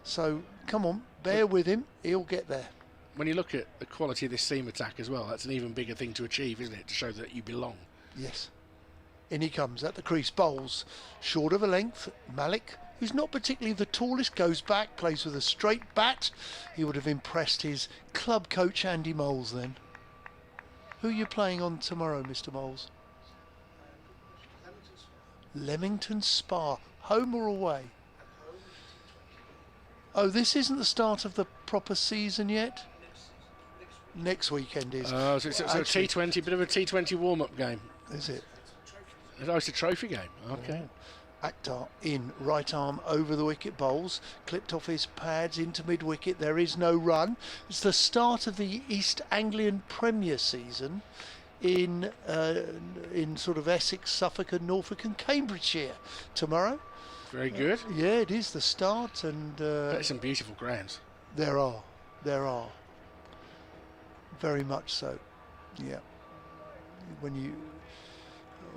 So, come on, bear with him. He'll get there. When you look at the quality of this seam attack as well, that's an even bigger thing to achieve, isn't it? To show that you belong. Yes. In he comes at the crease, bowls short of a length. Malik, who's not particularly the tallest, goes back, plays with a straight bat. He would have impressed his club coach Andy Moles then. Who are you playing on tomorrow, Mr. Moles? Leamington Spa. Home or away? Oh, this isn't the start of the proper season yet? Next weekend is. So it's a T20, bit of a T20 warm-up game. Is it? Oh, it's a trophy game. Okay. Akhtar in, right arm over the wicket, bowls, clipped off his pads into mid-wicket. There is no run. It's the start of the East Anglian Premier season in sort of Essex, Suffolk and Norfolk and Cambridgeshire tomorrow. Very good. Yeah, it is the start, and There's some beautiful grounds. there are very much so. Yeah. When you,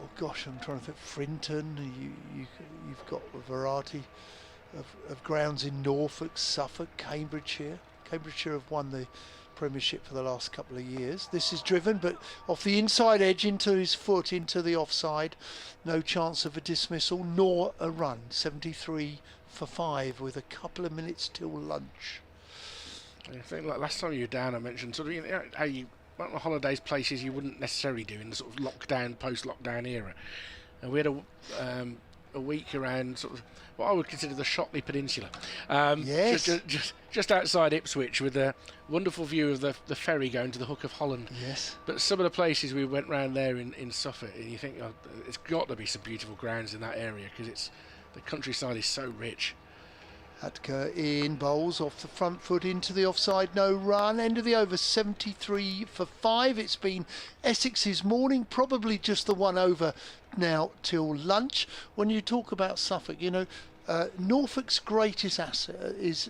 oh gosh, I'm trying to think. Frinton, you've got a variety of grounds in Norfolk, Suffolk, Cambridgeshire. Cambridgeshire have won the Premiership for the last couple of years. This is driven, but off the inside edge into his foot, into the offside. No chance of a dismissal nor a run. 73 for 5 with a couple of minutes till lunch. I think like last time you were down, I mentioned sort of how you went on holidays places you wouldn't necessarily do in the sort of lockdown, post-lockdown era. And we had a week around sort of what I would consider the Shotley Peninsula. Yes. Just outside Ipswich, with a wonderful view of the ferry going to the Hook of Holland. Yes. But some of the places we went round there in Suffolk, and you think, oh, it's got to be some beautiful grounds in that area because the countryside is so rich. Atka in, bowls off the front foot into the offside, no run. End of the over, 73 for 5. It's been Essex's morning, probably just the one over now till lunch. When you talk about Suffolk, Norfolk's greatest asset is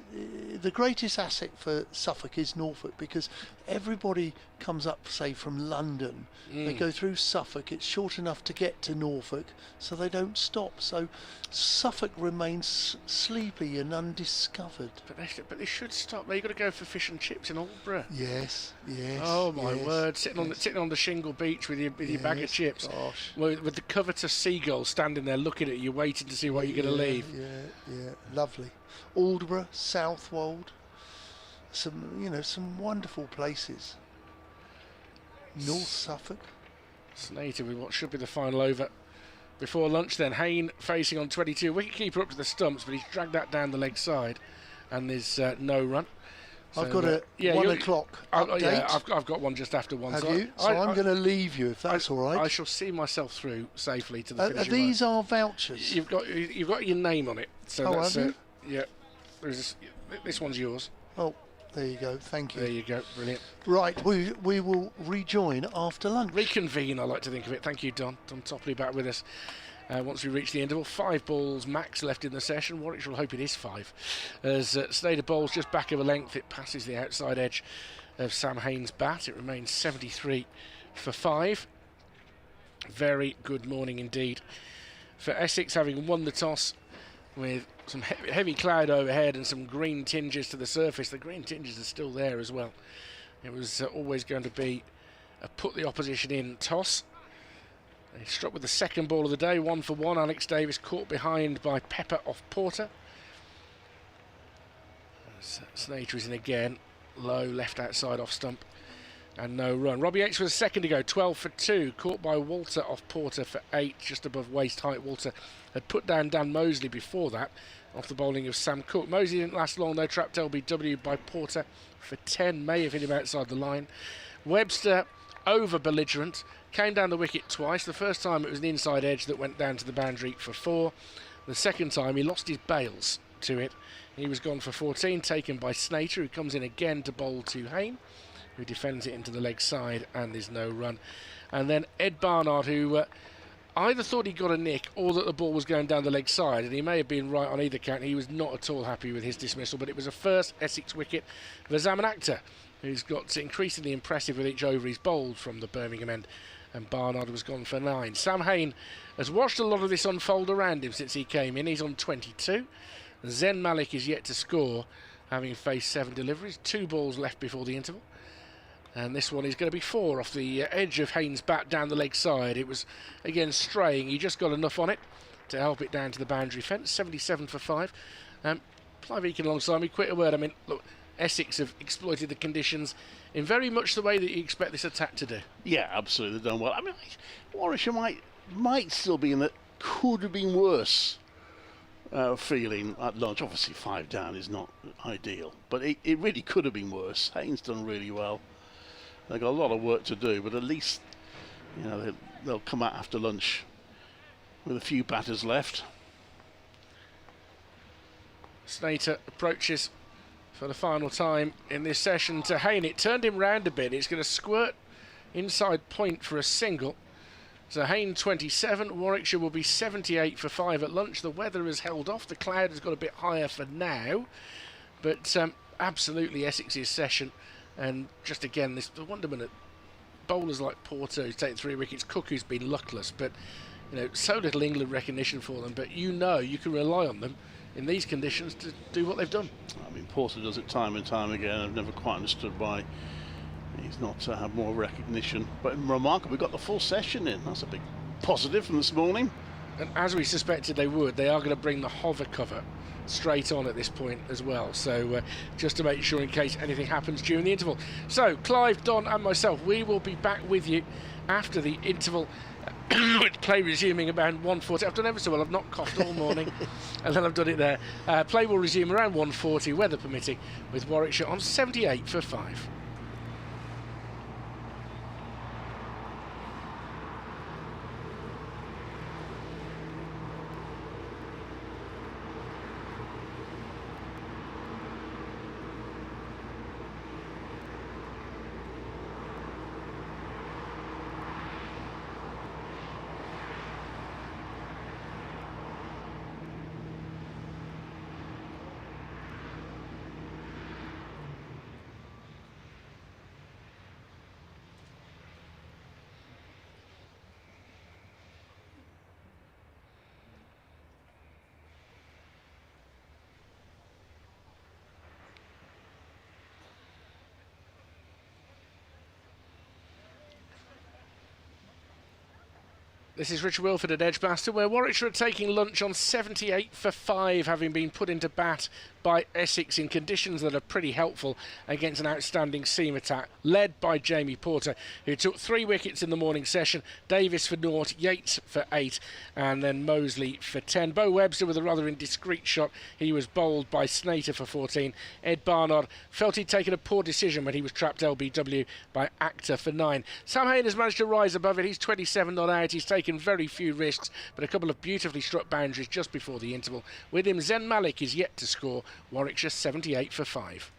the greatest asset for Suffolk is Norfolk, because everybody comes up, say, from London. They go through Suffolk. It's short enough to get to Norfolk, so they don't stop. So Suffolk remains sleepy and undiscovered. But they should stop. They've got to go for fish and chips in Aldborough. Yes. Oh my word! Sitting on the shingle beach with your bag of chips, with the covetous seagull standing there looking at you, waiting to see what you're going to leave. Yeah, lovely. Aldborough, Southwold, some wonderful places. North Suffolk. Snated with what should be the final over before lunch then. Hayne facing on 22. Wicketkeeper up to the stumps, but he's dragged that down the leg side, and there's no run. So, I've got a 1 o'clock update. Yeah, I've got one just after 1. Have you? So I'm going to leave you, if that's all right. I shall see myself through safely to the finishing line. These are vouchers. You've got your name on it. So that's have you? Yeah. This one's yours. Oh, there you go. Thank you. There you go. Brilliant. Right, we will rejoin after lunch. Reconvene, I like to think of it. Thank you, Don. Don Topley back with us. Once we reach the interval, 5 balls max left in the session. Warwickshire will hope it is 5. As Snader bowls just back of a length, it passes the outside edge of Sam Hayne's bat. It remains 73 for 5. Very good morning indeed for Essex, having won the toss with some heavy cloud overhead and some green tinges to the surface. The green tinges are still there as well. It was always going to be a put the opposition in toss. They struck with the second ball of the day, 1 for 1. Alex Davis caught behind by Pepper off Porter. Snater is in again, low left outside off stump, and no run. Robbie Yates was second to go, 12 for 2, caught by Walter off Porter for 8, just above waist height. Walter had put down Dan Mosley before that, off the bowling of Sam Cook. Mosley didn't last long though, trapped LBW by Porter for 10, may have hit him outside the line. Webster, over belligerent, came down the wicket twice. The first time it was an inside edge that went down to the boundary for 4. The second time he lost his bails to it. He was gone for 14, taken by Snater, who comes in again to bowl to Hayne, who defends it into the leg side, and there's no run. And then Ed Barnard, who either thought he got a nick or that the ball was going down the leg side, and he may have been right on either count. He was not at all happy with his dismissal, but it was a first Essex wicket for Zaman Akhtar, who's got increasingly impressive with each over he's bowled from the Birmingham end, and Barnard was gone for 9. Sam Hayne has watched a lot of this unfold around him since he came in. He's on 22. Zen Malik is yet to score, having faced 7 deliveries. 2 balls left before the interval. And this one is going to be 4 off the edge of Haynes' bat down the leg side. It was, again, straying. He just got enough on it to help it down to the boundary fence. 77 for 5. Clive Eakin alongside me. Quick a word. I mean, look, Essex have exploited the conditions in very much the way that you expect this attack to do. Yeah, absolutely. They've done well. I mean, Warwickshire might still be in that could have been worse feeling at lunch. Obviously 5 down is not ideal, but it really could have been worse. Haynes done really well. They've got a lot of work to do, but at least, you know, they'll come out after lunch with a few batters left. Snater approaches for the final time in this session to Hayne. It turned him round a bit. It's going to squirt inside point for a single. So Hayne 27, Warwickshire will be 78 for 5 at lunch. The weather has held off. The cloud has got a bit higher for now. But absolutely Essex's session. And just again, the wonderment at bowlers like Porter, who's taken 3 wickets, Cook, who's been luckless. But, you know, so little England recognition for them. But you know you can rely on them in these conditions to do what they've done. I mean, Porter does it time and time again. I've never quite understood why he's not had more recognition. But remarkable, we got the full session in. That's a big positive from this morning. And as we suspected they would, they are going to bring the hover cover straight on at this point as well. So just to make sure in case anything happens during the interval. So Clive, Don and myself, we will be back with you after the interval. With play resuming around 1:40. I've done ever so well. I've not coughed all morning, and then I've done it there. Play will resume around 1:40, weather permitting, with Warwickshire on 78 for 5. This is Richard Wilford at Edgbaston, where Warwickshire are taking lunch on 78 for 5, having been put into bat by Essex in conditions that are pretty helpful against an outstanding seam attack, led by Jamie Porter, who took 3 wickets in the morning session. Davis for 0, Yates for 8, and then Mosley for 10. Bo Webster with a rather indiscreet shot. He was bowled by Snater for 14. Ed Barnard felt he'd taken a poor decision when he was trapped LBW by Akhtar for 9. Sam Hayne has managed to rise above it. He's 27 not out. He's taken very few risks, but a couple of beautifully struck boundaries just before the interval. With him, Zen Malik is yet to score. Warwickshire 78 for 5.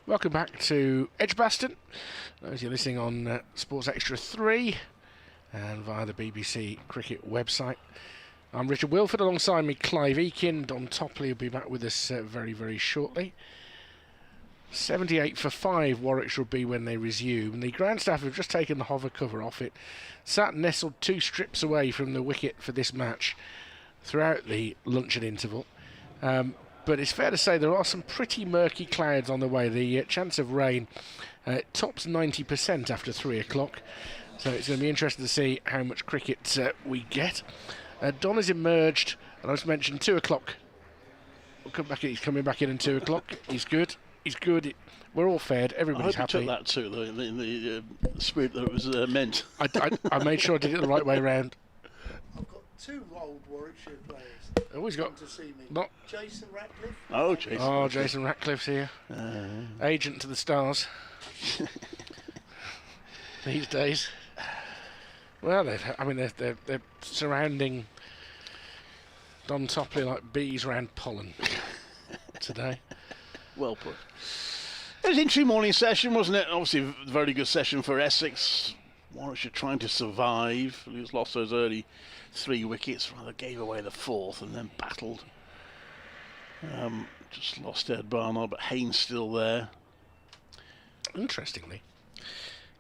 Welcome back to Edgbaston. Those you're listening on Sports Extra 3 and via the BBC Cricket website. I'm Richard Wilford, alongside me Clive Eakin. Don Topley will be back with us very, very shortly. 78 for 5 Warwickshire will be when they resume. The ground staff have just taken the hover cover off it. Sat nestled 2 strips away from the wicket for this match throughout the luncheon interval. But it's fair to say there are some pretty murky clouds on the way. The chance of rain tops 90% after 3 o'clock. So it's going to be interesting to see how much cricket we get. Don has emerged, and I just mentioned 2 o'clock. We'll come back in, he's coming back in at 2 o'clock. He's good. He's good. We're all fed. Everybody's happy. I hope you took that too, though, in the spirit that it was meant. I made sure I did it the right way round. I've got 2 old Warwickshire players. Always got to see me. Not Jason Ratcliffe. Oh, Jason. Oh, Jason Ratcliffe's here. Agent to the stars. These days. Well, they're surrounding Don Topley like bees around pollen today. Well put. It was an interesting morning session, wasn't it? Obviously, a very good session for Essex. Warwickshire trying to survive. He lost those early 3 wickets, rather gave away the 4th and then battled. Just lost Ed Barnard, but Haynes still there. Interestingly,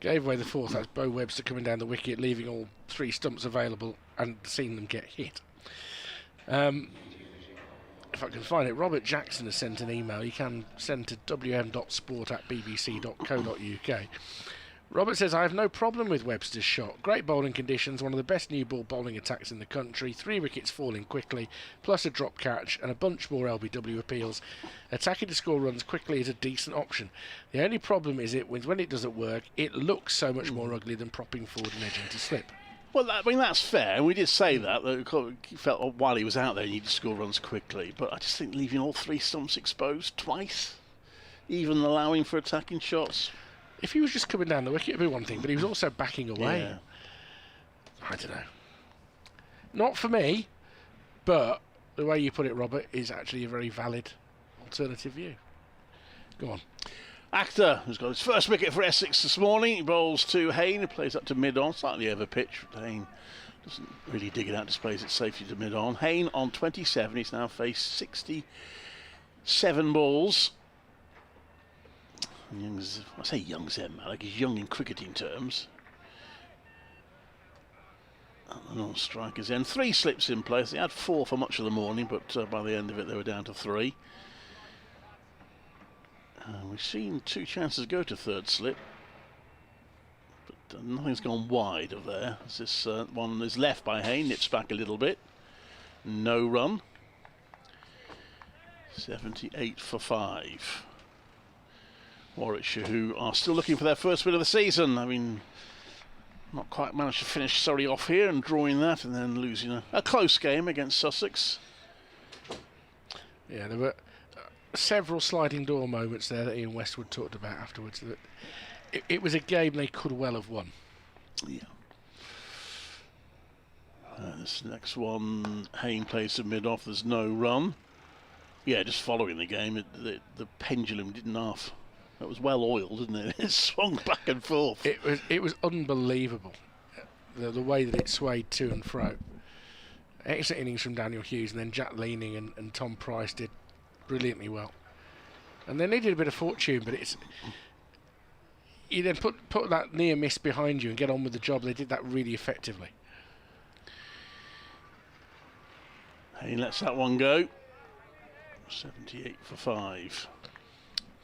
gave away the 4th. That's Bo Webster coming down the wicket, leaving all 3 stumps available and seeing them get hit. If I can find it, Robert Jackson has sent an email. You can send to wm.sport@bbc.co.uk. Robert says, I have no problem with Webster's shot. Great bowling conditions, one of the best new ball bowling attacks in the country, 3 wickets falling quickly, plus a drop catch and a bunch more LBW appeals. Attacking to score runs quickly is a decent option. The only problem is when it doesn't work, it looks so much more ugly than propping forward and edging to slip. Well, that's fair, and we did say that he felt while he was out there he needed to score runs quickly, but I just think leaving all 3 stumps exposed twice, even allowing for attacking shots. If he was just coming down the wicket, it'd be one thing, but he was also backing away. Yeah. I don't know. Not for me, but the way you put it, Robert, is actually a very valid alternative view. Go on. Actor has got his first wicket for Essex this morning. He bowls to Hayne, who plays up to mid-on, slightly over pitch. Hayne doesn't really dig it out, displays it safely to mid-on. Hayne on 27, he's now faced 67 balls. I say young Zen Malik, he's young in cricketing terms. And on strikers end, 3 slips in place. They had 4 for much of the morning, but by the end of it they were down to 3. We've seen 2 chances go to 3rd slip, but nothing's gone wide of there. This one is left by Hayne, nips back a little bit. No run. 78 for 5. Warwickshire, who are still looking for their first win of the season. I mean, not quite managed to finish Surrey off here and drawing that and then losing a close game against Sussex. Yeah, there were several sliding door moments there that Ian Westwood talked about afterwards. That it was a game they could well have won. Yeah. This next one, Hayne plays to mid-off, there's no run. Yeah, just following the game, the pendulum didn't half. It was well oiled, didn't it? It swung back and forth. It was unbelievable, the way that it swayed to and fro. Excellent innings from Daniel Hughes, and then Jack Leaning and Tom Price did brilliantly well. And they needed a bit of fortune, but you then put that near miss behind you and get on with the job. They did that really effectively. Hayne lets that one go. 78 for 5.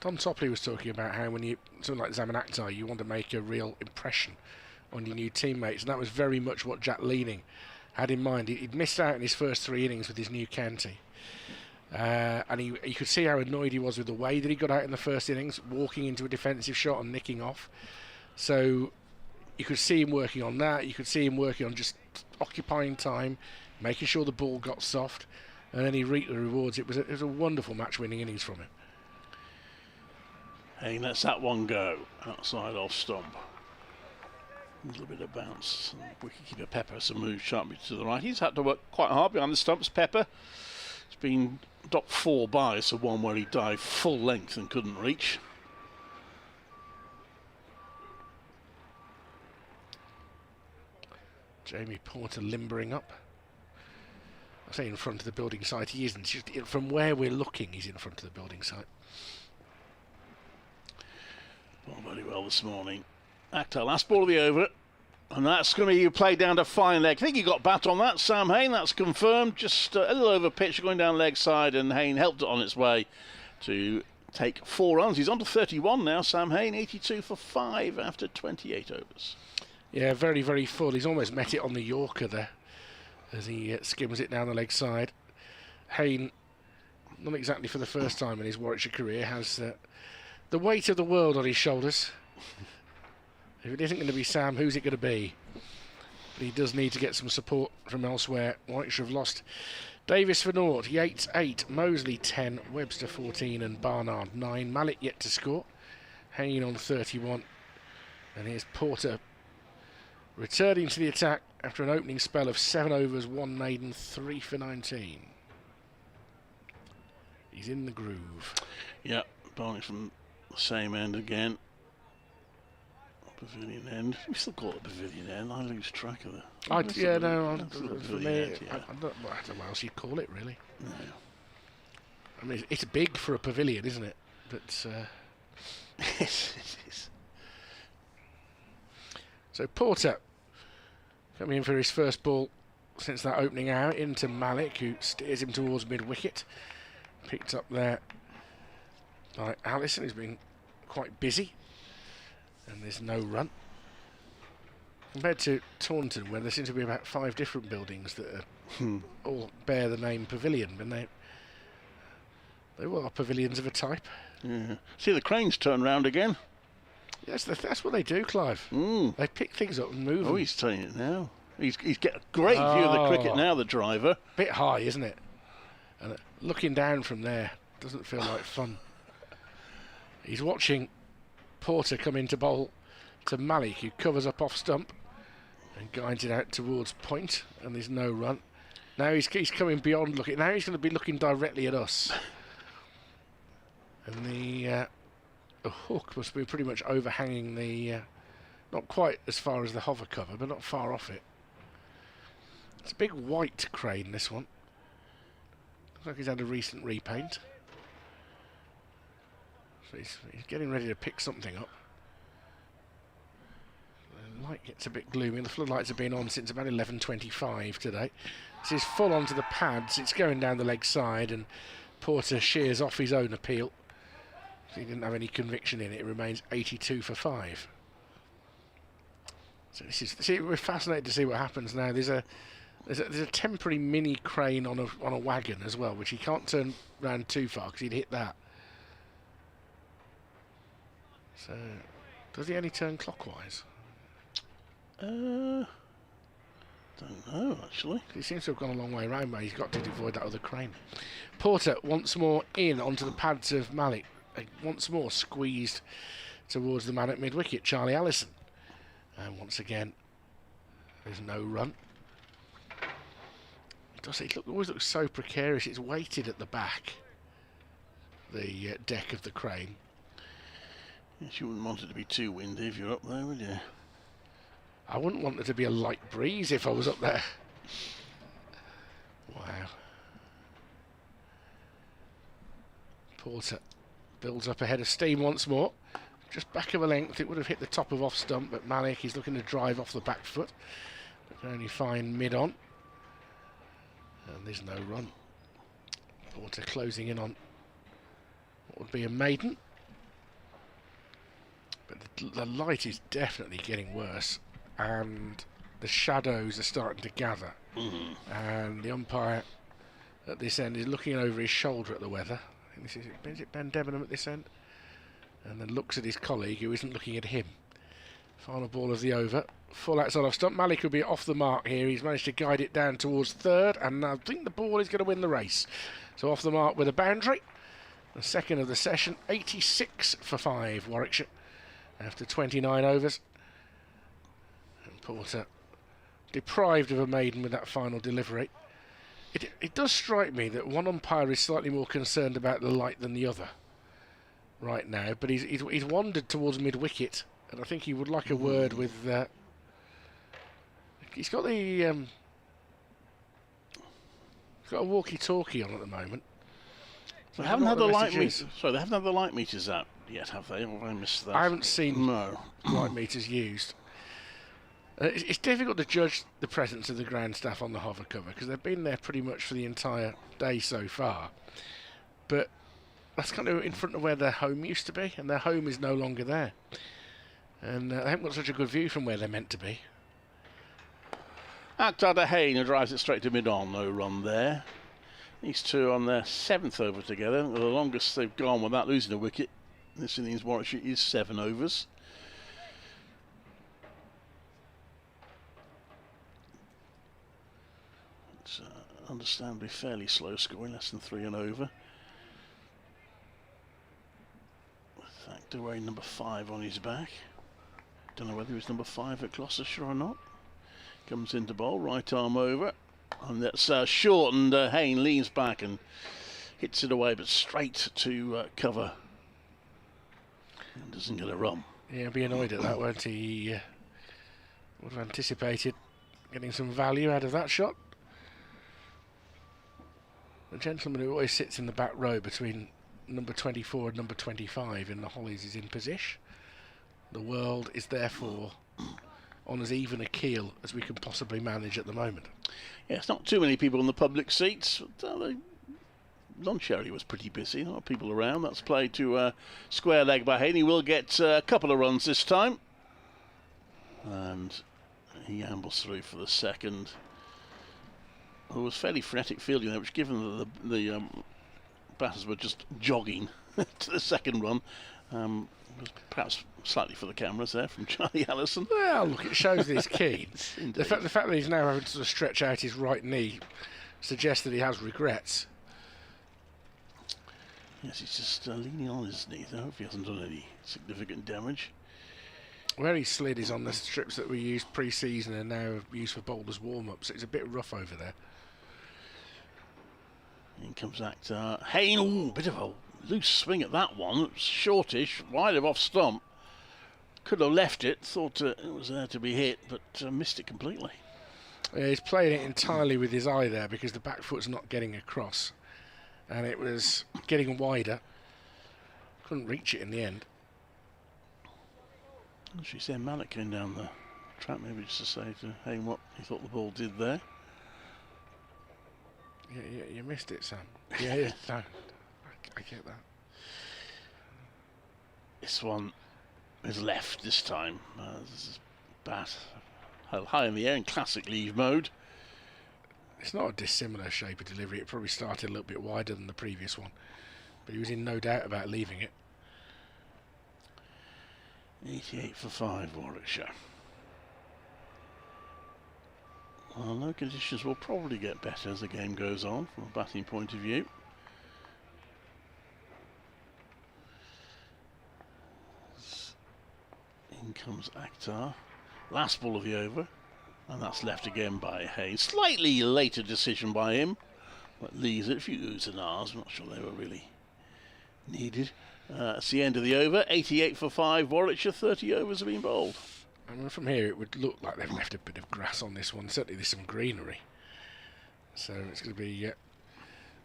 Tom Topley was talking about how when something like Zaman Akhtar, you want to make a real impression on your new teammates, and that was very much what Jack Leaning had in mind. He'd missed out in his first 3 innings with his new county, and you could see how annoyed he was with the way that he got out in the first innings, walking into a defensive shot and nicking off. So you could see him working on that. You could see him working on just occupying time, making sure the ball got soft, and then he reaped the rewards. It was a wonderful match-winning innings from him. Hayne lets that one go outside off stump. A little bit of bounce. Wicketkeeper Pepper has moved sharply to the right. He's had to work quite hard behind the stumps. Pepper has been docked 4 by, so one where he dived full length and couldn't reach. Jamie Porter limbering up. I say in front of the building site, he isn't. Just from where we're looking, he's in front of the building site. Well, very well this morning. Akhtar, last ball of the over. And that's going to be played down to fine leg. I think he got bat on that, Sam Hain. That's confirmed. Just a little over pitch going down leg side, and Hain helped it on its way to take 4 runs. He's on to 31 now, Sam Hain, 82 for 5 after 28 overs. Yeah, very, very full. He's almost met it on the Yorker there as he skims it down the leg side. Hain, not exactly for the first time in his Warwickshire career, has the weight of the world on his shoulders. If it isn't going to be Sam, who's it going to be? But he does need to get some support from elsewhere. Warwickshire have lost Davis for naught, Yates 8, Mosley 10, Webster 14 and Barnard 9. Malik yet to score. Hain on 31. And here's Porter returning to the attack after an opening spell of 7 overs, 1 maiden, 3 for 19. He's in the groove. Yeah, bowling from the same end again. Pavilion end. We still call it pavilion end. I lose track of it. For me, I don't know what else you'd call it, really. No. I mean, it's big for a pavilion, isn't it? But Yes, it is. So Porter coming in for his first ball since that opening hour into Malik, who steers him towards mid-wicket. Picked up there by Allison, who's been quite busy. And there's no run. Compared to Taunton, where there seems to be about 5 different buildings that are all bear the name Pavilion, and they all are pavilions of a type. Yeah. See the cranes turn round again. Yes, that's what they do, Clive. They pick things up and move them. He's turning it now. He's got a great view of the cricket now, the driver. Bit high, isn't it? And looking down from there doesn't feel like fun. He's watching Porter come into bowl to Malik, who covers up off stump and guides it out towards point, and there's no run. Now he's coming beyond looking. Now he's going to be looking directly at us, and the hook must be pretty much overhanging the, not quite as far as the hover cover, but not far off it. It's a big white crane, this one. Looks like he's had a recent repaint. So he's getting ready to pick something up. The light gets a bit gloomy. The floodlights have been on since about 11:25 today. This is full onto the pads. It's going down the leg side, and Porter shears off his own appeal. He didn't have any conviction in it. It remains 82 for 5. So we're fascinated to see what happens now. There's a temporary mini crane on a wagon as well, which he can't turn round too far because he'd hit that. So, does he only turn clockwise? Don't know, actually. He seems to have gone a long way around, but he's got to avoid that other crane. Porter once more in onto the pads of Malik. Once more squeezed towards the man at mid-wicket, Charlie Allison. And once again, there's no run. It always looks so precarious. It's weighted at the back, the deck of the crane. Yes, you wouldn't want it to be too windy if you're up there, would you? I wouldn't want there to be a light breeze if I was up there. Wow. Porter builds up ahead of steam once more. Just back of a length, it would have hit the top of off stump, but Malik is looking to drive off the back foot. But can only find mid-on. And there's no run. Porter closing in on what would be a maiden. But the light is definitely getting worse, and the shadows are starting to gather. And the umpire at this end is looking over his shoulder at the weather. I think is it Ben Debenham at this end? And then looks at his colleague, who isn't looking at him. Final ball of the over. Full outside off stump. Malik will be off the mark here. He's managed to guide it down towards third, and I think the ball is going to win the race. So off the mark with a boundary. The second of the session, 86 for 5, Warwickshire, after 29 overs. And Porter deprived of a maiden with that final delivery. It does strike me that one umpire is slightly more concerned about the light than the other right now, but he's wandered towards mid-wicket, and I think he would like a word with the He's got the he's got a walkie-talkie on at the moment. They haven't had the light messages. meters. Sorry, they haven't had the light meters out yet, have they? Or have I missed that? I haven't seen No. light meters used. It's difficult to judge the presence of the ground staff on the hover cover because they've been there pretty much for the entire day so far. But that's kind of in front of where their home used to be, and their home is no longer there. And they haven't got such a good view from where they're meant to be. Akhtar to Hayne, who drives it straight to mid-on. No run there. These two on their 7th over together. The longest they've gone without losing a wicket this innings, Warwickshire, is 7 overs. It's understandably fairly slow scoring, less than 3 and over. With away number 5 on his back. Don't know whether he was number 5 at Gloucestershire or not. Comes into bowl, right arm over. And that's short, and Hayne leans back and hits it away, but straight to cover. And doesn't get a run. Yeah, he'll be annoyed at that, won't he? He would have anticipated getting some value out of that shot. The gentleman who always sits in the back row between number 24 and number 25 in the Hollies is in position. The world is therefore on as even a keel as we can possibly manage at the moment. Yeah, it's not too many people in the public seats. The lunch area was pretty busy. A lot of people around. That's played to square leg by Hayne. He will get a couple of runs this time. And he ambles through for the second. It was fairly frenetic fielding there, which given that the batters were just jogging to the second run, was perhaps slightly for the cameras there from Charlie Allison. Well, look, it shows that he's keen. Indeed. The fact that he's now having to sort of stretch out his right knee suggests that he has regrets. Yes, he's just leaning on his knee. I hope he hasn't done any significant damage. Where he slid is on the strips that we used pre-season and now used for bowlers warm-ups. It's a bit rough over there. In comes Akhtar. Hayne, ooh, bit of a loose swing at that one. It was shortish, wide of off stump. Could have left it, thought it was there to be hit, but missed it completely. Yeah, he's playing it entirely with his eye there because the back foot's not getting across. And it was getting wider. Couldn't reach it in the end. She said Malik came down the track maybe just to say to Hayne what he thought the ball did there. Yeah, you missed it, Sam. Yeah, no, I get that. This one is left this time. This is bat held high in the air in classic leave mode. It's not a dissimilar shape of delivery. It probably started a little bit wider than the previous one. But he was in no doubt about leaving it. 88 for 5, Warwickshire. Well, no conditions will probably get better as the game goes on from a batting point of view. In comes Akhtar. Last ball of the over. And that's left again by Hayes. Slightly later decision by him. That leaves it a few oohs and ahs. I'm not sure they were really needed. It's the end of the over. 88 for 5. Warwickshire, 30 overs have been bowled. I mean, from here it would look like they've left a bit of grass on this one. Certainly there's some greenery. So it's going to be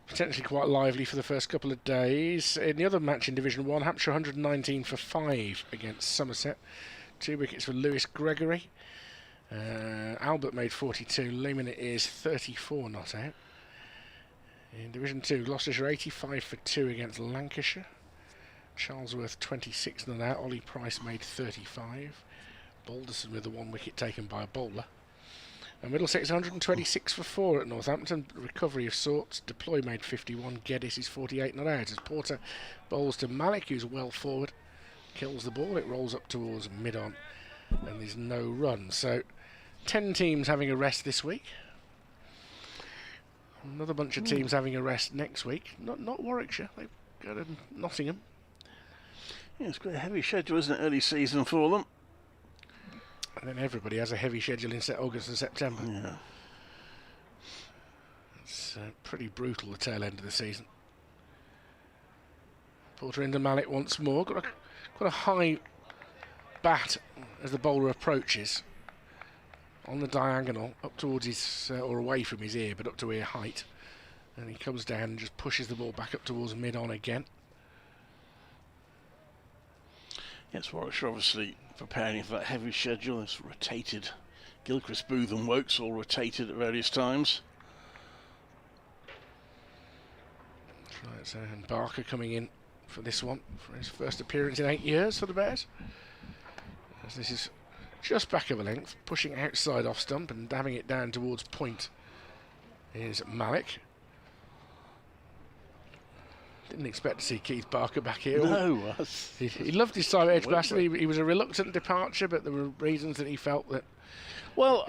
potentially quite lively for the first couple of days. In the other match in Division 1, Hampshire 119 for 5 against Somerset. 2 wickets for Lewis Gregory. Albert made 42. Lehman is 34 not out. In Division 2, Gloucestershire 85 for 2 against Lancashire. Charlesworth 26 not out. Ollie Price made 35. Balderson with the 1 wicket taken by a bowler. And Middlesex 126 for 4 at Northampton. Recovery of sorts. Deploy made 51. Geddes is 48 not out. As Porter bowls to Malik, who's well forward. Kills the ball. It rolls up towards mid-on. And there's no run. So 10 teams having a rest this week. Another bunch of teams having a rest next week. Not Warwickshire. They've got to Nottingham. Yeah, it's quite a heavy schedule, isn't it? Early season for them. And then everybody has a heavy schedule in August and September. Yeah. It's pretty brutal, the tail end of the season. Porter into Malik once more. Got a high bat as the bowler approaches. on the diagonal up towards his, or away from his ear, but up to ear height. And he comes down and just pushes the ball back up towards mid-on again. Yes, Warwickshire obviously preparing for that heavy schedule. It's rotated. Gilchrist, Booth and Wokes all rotated at various times. Right, so, and Barker coming in for this one, for his first appearance in 8 years for the Bears. As this is just back of a length, pushing outside off stump and dabbing it down towards point is Malik. Didn't expect to see Keith Barker back here. No. He loved his time at Edgbaston. He was a reluctant departure, but there were reasons that he felt that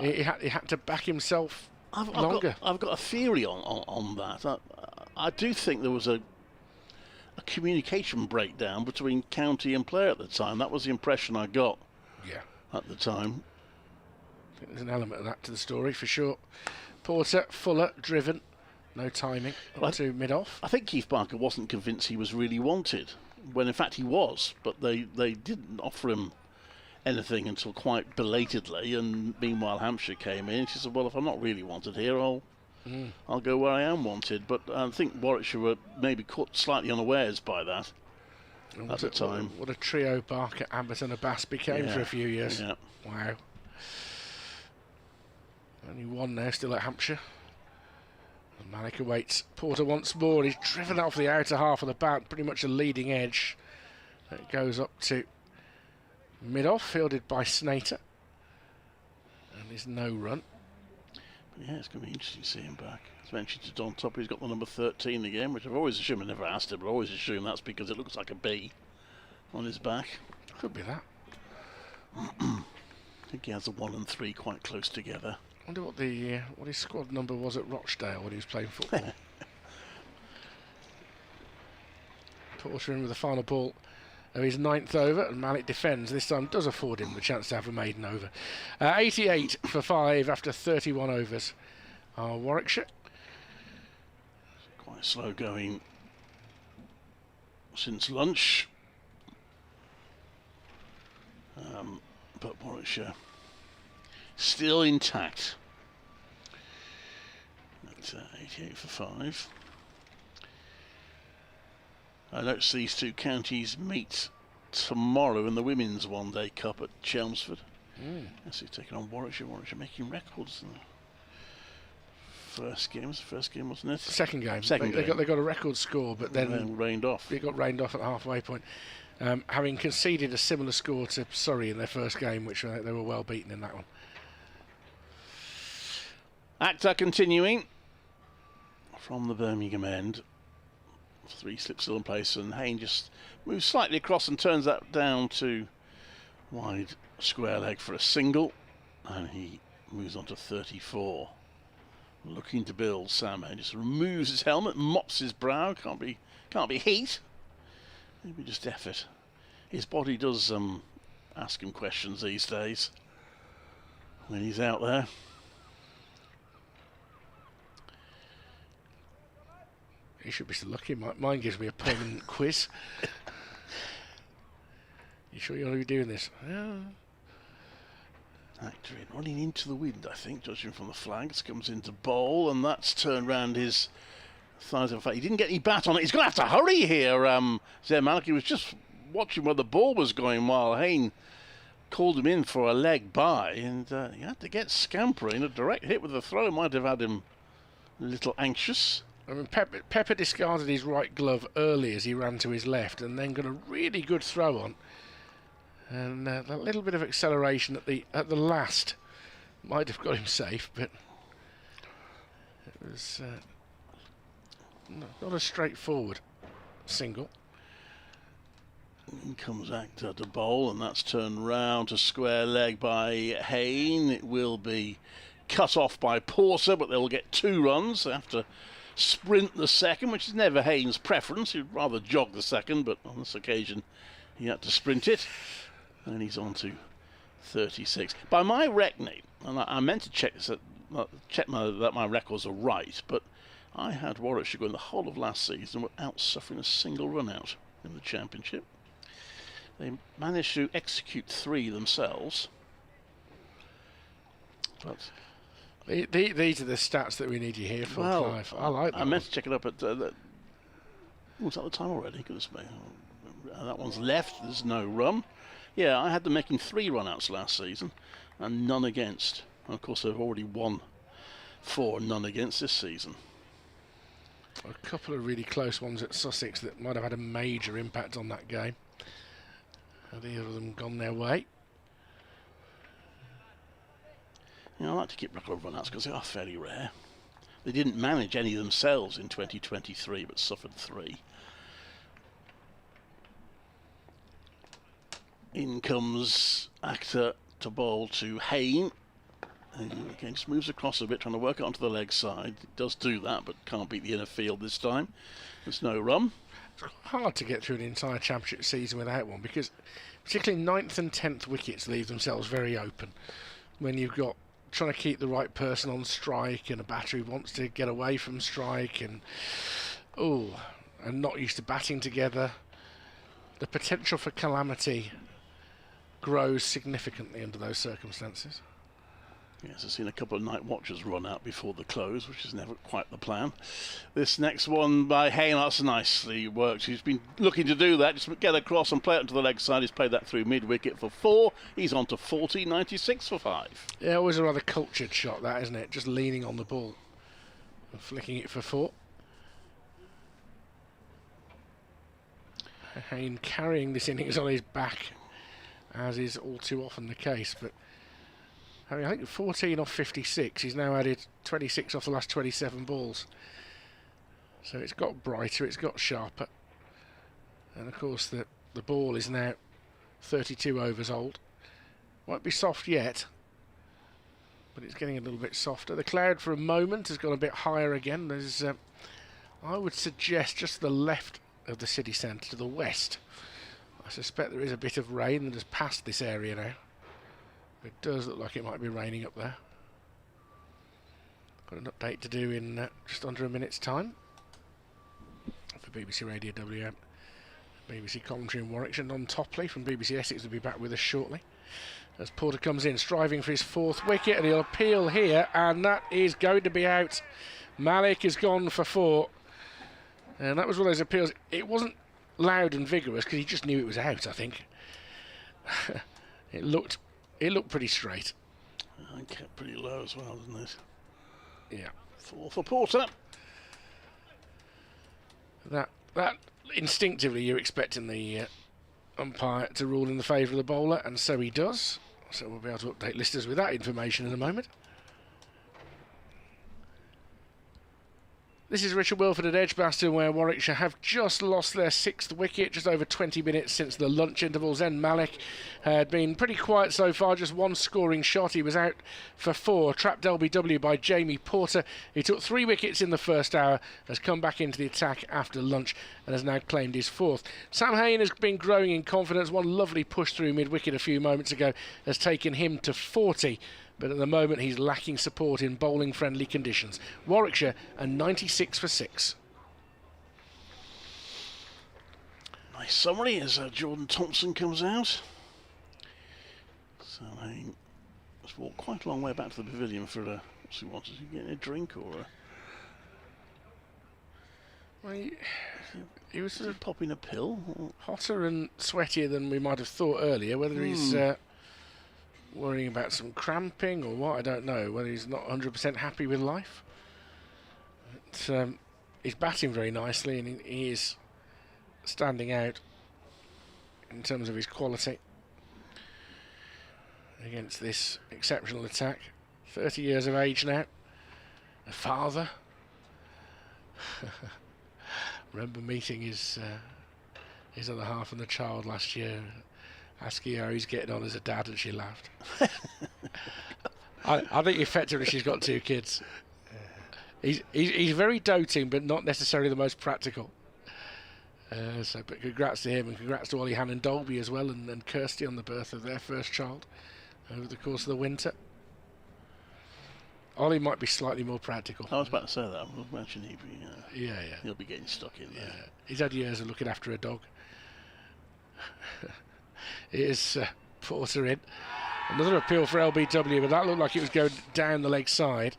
he had to back himself longer. I've got a theory on that. I do think there was a communication breakdown between county and player at the time. That was the impression I got at the time. I think there's an element of that to the story for sure. Porter, Fuller, driven. No timing up to mid-off. I think Keith Barker wasn't convinced he was really wanted, when in fact he was, but they didn't offer him anything until quite belatedly, and meanwhile Hampshire came in. She said, well, if I'm not really wanted here, I'll go where I am wanted. But I think Warwickshire were maybe caught slightly unawares by that at the time. What a trio Barker, Abbott and Abbas became for a few years. Yeah. Wow. Only one now still at Hampshire. And Malik awaits Porter once more. He's driven off the outer half of the bat, pretty much a leading edge. It goes up to mid-off, fielded by Snater. And there's no run. But yeah, it's going to be interesting to see him back. As mentioned to Don Topper, he's got the number 13 again, which I've always assumed, I never asked him, but I always assume that's because it looks like a B on his back. Could be that. I think he has the 1 and 3 quite close together. I wonder what his squad number was at Rochdale when he was playing football. Porter in with the final ball of his 9th over, and Malik defends. This time does afford him the chance to have a maiden over. 88 for 5 after 31 overs. Warwickshire. Quite slow going since lunch. But Warwickshire still intact. That's 88 for 5. I notice these two counties meet tomorrow in the Women's One Day Cup at Chelmsford. Essex taking on Warwickshire. Warwickshire making records in the first game. First game, wasn't it? Second game. They got a record score, but then rained off. It got rained off at the halfway point. Having conceded a similar score to Surrey in their first game, which I think they were well beaten in that one. Actor continuing from the Birmingham end. 3 slips still in place, and Hayne just moves slightly across and turns that down to wide square leg for a single, and he moves on to 34. Looking to build, Sam Hayne just removes his helmet, mops his brow. Can't be heat. Maybe just effort. His body does ask him questions these days when he's out there. He should be so lucky. Mine gives me a permanent quiz. You sure you want to be doing this? Yeah. Actor in, running into the wind, I think, judging from the flags. Comes into bowl, and that's turned round his thighs. In fact, he didn't get any bat on it. He's going to have to hurry here. Zaire Malik, he was just watching where the ball was going while Hayne called him in for a leg by, and he had to get scampering. A direct hit with the throw might have had him a little anxious. I mean, Pepper discarded his right glove early as he ran to his left, and then got a really good throw on. And a little bit of acceleration at the last might have got him safe, but it was not a straightforward single. In comes Actor to bowl, and that's turned round to square leg by Hayne. It will be cut off by Porter, but they'll get 2 runs. They have to sprint the second, which is never Hayne's preference. He'd rather jog the second, but on this occasion he had to sprint it. And he's on to 36. By my reckoning, and I meant to check this, that my records are right, but I had Warwickshire going the whole of last season without suffering a single run out in the championship. They managed to execute 3 themselves. But These are the stats that we need you here for, Clive. I like that. I meant to check it up at... was that the time already? Goodness me. That one's left. There's no run. Yeah, I had them making 3 run-outs last season and none against. And of course, they've already won 4 none against this season. A couple of really close ones at Sussex that might have had a major impact on that game. Have either of them gone their way? I like to keep record of run-outs because they are fairly rare. They didn't manage any themselves in 2023, but suffered 3. In comes Actor to bowl to Hayne. Again, just moves across a bit, trying to work it onto the leg side. It does do that, but can't beat the inner field this time. There's no run. It's hard to get through an entire championship season without one, because particularly 9th and 10th wickets leave themselves very open. When you've got trying to keep the right person on strike and a batter who wants to get away from strike and not used to batting together, the potential for calamity grows significantly under those circumstances. Yes, I've seen a couple of night watchers run out before the close, which is never quite the plan. This next one by Hayne, that's nicely worked. He's been looking to do that, just get across and play it onto the leg side. He's played that through mid-wicket for 4. He's on to 40, 96 for 5. Yeah, always a rather cultured shot, that, isn't it? Just leaning on the ball and flicking it for 4. Hayne carrying this innings on his back, as is all too often the case, but I think 14 off 56. He's now added 26 off the last 27 balls. So it's got brighter, it's got sharper. And of course the ball is now 32 overs old. Won't be soft yet, but it's getting a little bit softer. The cloud for a moment has gone a bit higher again. There's, I would suggest, just to the left of the city centre, to the west. I suspect there is a bit of rain that has passed this area now. It does look like it might be raining up there. Got an update to do in just under a minute's time for BBC Radio WM. BBC commentary in Warwickshire. Non Topley from BBC Essex will be back with us shortly. As Porter comes in, striving for his 4th wicket, and he'll appeal here, and that is going to be out. Malik has gone for 4, and that was one of those appeals. It wasn't loud and vigorous because he just knew it was out, I think. It looked pretty straight. I kept pretty low as well, didn't it? Yeah. 4 for Porter. That instinctively you're expecting the umpire to rule in the favour of the bowler, and so he does. So we'll be able to update listeners with that information in a moment. This is Richard Wilford at Edgbaston, where Warwickshire have just lost their 6th wicket, just over 20 minutes since the lunch interval. Zen Malik had been pretty quiet so far, just 1 scoring shot. He was out for 4, trapped LBW by Jamie Porter. He took 3 wickets in the first hour, has come back into the attack after lunch and has now claimed his 4th. Sam Hayne has been growing in confidence. One lovely push through mid-wicket a few moments ago has taken him to 40. But at the moment he's lacking support in bowling-friendly conditions. Warwickshire and 96 for 6. Nice summary as Jordan Thompson comes out. So he must walk quite a long way back to the pavilion for a... What's he wanted? Is he getting a drink or a... Well, he was sort of popping a pill? Or? Hotter and sweatier than we might have thought earlier. Whether he's... worrying about some cramping or what, I don't know. Whether he's not 100% happy with life. But, he's batting very nicely, and he is standing out in terms of his quality against this exceptional attack. 30 years of age now, a father. Remember meeting his other half and the child last year, asking how he's getting on as a dad, and she laughed. I think effectively she's got 2 kids. He's very doting, but not necessarily the most practical. But congrats to him, and congrats to Ollie Han and Dolby as well, and Kirsty on the birth of their first child over the course of the winter. Ollie might be slightly more practical. I was about to say that. I imagine he'd be, he'll be getting stuck in there. Yeah. He's had years of looking after a dog. Here's Porter in. Another appeal for LBW, but that looked like it was going down the leg side.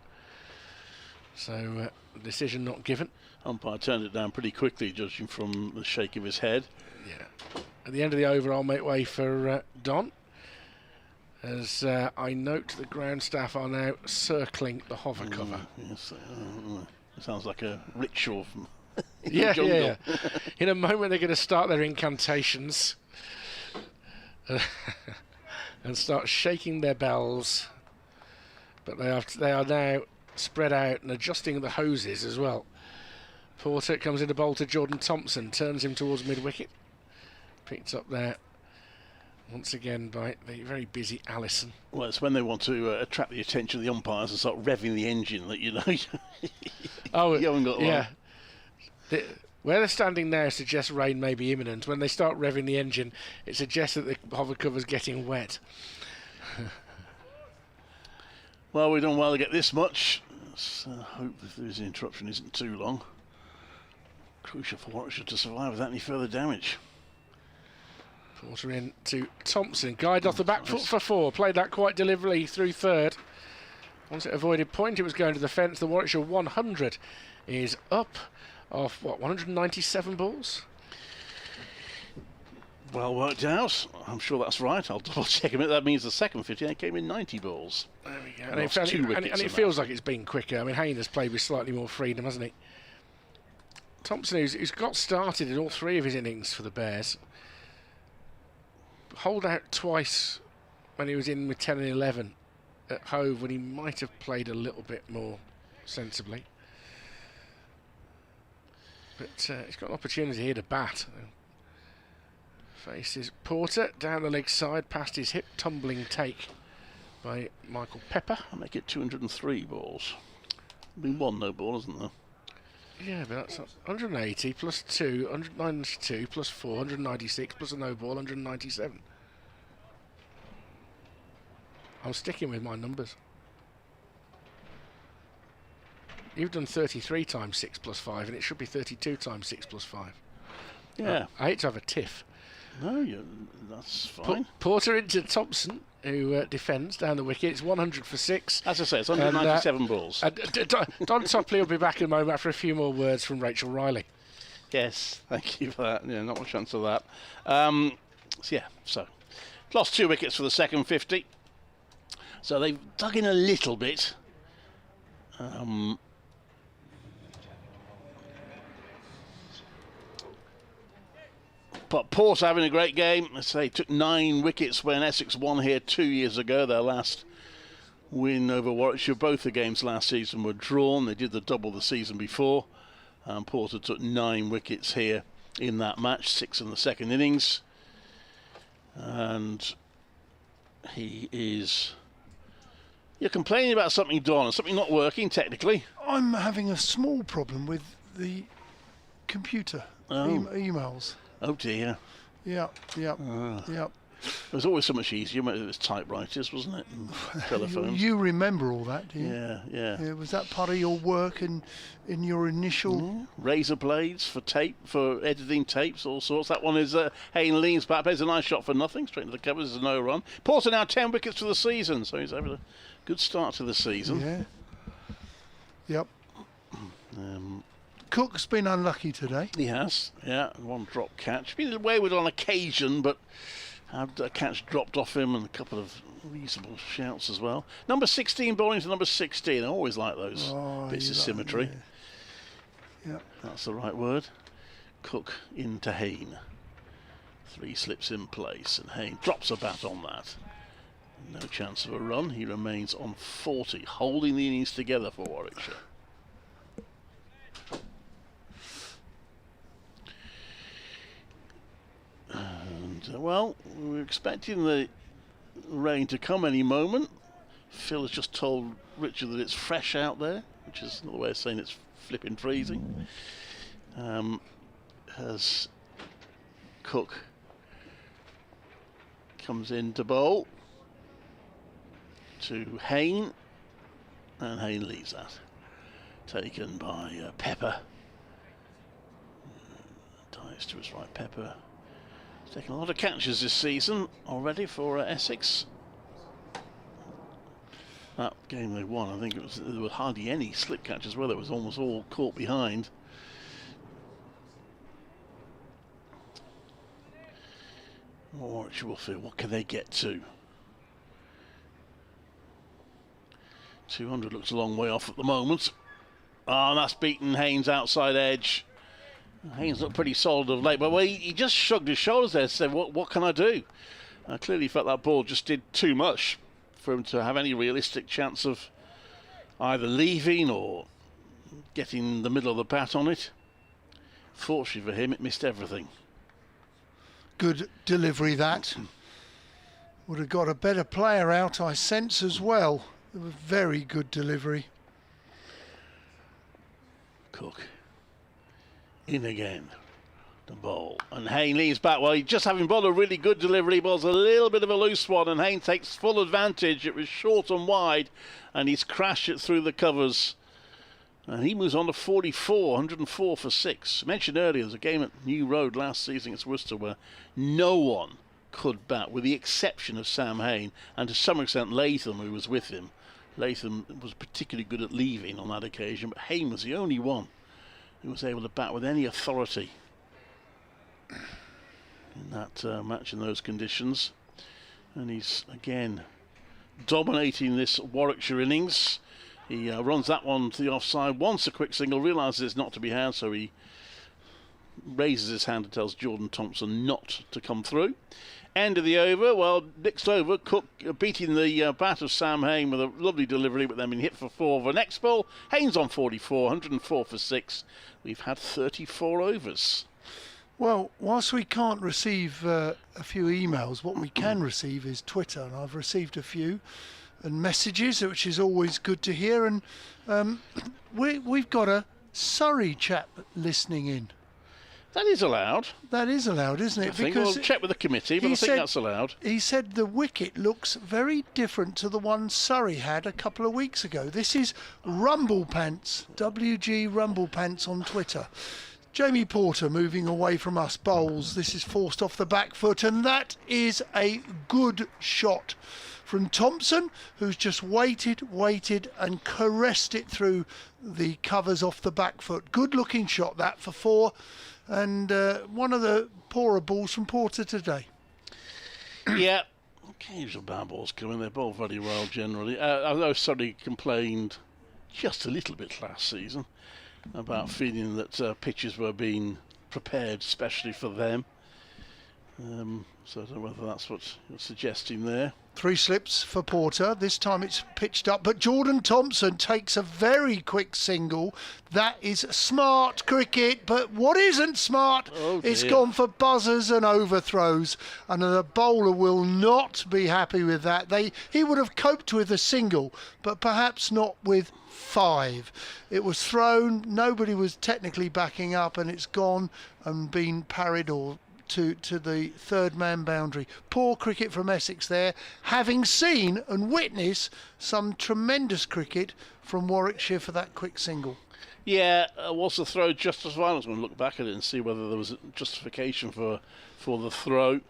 So, decision not given. Umpire turned it down pretty quickly, judging from the shake of his head. Yeah. At the end of the over, I'll make way for Don. As I note the ground staff are now circling the hover cover. Yes, it sounds like a ritual from yeah, jungle. yeah. In a moment, they're going to start their incantations and start shaking their bells. But they are now spread out and adjusting the hoses as well. Porter comes into bowl to Jordan Thompson, turns him towards mid-wicket. Picked up there once again by the very busy Allison. Well, it's when they want to attract the attention of the umpires and start revving the engine that you know. You haven't got yeah. Where they're standing now suggests rain may be imminent. When they start revving the engine, it suggests that the hover cover's getting wet. Well, we've done well to get this much. Let's hope if there is an interruption isn't too long. Crucial for Warwickshire to survive without any further damage. Porter in to Thompson. Guide off the back foot for 4. Played that quite deliberately through third. Once it avoided point, it was going to the fence. The Warwickshire 100 is up off, 197 balls? Well worked out. I'm sure that's right. I'll double check a minute. That means the second 50 came in 90 balls. There we go. And it feels like it's been quicker. I mean, Hayne has played with slightly more freedom, hasn't he? Thompson, who's got started in all 3 of his innings for the Bears. Hold out twice when he was in with 10 and 11 at Hove, when he might have played a little bit more sensibly. But he's got an opportunity here to bat. Faces Porter down the leg side past his hip tumbling take by Michael Pepper. I'll make it 203 balls. Been 1 no ball, isn't there? Yeah, but that's 180 plus 2, 192 plus 4, 196 plus a no ball, 197. I'm sticking with my numbers. You've done 33 times 6 plus 5, and it should be 32 times 6 plus 5. Yeah. I hate to have a tiff. No, that's fine. Porter into Thompson, who defends down the wicket. It's 100 for 6. As I say, it's 197 balls. Don Topley will be back in a moment after a few more words from Rachel Riley. Yes, thank you for that. Yeah, not much chance of that. So lost 2 wickets for the second 50. So they've dug in a little bit. But Porter having a great game. I say took 9 wickets when Essex won here 2 years ago. Their last win over Warwickshire. Both the games last season were drawn. They did the double the season before. Porter took 9 wickets here in that match, 6 in the second innings. And he is... You're complaining about something, Don, something not working technically. I'm having a small problem with the computer emails. Oh dear. Yep. It was always so much easier when it was typewriters, wasn't it? And telephones. You remember all that, do you? Yeah. Was that part of your work in your initial... Razor blades for tape, for editing tapes, all sorts. That one is Hayne leans back, plays a nice shot for nothing, straight into the covers, there's no run. Porter now 10 wickets for the season, so he's having a good start to the season. Yeah. Yep. Cook's been unlucky today. He has, yeah. 1 drop catch. Been wayward on occasion, but had a catch dropped off him and a couple of reasonable shouts as well. Number 16 bowling to number 16. I always like those bits of symmetry. Yeah. That's the right word. Cook into Hayne. 3 slips in place, and Hayne drops a bat on that. No chance of a run. He remains on 40, holding the innings together for Warwickshire. And, well, we're expecting the rain to come any moment. Phil has just told Richard that it's fresh out there, which is another way of saying it's flipping freezing. As Cook comes in to bowl to Hayne, and Hayne leaves that. Taken by Pepper. Dives to his right, Pepper. Taken a lot of catches this season already for Essex. that game they won. I think there were hardly any slip catches, where it was almost all caught behind. Warwickshire will feel, what can they get to? 200 looks a long way off at the moment. Oh, and that's beaten Haynes outside edge. Haynes looked pretty solid of late, but he just shrugged his shoulders there and said, what can I do? I clearly felt that ball just did too much for him to have any realistic chance of either leaving or getting the middle of the bat on it. Fortunately for him, it missed everything. Good delivery that. Would have got a better player out, I sense, as well. It was very good delivery. Cook. In again. The ball. And Hayne leans back. Well, he just having bowled a really good delivery. Ball's a little bit of a loose one, and Hayne takes full advantage. It was short and wide, and he's crashed it through the covers. And he moves on to 44, 104 for 6. I mentioned earlier, there's a game at New Road last season against Worcester where no one could bat, with the exception of Sam Hayne, and to some extent Latham, who was with him. Latham was particularly good at leaving on that occasion, but Hayne was the only one who was able to bat with any authority in that match in those conditions. And he's again dominating this Warwickshire innings. He runs that one to the offside, wants a quick single, realises it's not to be had, so he raises his hand and tells Jordan Thompson not to come through. End of the over. Well, next over, Cook beating the bat of Sam Hayne with a lovely delivery, but then being hit for 4 for next ball. Haynes on 44, 104 for 6. We've had 34 overs. Well, whilst we can't receive a few emails, what we can receive is Twitter, and I've received a few, and messages, which is always good to hear. And we've got a Surrey chap listening in. That is allowed. That is allowed, isn't it? I think we'll check with the committee, but I think that's allowed. He said the wicket looks very different to the one Surrey had a couple of weeks ago. This is Rumblepants, WG Rumblepants on Twitter. Jamie Porter moving away from us, bowls. This is forced off the back foot, and that is a good shot from Thompson, who's just waited and caressed it through the covers off the back foot. Good looking shot that for 4, and one of the poorer balls from Porter today. Yeah, occasional bad balls coming. They're bowled very well generally. I know Surrey complained just a little bit last season about feeling that pitches were being prepared specially for them. So I don't know whether that's what you're suggesting there. 3 slips for Porter. This time it's pitched up, but Jordan Thompson takes a very quick single. That is smart cricket, but what isn't smart, it's gone for buzzers and overthrows, and the bowler will not be happy with that. He would have coped with a single, but perhaps not with 5. It was thrown, nobody was technically backing up, and it's gone and been parried or to the third man boundary. Poor cricket from Essex there, having seen and witnessed some tremendous cricket from Warwickshire for that quick single. Yeah, was the throw justified? I was going to look back at it and see whether there was a justification for the throw.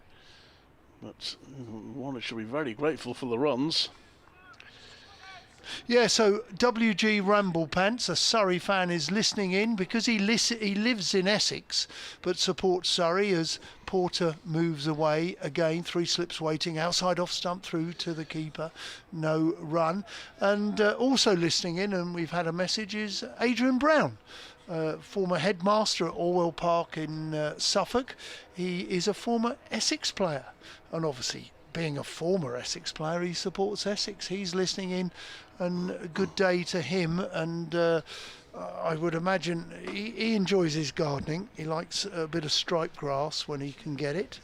But Warwickshire should be very grateful for the runs. Yeah, so WG Rumblepants, a Surrey fan, is listening in because he lives in Essex but supports Surrey as Porter moves away again. 3 slips waiting, outside off stump through to the keeper, no run. And also listening in, and we've had a message, is Adrian Brown, former headmaster at Orwell Park in Suffolk. He is a former Essex player, and obviously being a former Essex player, he supports Essex. He's listening in, and a good day to him. And I would imagine he enjoys his gardening. He likes a bit of striped grass when he can get it.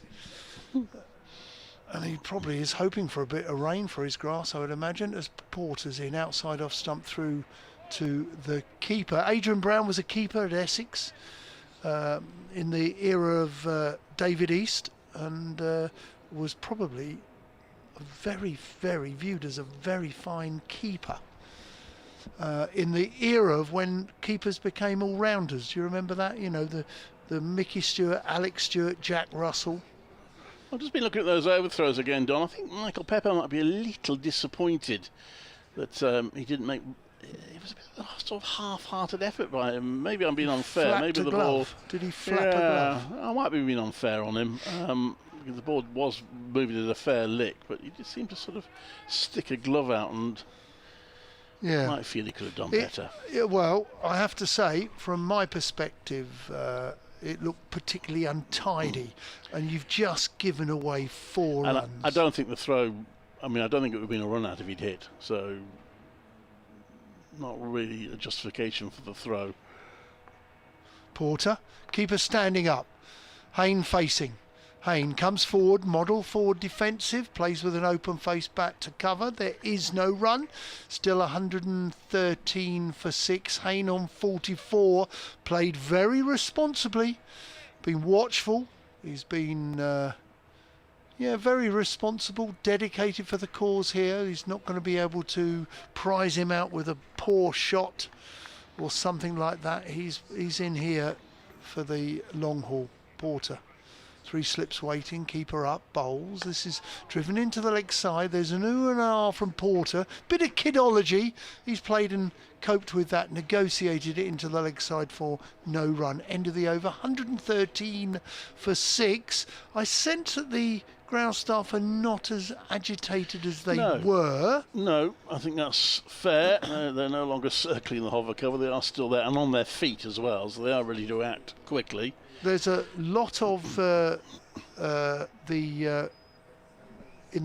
And he probably is hoping for a bit of rain for his grass, I would imagine, as Porter's in, outside off stump through to the keeper. Adrian Brown was a keeper at Essex in the era of David East, and was probably very, very viewed as a very fine keeper in the era of when keepers became all-rounders. Do you remember that? You know, the Mickey Stewart, Alex Stewart, Jack Russell. I've just been looking at those overthrows again, Don. I think Michael Pepper might be a little disappointed that he didn't make. It was a bit of a sort of half-hearted effort by him. Maybe I'm being unfair. Flapped Maybe a the glove. ball. Did he flap a glove? I might be being unfair on him. Because the ball was moving at a fair lick, but he just seemed to sort of stick a glove out, and Yeah. I feel he could have done better. Well, I have to say, from my perspective, it looked particularly untidy, and you've just given away 4 And runs. I don't think the throw. I mean, I don't think it would have been a run out if he'd hit. So, not really a justification for the throw. Porter, keeper standing up. Hayne facing. Hayne comes forward, model forward defensive, plays with an open face bat to cover. There is no run. Still 113 for 6. Hayne on 44. Played very responsibly. Been watchful. He's been, very responsible, dedicated for the cause here. He's not going to be able to prize him out with a poor shot or something like that. He's in here for the long haul. Porter. 3 slips waiting, keeper up, bowls. This is driven into the leg side. There's an ooh and ah from Porter. Bit of kidology. He's played and coped with that, negotiated it into the leg side for no run. End of the over, 113 for 6. I sense that the ground staff are not as agitated as they were. No, I think that's fair. They're no longer circling the hover cover. They are still there and on their feet as well, so they are ready to act quickly. There's a lot of in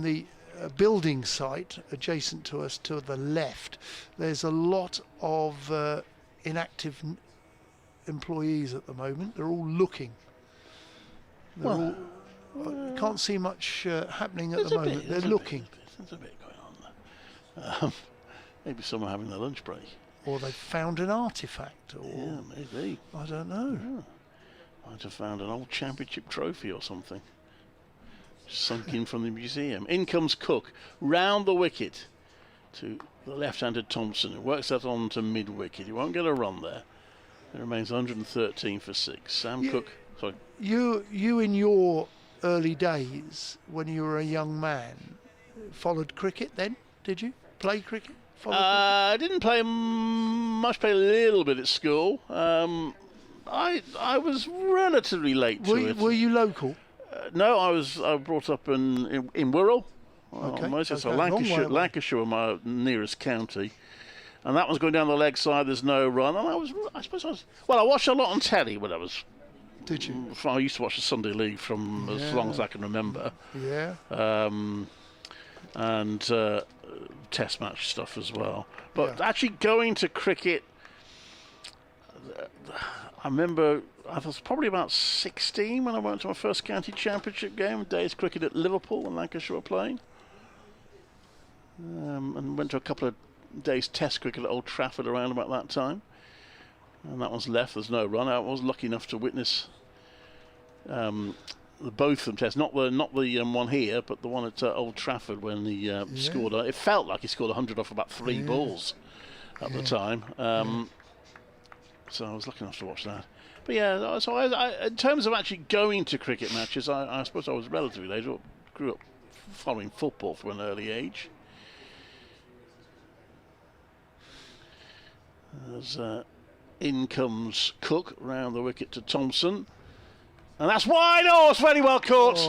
the building site adjacent to us to the left. There's a lot of inactive employees at the moment. They're all looking. Can't see much happening at the moment. They're looking. There's a bit going on there. Maybe some are having their lunch break. Or they've found an artefact. Or Yeah, maybe. I don't know. Yeah. Might have found an old championship trophy or something. Sunk in from the museum. In comes Cook, round the wicket to the left-handed Thompson, who works that on to mid-wicket. He won't get a run there. It remains 113 for 6. Sam Cook, sorry. You in your early days, when you were a young man, followed cricket then, did you? Play cricket? I didn't play much, played a little bit at school. I was relatively late to it. Were you local? No, I was brought up in Wirral. Okay. So Lancashire were my nearest county. And that was going down the leg side, there's no run. And I watched a lot on telly when I was... Did you? I used to watch the Sunday League from as long as I can remember. Yeah. And test match stuff as well. But actually going to cricket... I remember I was probably about 16 when I went to my first county championship game, days cricket at Liverpool when Lancashire were playing. And went to a couple of days test cricket at Old Trafford around about that time. And that one's left, there's no run. I was lucky enough to witness both of them tests, not the one here, but the one at Old Trafford when he scored. It felt like he scored 100 off about 3 balls at the time. So I was lucky enough to watch that. But yeah, so I in terms of actually going to cricket matches, I suppose I was relatively late. I grew up following football from an early age. As in comes Cook round the wicket to Thompson. And that's wide. Oh, it's very well caught.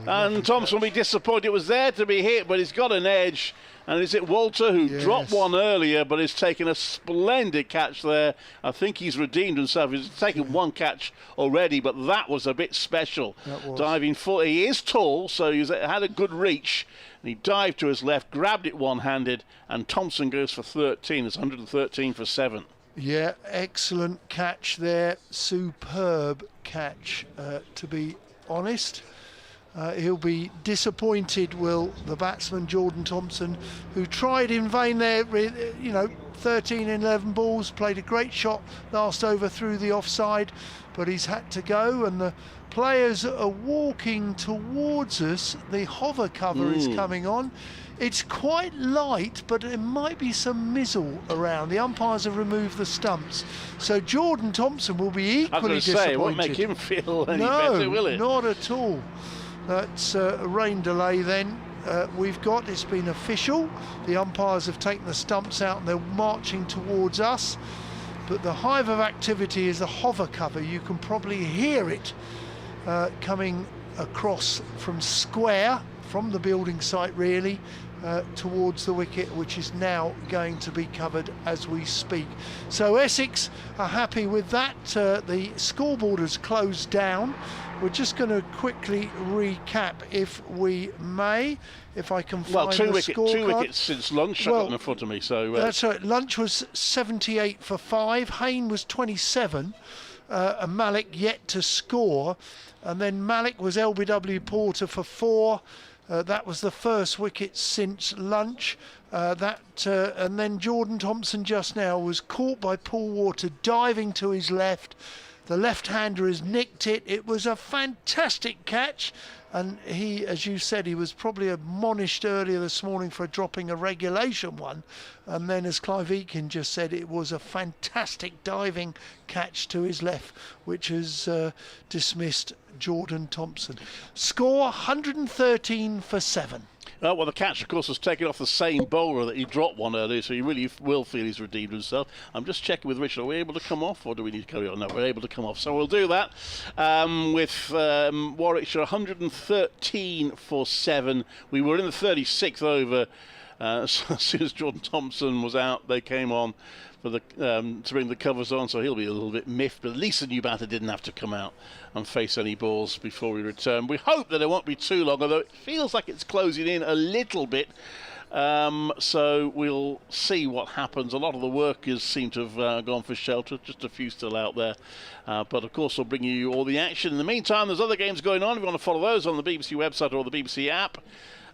And Thompson will be disappointed. It was there to be hit, but he's got an edge. And is it Walter who dropped one earlier, but has taken a splendid catch there? I think he's redeemed himself. He's taken one catch already, but that was a bit special. Diving foot. He is tall, so he's had a good reach. And he dived to his left, grabbed it one-handed, and Thompson goes for 13. It's 113 for 7. Yeah, excellent catch there. Superb catch, to be honest. He'll be disappointed, will the batsman Jordan Thompson, who tried in vain there, 13 in 11 balls, played a great shot last over through the offside, but he's had to go, and the players are walking towards us. The hover cover is coming on. It's quite light, but there might be some mizzle around. The umpires have removed the stumps. So Jordan Thompson will be equally disappointed. It won't make him feel any better, will it? No, not at all. That's a rain delay then. we've got, it's been official. The umpires have taken the stumps out and they're marching towards us. But the hive of activity is the hover cover. You can probably hear it coming across from square, from the building site really, towards the wicket, which is now going to be covered as we speak. So Essex are happy with that. The scoreboard has closed down. We're just going to quickly recap, if we may, if I can find the scorecard. 2 wickets since lunch. I've got them in front of me. So that's right. Lunch was 78 for 5. Hayne was 27. And Malik yet to score. And then Malik was LBW Porter for 4. That was the first wicket since lunch. And then Jordan Thompson just now was caught by Paul Water diving to his left. The left-hander has nicked it. It was a fantastic catch. And he, as you said, he was probably admonished earlier this morning for dropping a regulation one. And then, as Clive Eakin just said, it was a fantastic diving catch to his left, which has dismissed Jordan Thompson. Score 113 for 7. Well, the catch, of course, was taken off the same bowler that he dropped one earlier, so he really will feel he's redeemed himself. I'm just checking with Richard, are we able to come off, or do we need to carry on? No, we're able to come off, so we'll do that. With Warwickshire 113 for 7. We were in the 36th over. So as soon as Jordan Thompson was out, they came on for the to bring the covers on, so he'll be a little bit miffed, but at least the new batter didn't have to come out and face any balls before we return. We hope that it won't be too long, although it feels like it's closing in a little bit. So we'll see what happens. A lot of the workers seem to have gone for shelter, just a few still out there. But of course, we'll bring you all the action. In the meantime, there's other games going on. If you want to follow those on the BBC website or the BBC app.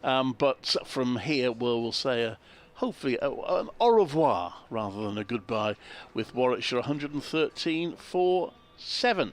But from here, we'll say hopefully an au revoir rather than a goodbye with Warwickshire 113 for 7.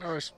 Oh, it's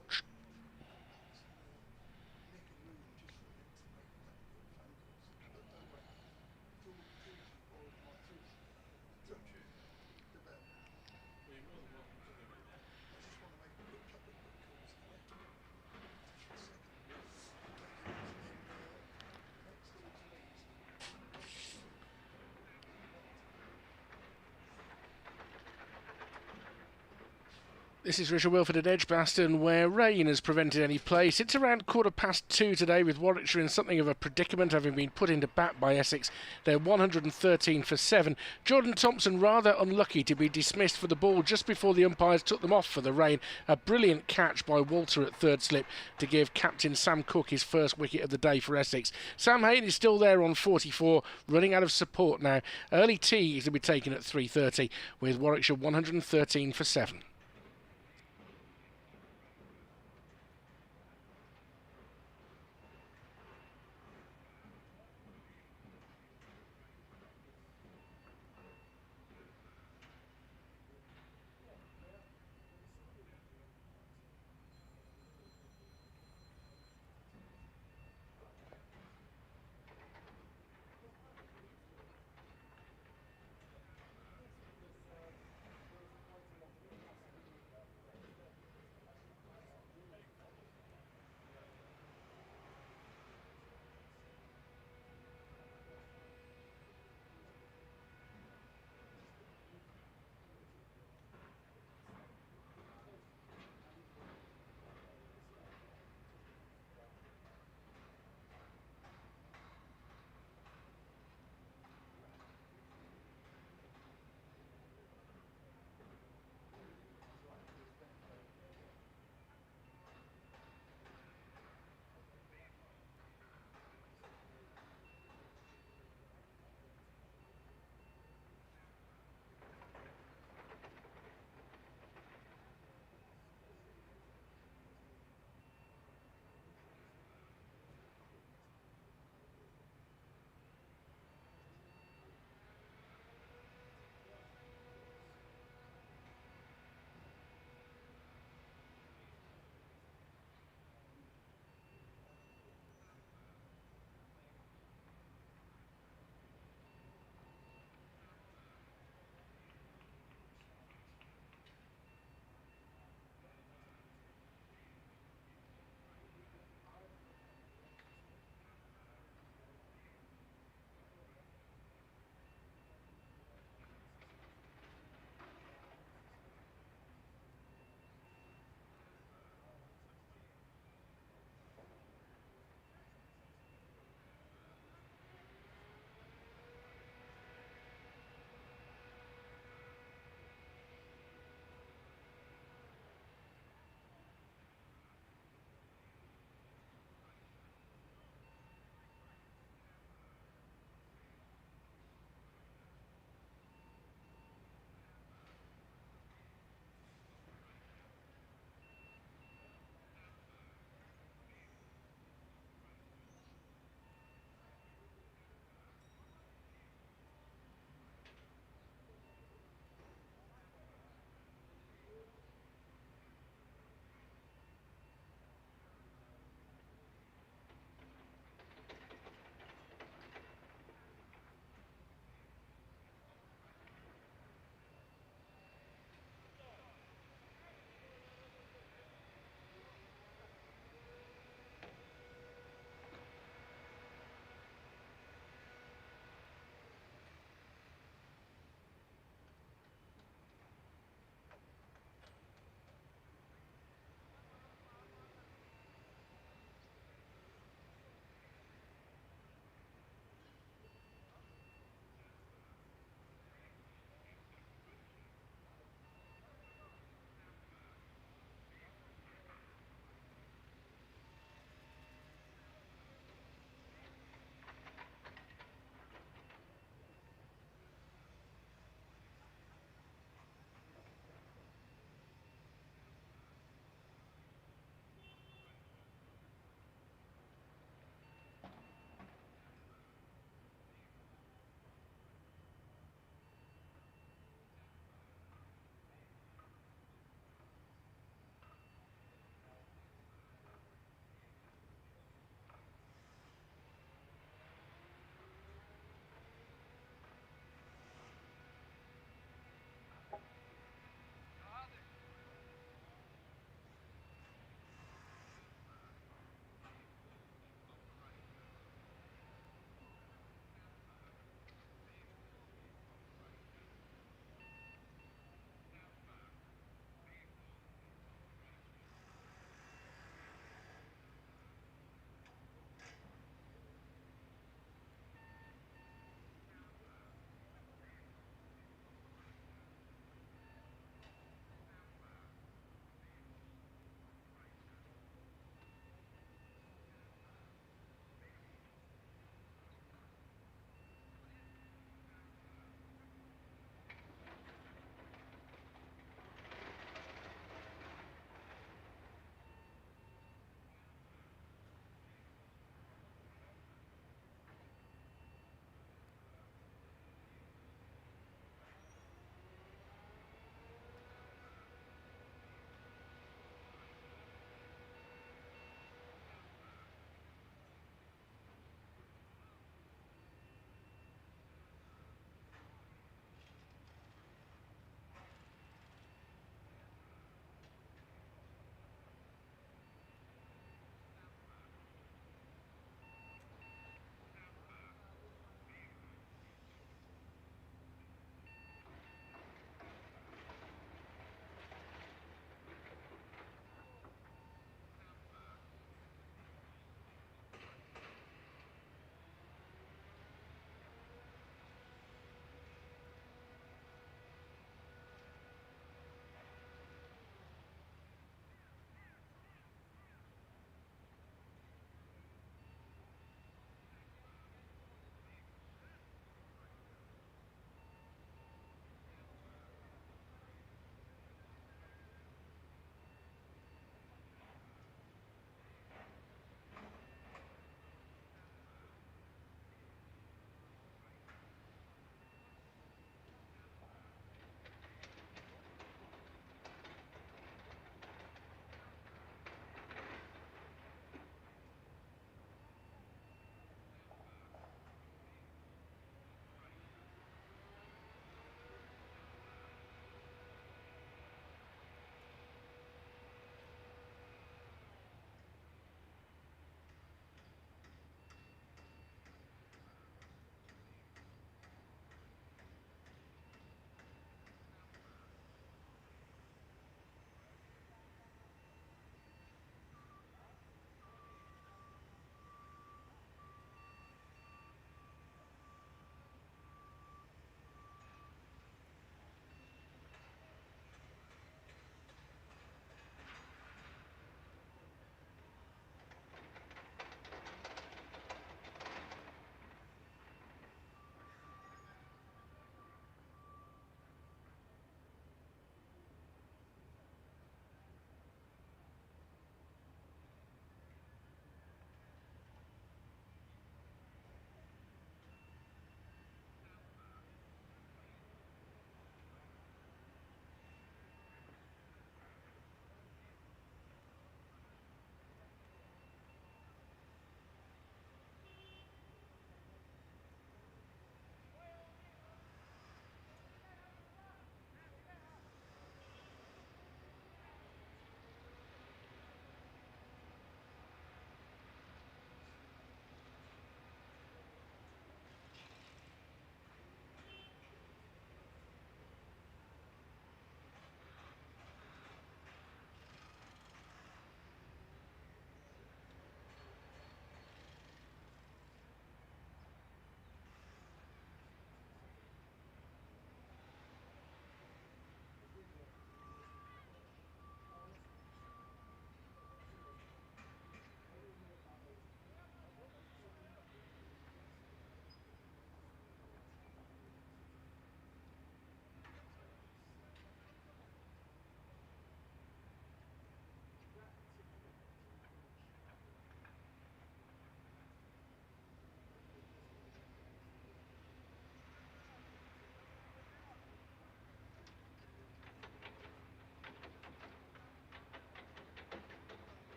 This is Richard Wilford at Edgbaston, where rain has prevented any play. It's around 2:15 today, with Warwickshire in something of a predicament, having been put into bat by Essex. They're 113 for 7. Jordan Thompson rather unlucky to be dismissed for the ball just before the umpires took them off for the rain. A brilliant catch by Walter at third slip to give captain Sam Cook his first wicket of the day for Essex. Sam Hayne is still there on 44, running out of support now. Early tea is to be taken at 3:30, with Warwickshire 113 for 7.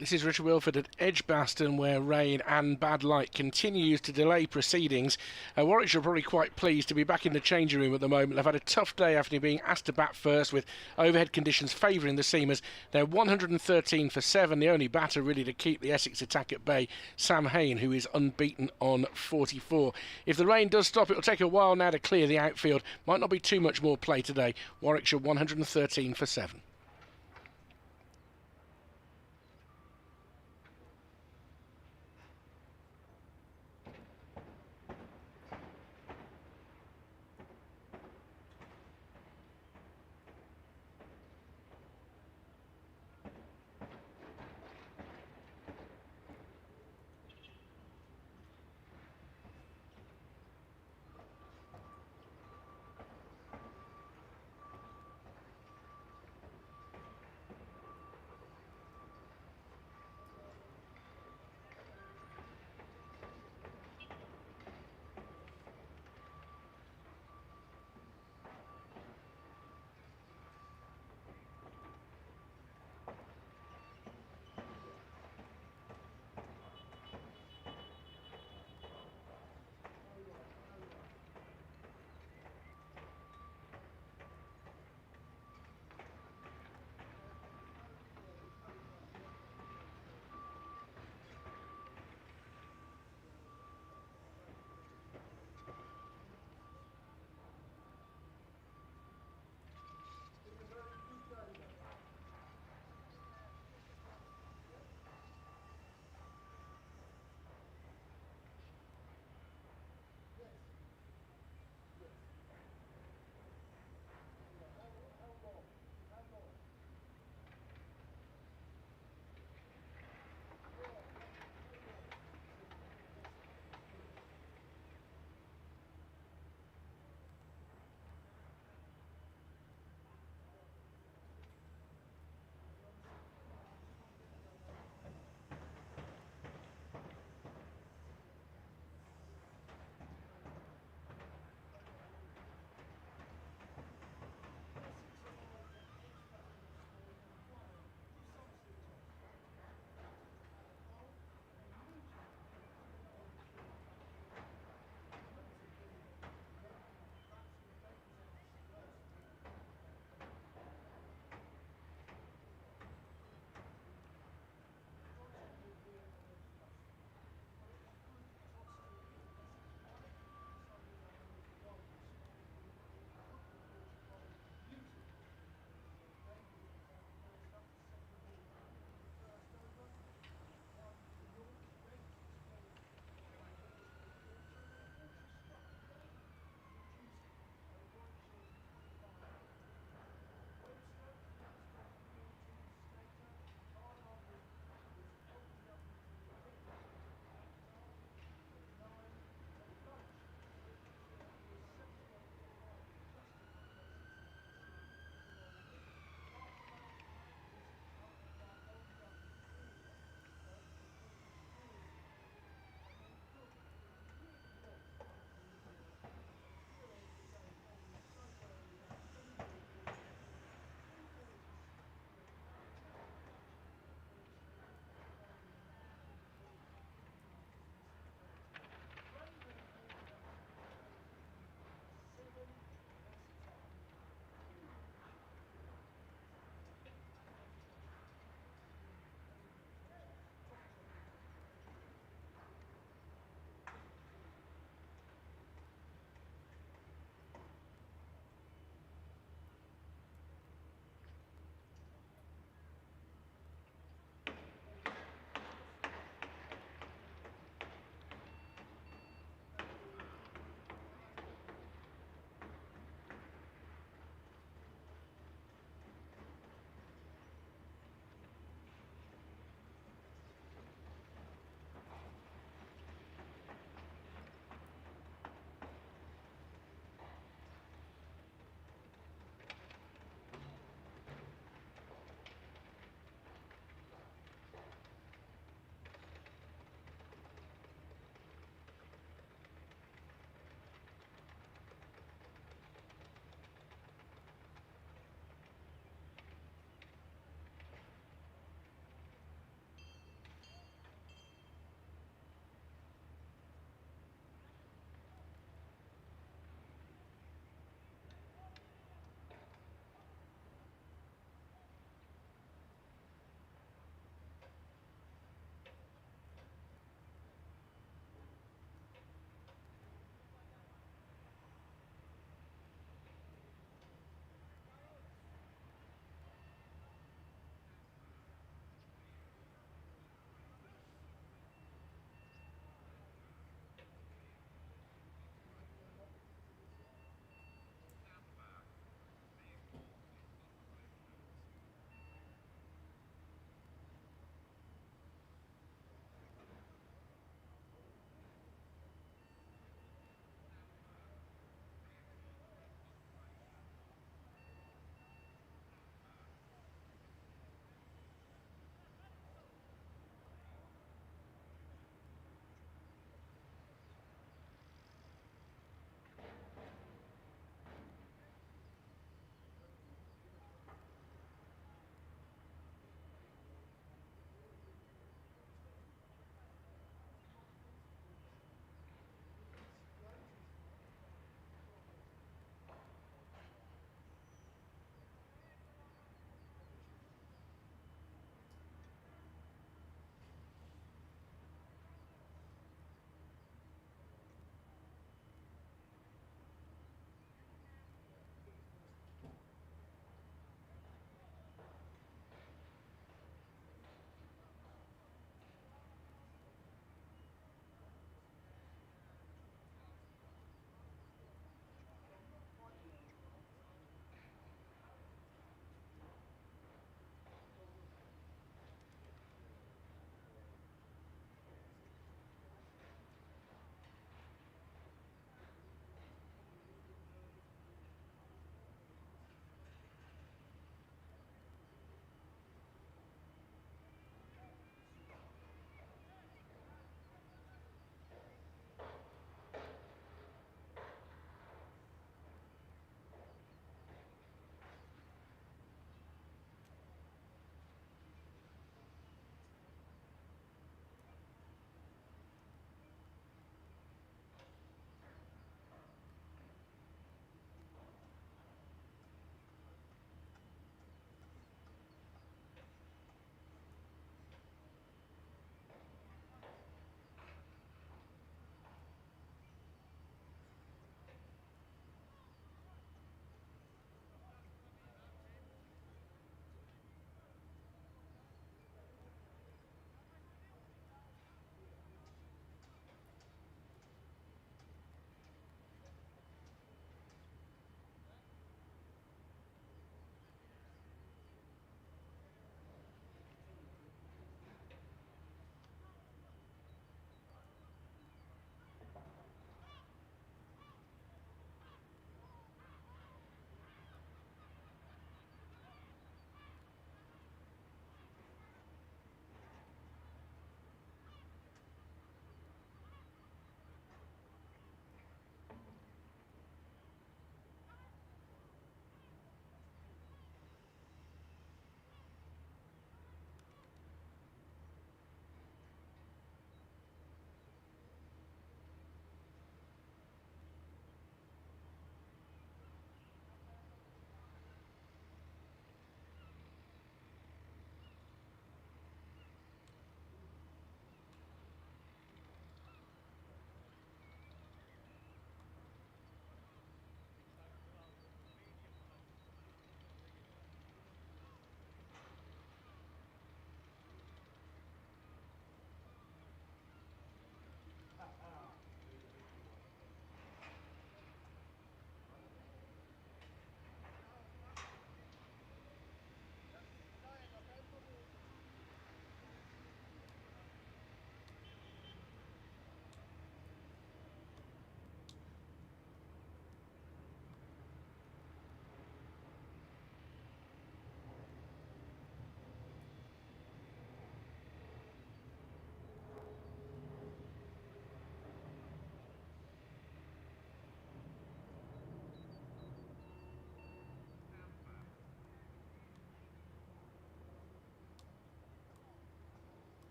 This is Richard Wilford at Edgbaston, where rain and bad light continues to delay proceedings. Warwickshire are probably quite pleased to be back in the changing room at the moment. They've had a tough day after being asked to bat first, with overhead conditions favouring the seamers. They're 113 for 7, the only batter really to keep the Essex attack at bay, Sam Hain, who is unbeaten on 44. If the rain does stop, it'll take a while now to clear the outfield. Might not be too much more play today. Warwickshire 113 for 7.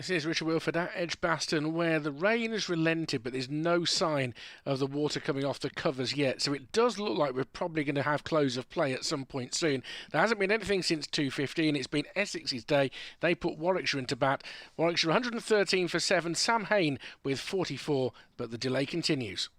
This is Richard Wilford at Edgbaston, where the rain has relented, but there's no sign of the water coming off the covers yet. So it does look like we're probably going to have close of play at some point soon. There hasn't been anything since 2:15. It's been Essex's day. They put Warwickshire into bat. Warwickshire 113 for 7. Sam Hain with 44, but the delay continues.